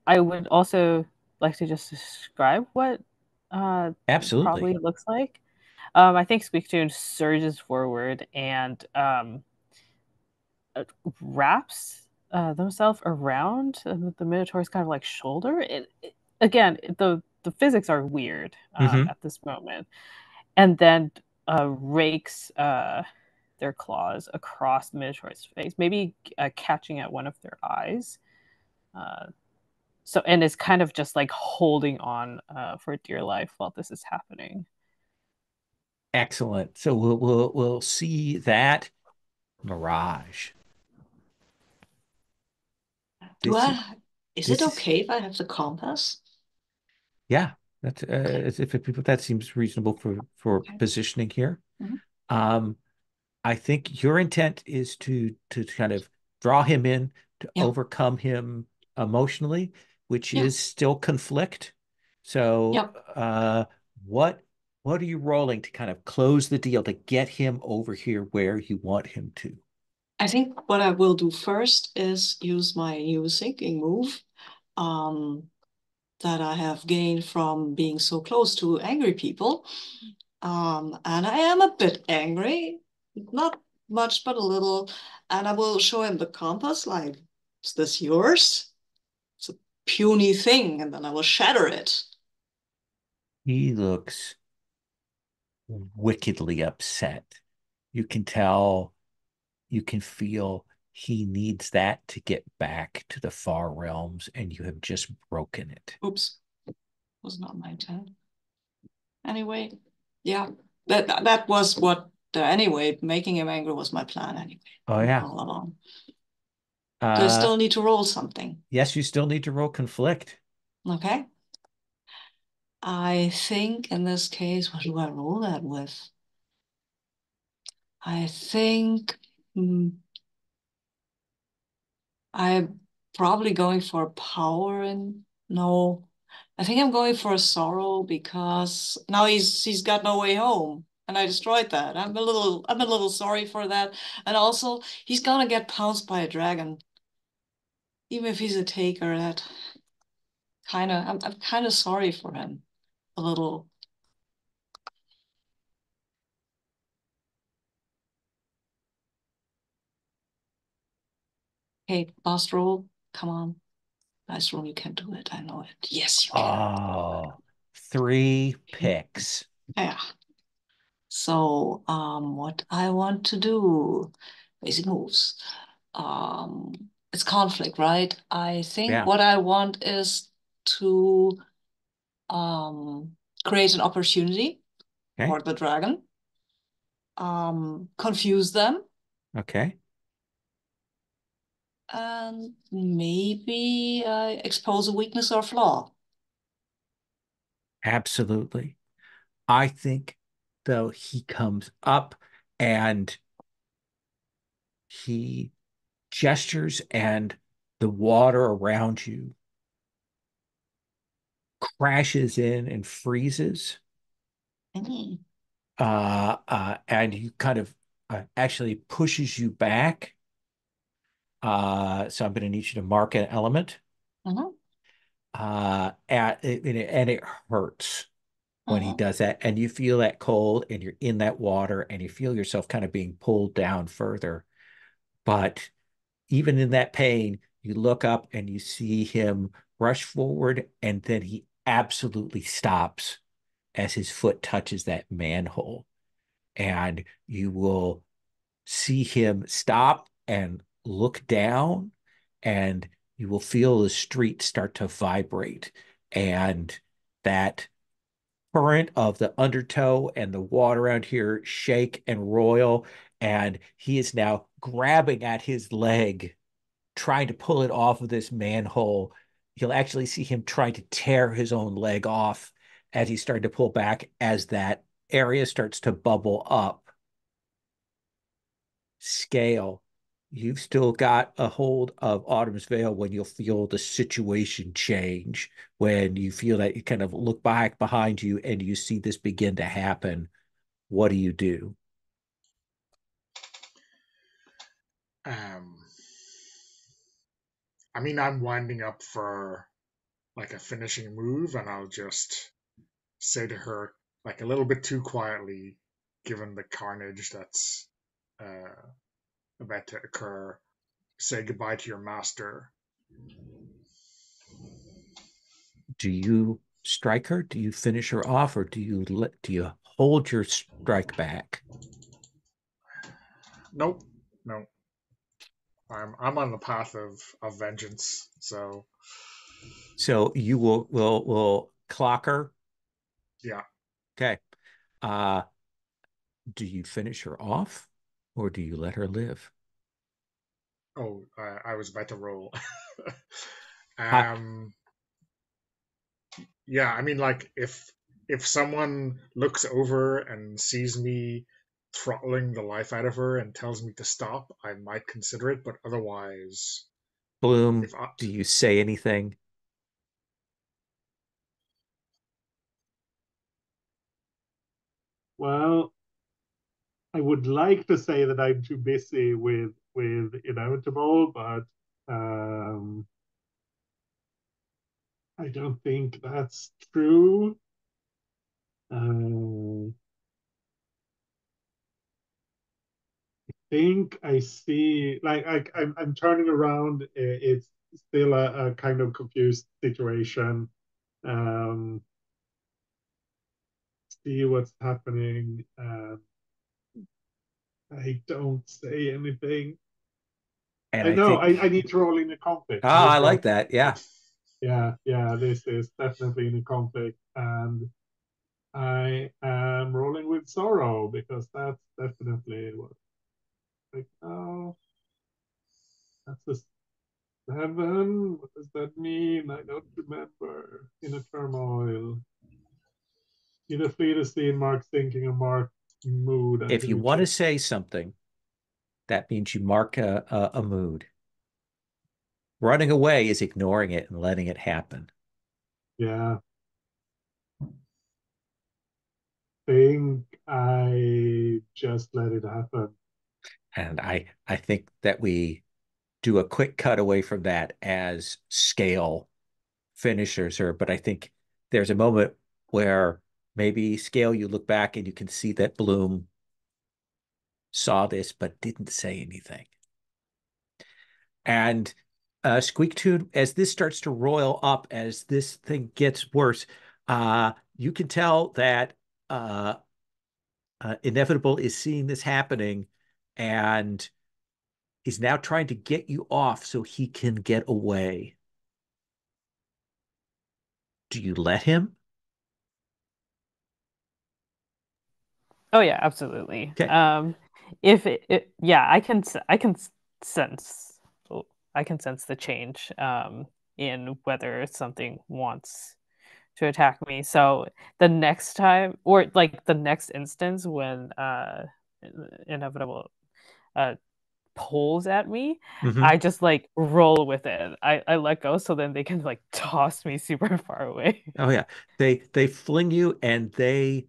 Speaker 4: I would also like to just describe what it
Speaker 1: Absolutely.
Speaker 4: probably looks like. I think Squeaktoon surges forward and wraps themselves around the Minotaur's kind of like shoulder. Again, the physics are weird
Speaker 1: Hmm.
Speaker 4: at this moment, and then rakes their claws across the Minotaur's face, maybe catching at one of their eyes. Uh, and is kind of just like holding on for dear life while this is happening.
Speaker 1: Excellent. So we'll see that mirage.
Speaker 2: Do
Speaker 1: This
Speaker 2: is it
Speaker 1: this is
Speaker 2: okay if I have the compass?
Speaker 1: yeah. That's
Speaker 2: Okay.
Speaker 1: if that seems reasonable for
Speaker 2: Okay.
Speaker 1: positioning here.
Speaker 2: Mhm.
Speaker 1: Um, I think your intent is to kind of draw him in, to
Speaker 2: Yeah.
Speaker 1: overcome him emotionally, which
Speaker 2: Yeah.
Speaker 1: is still conflict. So,
Speaker 2: Yeah.
Speaker 1: what what are you rolling to kind of close the deal to get him over here where you want him to?
Speaker 2: I think what I will do first is use my new sinking move um, that I have gained from being so close to angry people. And I am a bit angry, not much, but a little. And I will show him the compass, like, is this yours? It's a puny thing, and then I will shatter it.
Speaker 1: He looks wickedly upset. You can tell, you can feel he needs that to get back to the far realms, and you have just broken it.
Speaker 2: Oops, was not my intent. Anyway, yeah, that was what. Anyway, making him angry was my plan. Anyway,
Speaker 1: Oh yeah.
Speaker 2: all along. Do I
Speaker 1: Uh
Speaker 2: still need to roll something?
Speaker 1: yes, you still need to roll conflict.
Speaker 2: Okay. I think in this case, what do I roll that with? I think I'm probably going for power and no, I think I'm going for a sorrow because now he's got no way home. And I destroyed that. I'm a little sorry for that. And also he's gonna get pounced by a dragon. Even if he's a taker, that kinda I'm kinda sorry for him. A little. Hey, last roll. Come on. Last roll, you can do it. I know it. Yes, you can.
Speaker 1: Oh, three picks.
Speaker 2: Yeah. So, what I want to do, basic moves. It's conflict, right? I think
Speaker 1: Yeah.
Speaker 2: what I want is to create an opportunity
Speaker 1: Okay.
Speaker 2: for the dragon, confuse them,
Speaker 1: Okay.
Speaker 2: and maybe expose a weakness or flaw.
Speaker 1: Absolutely. I think, though, he comes up and he gestures, and the water around you crashes in and freezes.
Speaker 2: Mhm.
Speaker 1: And you kind of actually pushes you back. So I'm going to need you to mark an element.
Speaker 2: Mhm.
Speaker 1: And it hurts when he
Speaker 2: Mhm.
Speaker 1: does that. And you feel that cold and you're in that water and you feel yourself kind of being pulled down further. But even in that pain, you look up and you see him rush forward, and then he absolutely stops as his foot touches that manhole. And you will see him stop and look down, and you will feel the street start to vibrate. And that current of the undertow and the water around here shake and roil. And he is now grabbing at his leg, trying to pull it off of this manhole. You'll actually see him trying to tear his own leg off as he's starting to pull back as that area starts to bubble up. Scale, you've still got a hold of Autumn's Veil when you'll feel the situation change, when you feel that you kind of look back behind you and you see this begin to happen. What do you do?
Speaker 5: Um, I mean, I'm winding up for like a finishing move, and I'll just say to her, like a little bit too quietly, given the carnage that's uh, about to occur, say goodbye to your master.
Speaker 1: Do you strike her? Do you finish her off, or do you hold your strike back?
Speaker 5: Nope, no. I'm on the path of vengeance, so
Speaker 1: So you will clock her.
Speaker 5: yeah.
Speaker 1: Okay. Uh, do you finish her off, or do you let her live?
Speaker 5: Oh, I was about to roll.
Speaker 1: I,
Speaker 5: um, yeah, I mean, like if someone looks over and sees me throttling the life out of her and tells me to stop, I might consider it. But otherwise,
Speaker 1: Bloom,
Speaker 5: if I,
Speaker 1: do you say anything?
Speaker 3: Well, I would like to say that I'm too busy with inevitable, but I don't think that's true. I think I see, like, I'm turning around. It's still a kind of confused situation. Um, see what's happening. I don't say anything.
Speaker 1: And
Speaker 3: I
Speaker 1: I
Speaker 3: know
Speaker 1: think,
Speaker 3: I need to roll in a conflict.
Speaker 1: oh,
Speaker 3: I need
Speaker 1: I
Speaker 3: to roll.
Speaker 1: like that. Yeah.
Speaker 3: Yeah. This is definitely in a conflict, and I am rolling with sorrow because that's definitely what. Like, oh, that's a 7. What does that mean? I don't remember. In a turmoil. Either flee the scene, mark thinking, or mark mood
Speaker 1: If
Speaker 3: until
Speaker 1: you
Speaker 3: you
Speaker 1: want to
Speaker 3: change.
Speaker 1: say something, that means you mark a mood. Running away is ignoring it and letting it happen.
Speaker 3: Yeah. Think I just let it happen.
Speaker 1: And I think that we do a quick cut away from that as Scale finishers her. But I think there's a moment where maybe Scale, you look back and you can see that Bloom saw this but didn't say anything. And Squeak Tune, as this starts to roil up, as this thing gets worse, you can tell that uh, Inevitable is seeing this happening and is now trying to get you off so he can get away. Do you let him?
Speaker 4: Oh yeah, absolutely.
Speaker 1: Okay.
Speaker 4: If yeah, I can sense I can sense the change in whether something wants to attack me. So the next time, or like the next instance when inevitable uh pulls at me,
Speaker 1: Mhm.
Speaker 4: I just like roll with it. I let go so then they can like toss me super far away.
Speaker 1: Oh yeah. They fling you and they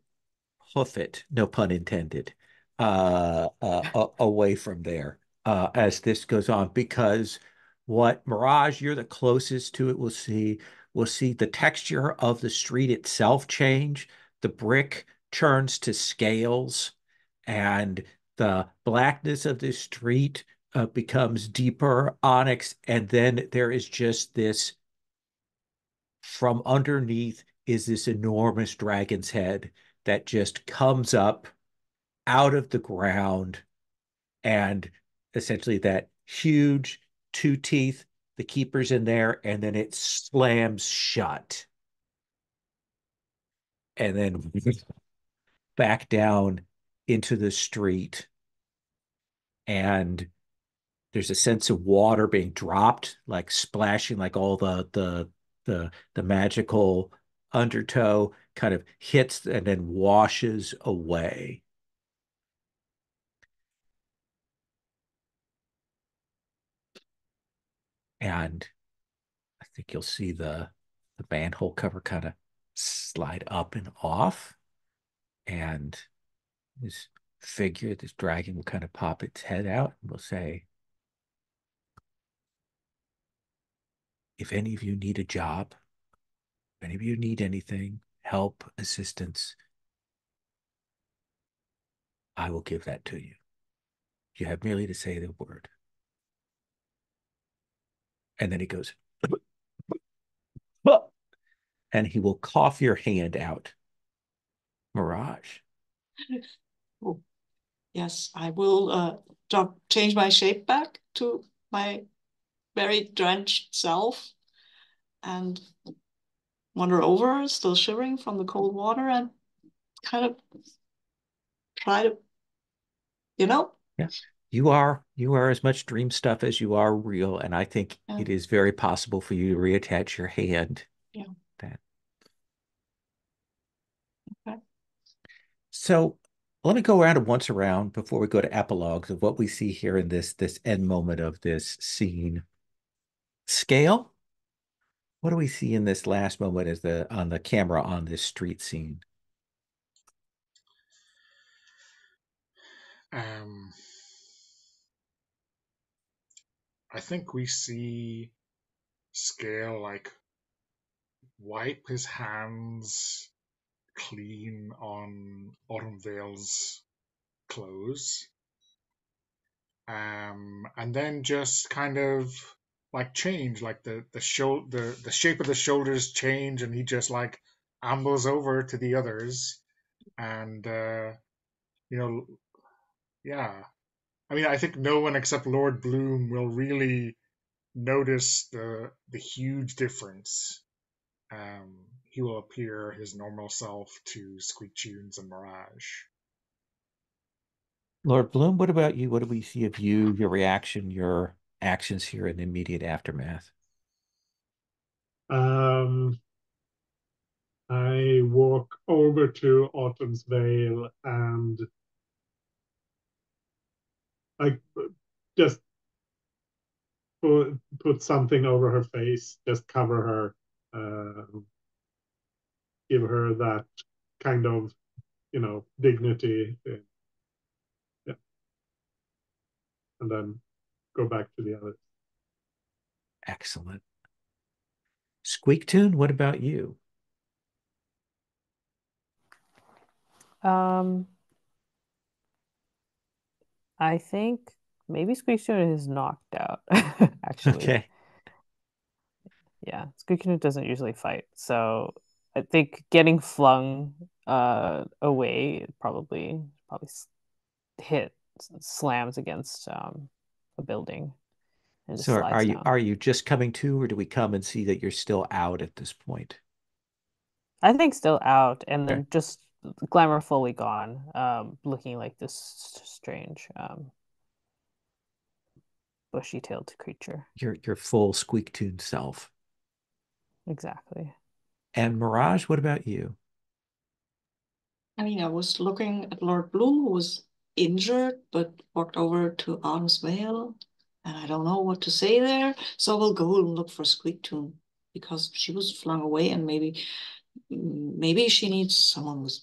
Speaker 1: hoof it, no pun intended, away from there as this goes on. Because what Mirage, you're the closest to it, will see the texture of the street itself change. The brick turns to scales, and the blackness of the street becomes deeper onyx, and then there is just this from underneath is this enormous dragon's head that just comes up out of the ground, and essentially that huge two teeth, the keeper's in there, and then it slams shut and then back down into the street. And there's a sense of water being dropped, like splashing, like all the magical undertow kind of hits and then washes away. And I think you'll see the manhole cover kind of slide up and off, and this figure, this dragon, will kind of pop its head out and will say, "If any of you need a job, if any of you need anything, help, assistance, I will give that to you. You have merely to say the word." And then he goes, and he will cough your hand out. Mirage.
Speaker 2: Oh, yes, I will change my shape back to my very drenched self and wander over, still shivering from the cold water, and kind of try to, you know,
Speaker 1: Yeah. You are as much dream stuff as you are real, and I think
Speaker 2: yeah,
Speaker 1: it is very possible for you to reattach your hand.
Speaker 2: yeah,
Speaker 1: That
Speaker 2: okay.
Speaker 1: so let me go around and once around before we go to epilogues of what we see here in this end moment of this scene. Scale. What do we see in this last moment as the on the camera on this street scene?
Speaker 5: Um, I think we see Scale like wipe his hands clean on Autumn Vale's clothes, and then just kind of like change, like the shape of the shoulders change, and he just like ambles over to the others, and you know, yeah. I mean, I think no one except Lord Bloom will really notice the huge difference. He will appear his normal self to Squeak Tunes and Mirage.
Speaker 1: Lord Bloom, what about you? What do we see of you, your reaction, your actions here in the immediate aftermath?
Speaker 3: Um, I walk over to Autumn's Veil and I just put something over her face, just cover her, give her that kind of, dignity, yeah, and then go back to the others.
Speaker 1: Excellent. Squeak Tune, what about you?
Speaker 4: Um, I think maybe Squeakshot is knocked out, actually.
Speaker 1: Okay.
Speaker 4: Yeah, Squeakshot doesn't usually fight. So I think getting flung away probably hit slams against a building and just
Speaker 1: So
Speaker 4: slides down.
Speaker 1: are you just coming to, or do we come and see that you're still out at this point?
Speaker 4: I think still out and
Speaker 1: Okay.
Speaker 4: then just glamour fully gone, looking like this strange bushy-tailed creature.
Speaker 1: Your full Squeak Tune self.
Speaker 4: Exactly.
Speaker 1: And Mirage, what about you?
Speaker 2: I mean, I was looking at Lord Bloom, who was injured, but walked over to Arn's Vale, and I don't know what to say there. So I will go and look for Squeaktoon because she was flung away, and maybe she needs someone with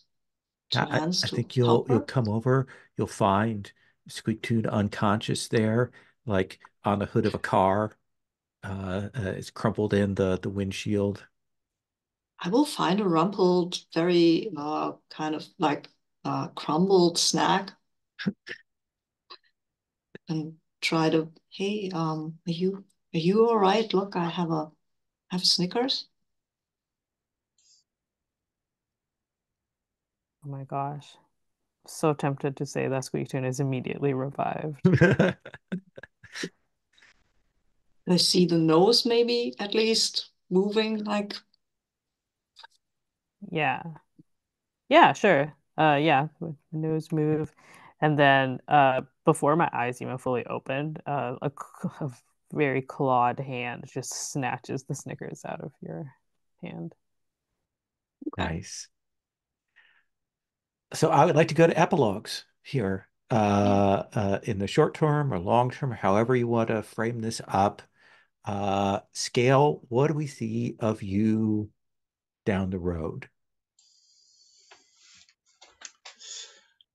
Speaker 2: two hands
Speaker 1: I
Speaker 2: to
Speaker 1: think
Speaker 2: help
Speaker 1: you'll
Speaker 2: her.
Speaker 1: come over, you'll find Squeaktoon unconscious there, like on the hood of a car. It's crumpled in the windshield.
Speaker 2: I will find a rumpled, very kind of like crumbled snack and try to, hey, are you all right? Look, I have Snickers.
Speaker 4: Oh my gosh. So tempted to say that Squeaktoon is immediately revived.
Speaker 2: I see the nose maybe at least moving like
Speaker 4: Yeah. Yeah, sure. Yeah, with the nose move. And then before my eyes even fully opened, a very clawed hand just snatches the Snickers out of your hand.
Speaker 2: okay.
Speaker 1: Nice. So I would like to go to epilogues here.
Speaker 2: Yeah.
Speaker 1: In the short term or long term, however you want to frame this up. Scale, what do we see of you down the road?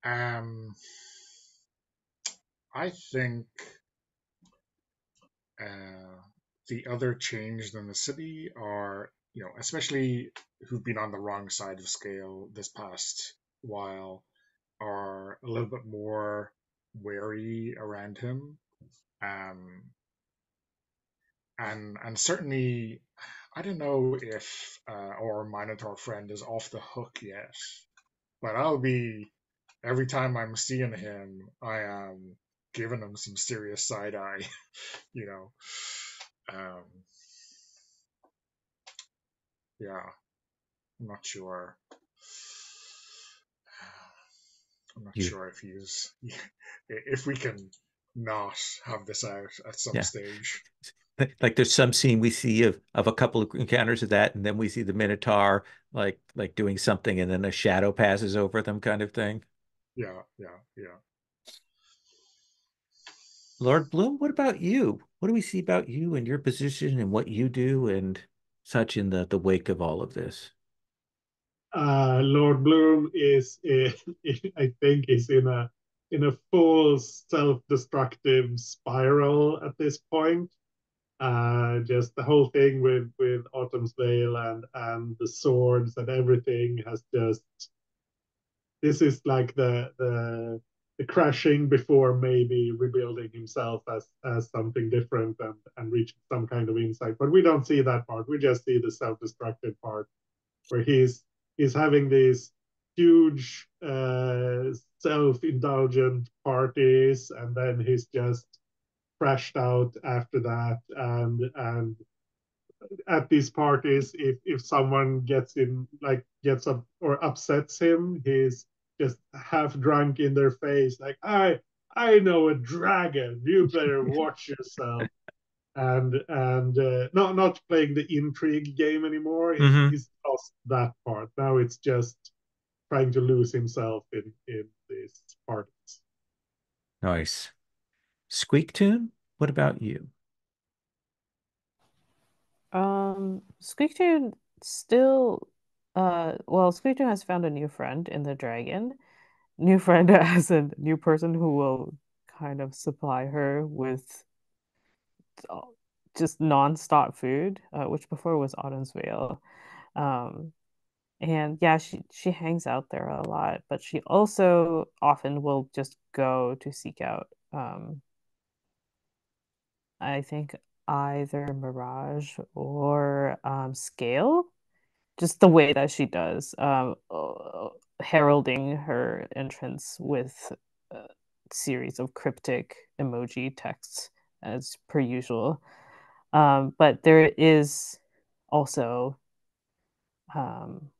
Speaker 5: Um, I think uh, the other changed in the city are, especially who've been on the wrong side of scale this past while, are a little bit more wary around him. Um, and certainly, I don't know if our Minotaur friend is off the hook yet, but I'll be every time I'm seeing him, I am giving him some serious side eye, you know. Um, yeah, I'm not sure. I'm not
Speaker 1: You,
Speaker 5: sure if we can not have this out at some
Speaker 1: yeah.
Speaker 5: stage.
Speaker 1: Like there's some scene we see of a couple of encounters of that, and then we see the Minotaur like doing something, and then a shadow passes over them, kind of thing.
Speaker 5: Yeah, yeah, yeah.
Speaker 1: Lord Bloom, what about you? What do we see about you and your position and what you do and such in the wake of all of this?
Speaker 3: Lord Bloom is, I think, is in a full self-destructive spiral at this point. Just the whole thing with Autumn's Veil and the swords and everything has just, this is like the crashing before maybe rebuilding himself as something different and reaching some kind of insight. But we don't see that part. We just see the self-destructive part where he's having these huge self-indulgent parties, and then he's just crashed out after that. And at these parties, if someone gets up or upsets him, he's just half drunk in their face, like I know a dragon. You better watch yourself. And not playing the intrigue game anymore.
Speaker 1: Mm-hmm.
Speaker 3: He's lost that part. Now it's just trying to lose himself in these parties.
Speaker 1: Nice. Squeaktoon, what about you?
Speaker 4: Squeaktoon still well, Squeaktoon has found a new friend in the dragon. New friend as a new person who will kind of supply her with uh, just non-stop food, which before was Autumn's Veil. Um, and yeah, she hangs out there a lot, but she also often will just go to seek out I think either Mirage or Scale, just the way that she does, heralding her entrance with a series of cryptic emoji texts as per usual. But there is also um,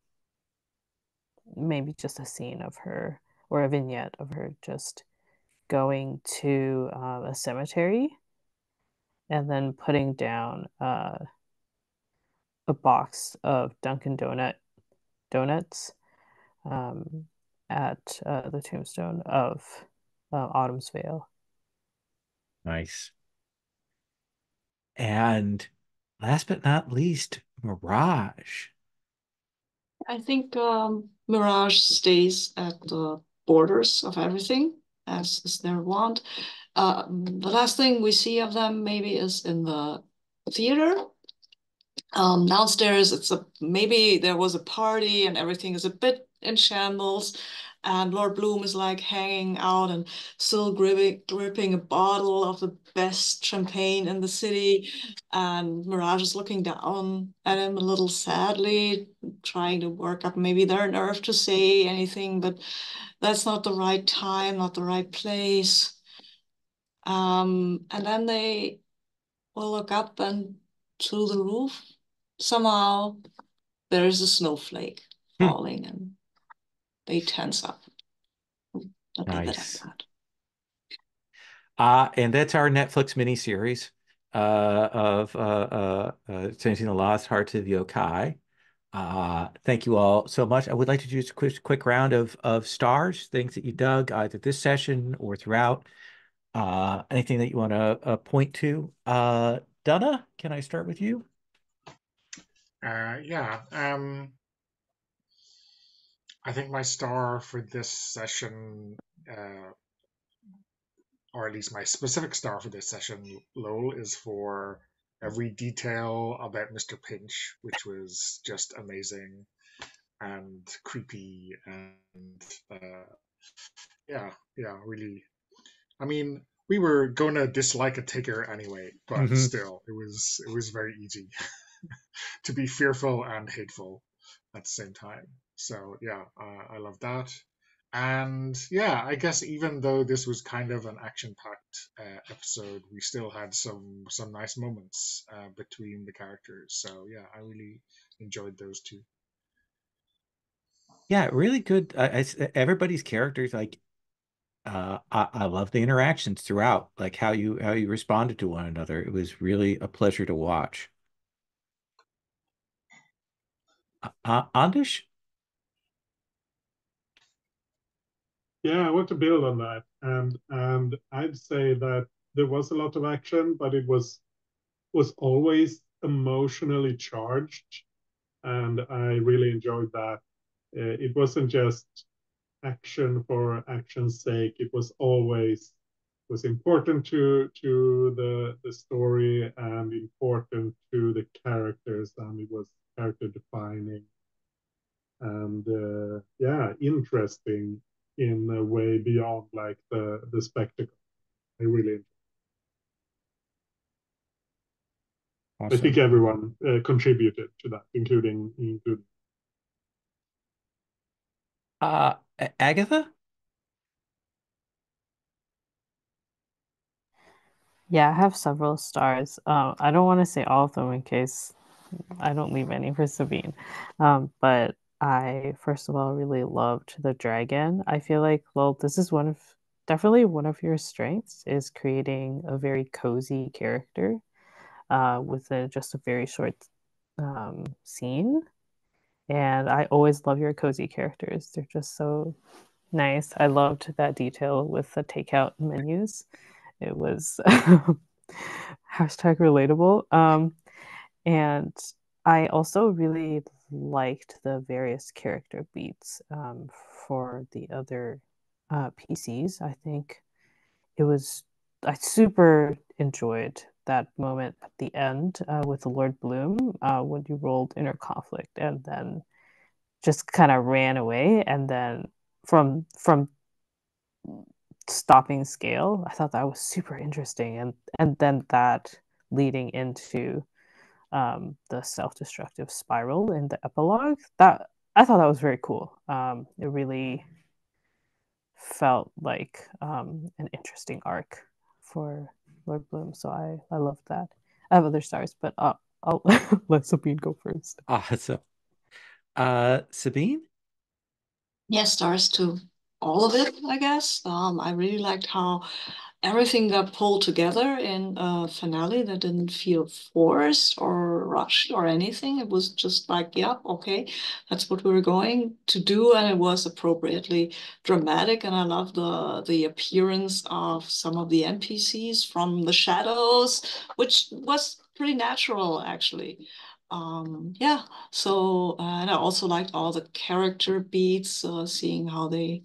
Speaker 4: maybe just a scene of her or a vignette of her just going to a cemetery and then putting down a box of Dunkin' Donuts at the tombstone of Autumn's Vale.
Speaker 1: Nice. And last but not least, Mirage.
Speaker 2: I think Mirage stays at the borders of everything, as is their wont. The last thing we see of them maybe is in the theater. Downstairs, maybe there was a party and everything is a bit in shambles, and Lord Bloom is like hanging out and still gripping a bottle of the best champagne in the city, and Mirage is looking down at him a little sadly, trying to work up maybe their nerve to say anything, but that's not the right time, not the right place. And then they will look up and to the roof. Somehow there is a snowflake falling and they tense up. I'll leave it at
Speaker 1: Nice.
Speaker 2: that.
Speaker 1: And that's our Netflix miniseries of Changing the Lost, Hearts of Yokai. Thank you all so much. I would like to do a quick round of stars, things that you dug either this session or throughout. Anything that you want to point to. Donna, can I start with you?
Speaker 5: Yeah. I think my star for this session, or at least my specific star for this session, Lowell, is for every detail about Mr. Pinch, which was just amazing and creepy and really. I mean, we were going to dislike a taker anyway, but still, it was very easy to be fearful and hateful at the same time. So yeah, I love that. And yeah, I guess even though this was kind of an action-packed episode, we still had some nice moments between the characters. So yeah, I really enjoyed those two.
Speaker 1: Yeah, really good. Everybody's characters, like I love the interactions throughout, like how you responded to one another. It was really a pleasure to watch. Andish?
Speaker 3: Yeah, I want to build on that, and I'd say that there was a lot of action, but it was always emotionally charged, and I really enjoyed that. It wasn't just action for action's sake. It was important to the story and important to the characters, and it was character defining and yeah, interesting in a way beyond like the spectacle. I really enjoyed. I think
Speaker 1: Awesome.
Speaker 3: everyone contributed to that, including.
Speaker 1: Agatha?
Speaker 4: Yeah, I have several stars. I don't want to say all of them in case I don't leave any for Sabine. But I, first of all, really loved the dragon. I feel like, well, this is definitely one of your strengths is creating a very cozy character with just a very short scene. And I always love your cozy characters. They're just so nice. I loved that detail with the takeout menus. It was hashtag relatable. And I also really liked the various character beats for the other PCs. I think I super enjoyed that moment at the end with Lord Bloom when you rolled inner conflict and then just kind of ran away. And then from stopping scale, I thought that was super interesting. And then that leading into the self-destructive spiral in the epilogue, that I thought that was very cool. It really felt like an interesting arc for Lord Bloom, so I love that. I have other stars, but I'll let Sabine go first.
Speaker 1: Awesome. Sabine?
Speaker 2: Yes, stars too. all of it, I guess. I really liked how everything got pulled together in a finale that didn't feel forced or rushed or anything. It was just like, yeah, okay, that's what we were going to do, and it was appropriately dramatic. And I love the appearance of some of the NPCs from the shadows, which was pretty natural, actually. Yeah, so and I also liked all the character beats, seeing how we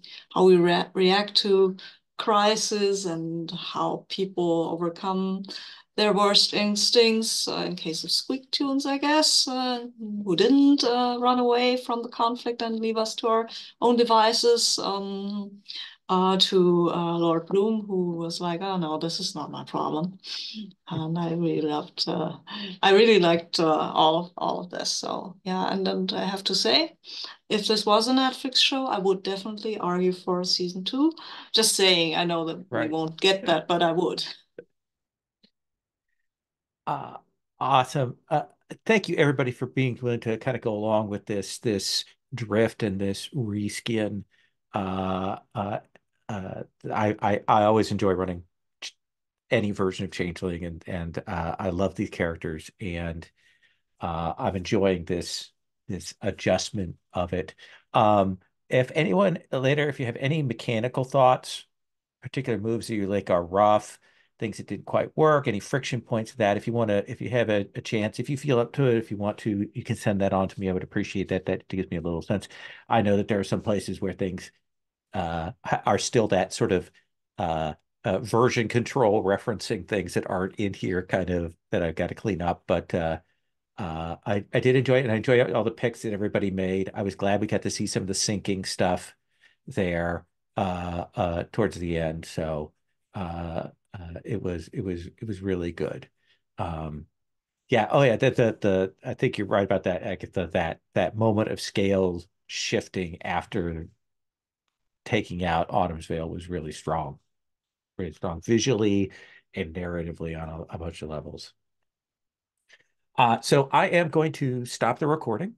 Speaker 2: react to crisis and how people overcome their worst instincts, in case of Squeak Tunes, I guess, who didn't run away from the conflict and leave us to our own devices, to Lord Bloom, who was like, oh no, this is not my problem. And I really liked all of this. So yeah, and then I have to say, if this was a Netflix show, I would definitely argue for season 2. Just saying, I know that we
Speaker 1: Right.
Speaker 2: won't get that, but I would.
Speaker 1: Uh, awesome. Thank you everybody for being willing to kind of go along with this drift and this reskin. Uh, uh, I always enjoy running any version of Changeling, and I love these characters, and I'm enjoying this adjustment of it. If anyone later, if you have any mechanical thoughts, particular moves that you like are rough, things that didn't quite work, any friction points of that, if you want to, if you have a chance, if you feel up to it, if you want to, you can send that on to me. I would appreciate that. That gives me a little sense. I know that there are some places where things are still that sort of uh, version control referencing things that aren't in here, kind of that I've got to clean up. But I did enjoy it, and I enjoyed all the picks that everybody made. I was glad we got to see some of the sinking stuff there towards the end. So it was really good. Yeah. Oh yeah. The I think you're right about that, Agatha. That moment of scale shifting after taking out Autumn's Veil was really strong visually and narratively on a bunch of levels. So I am going to stop the recording.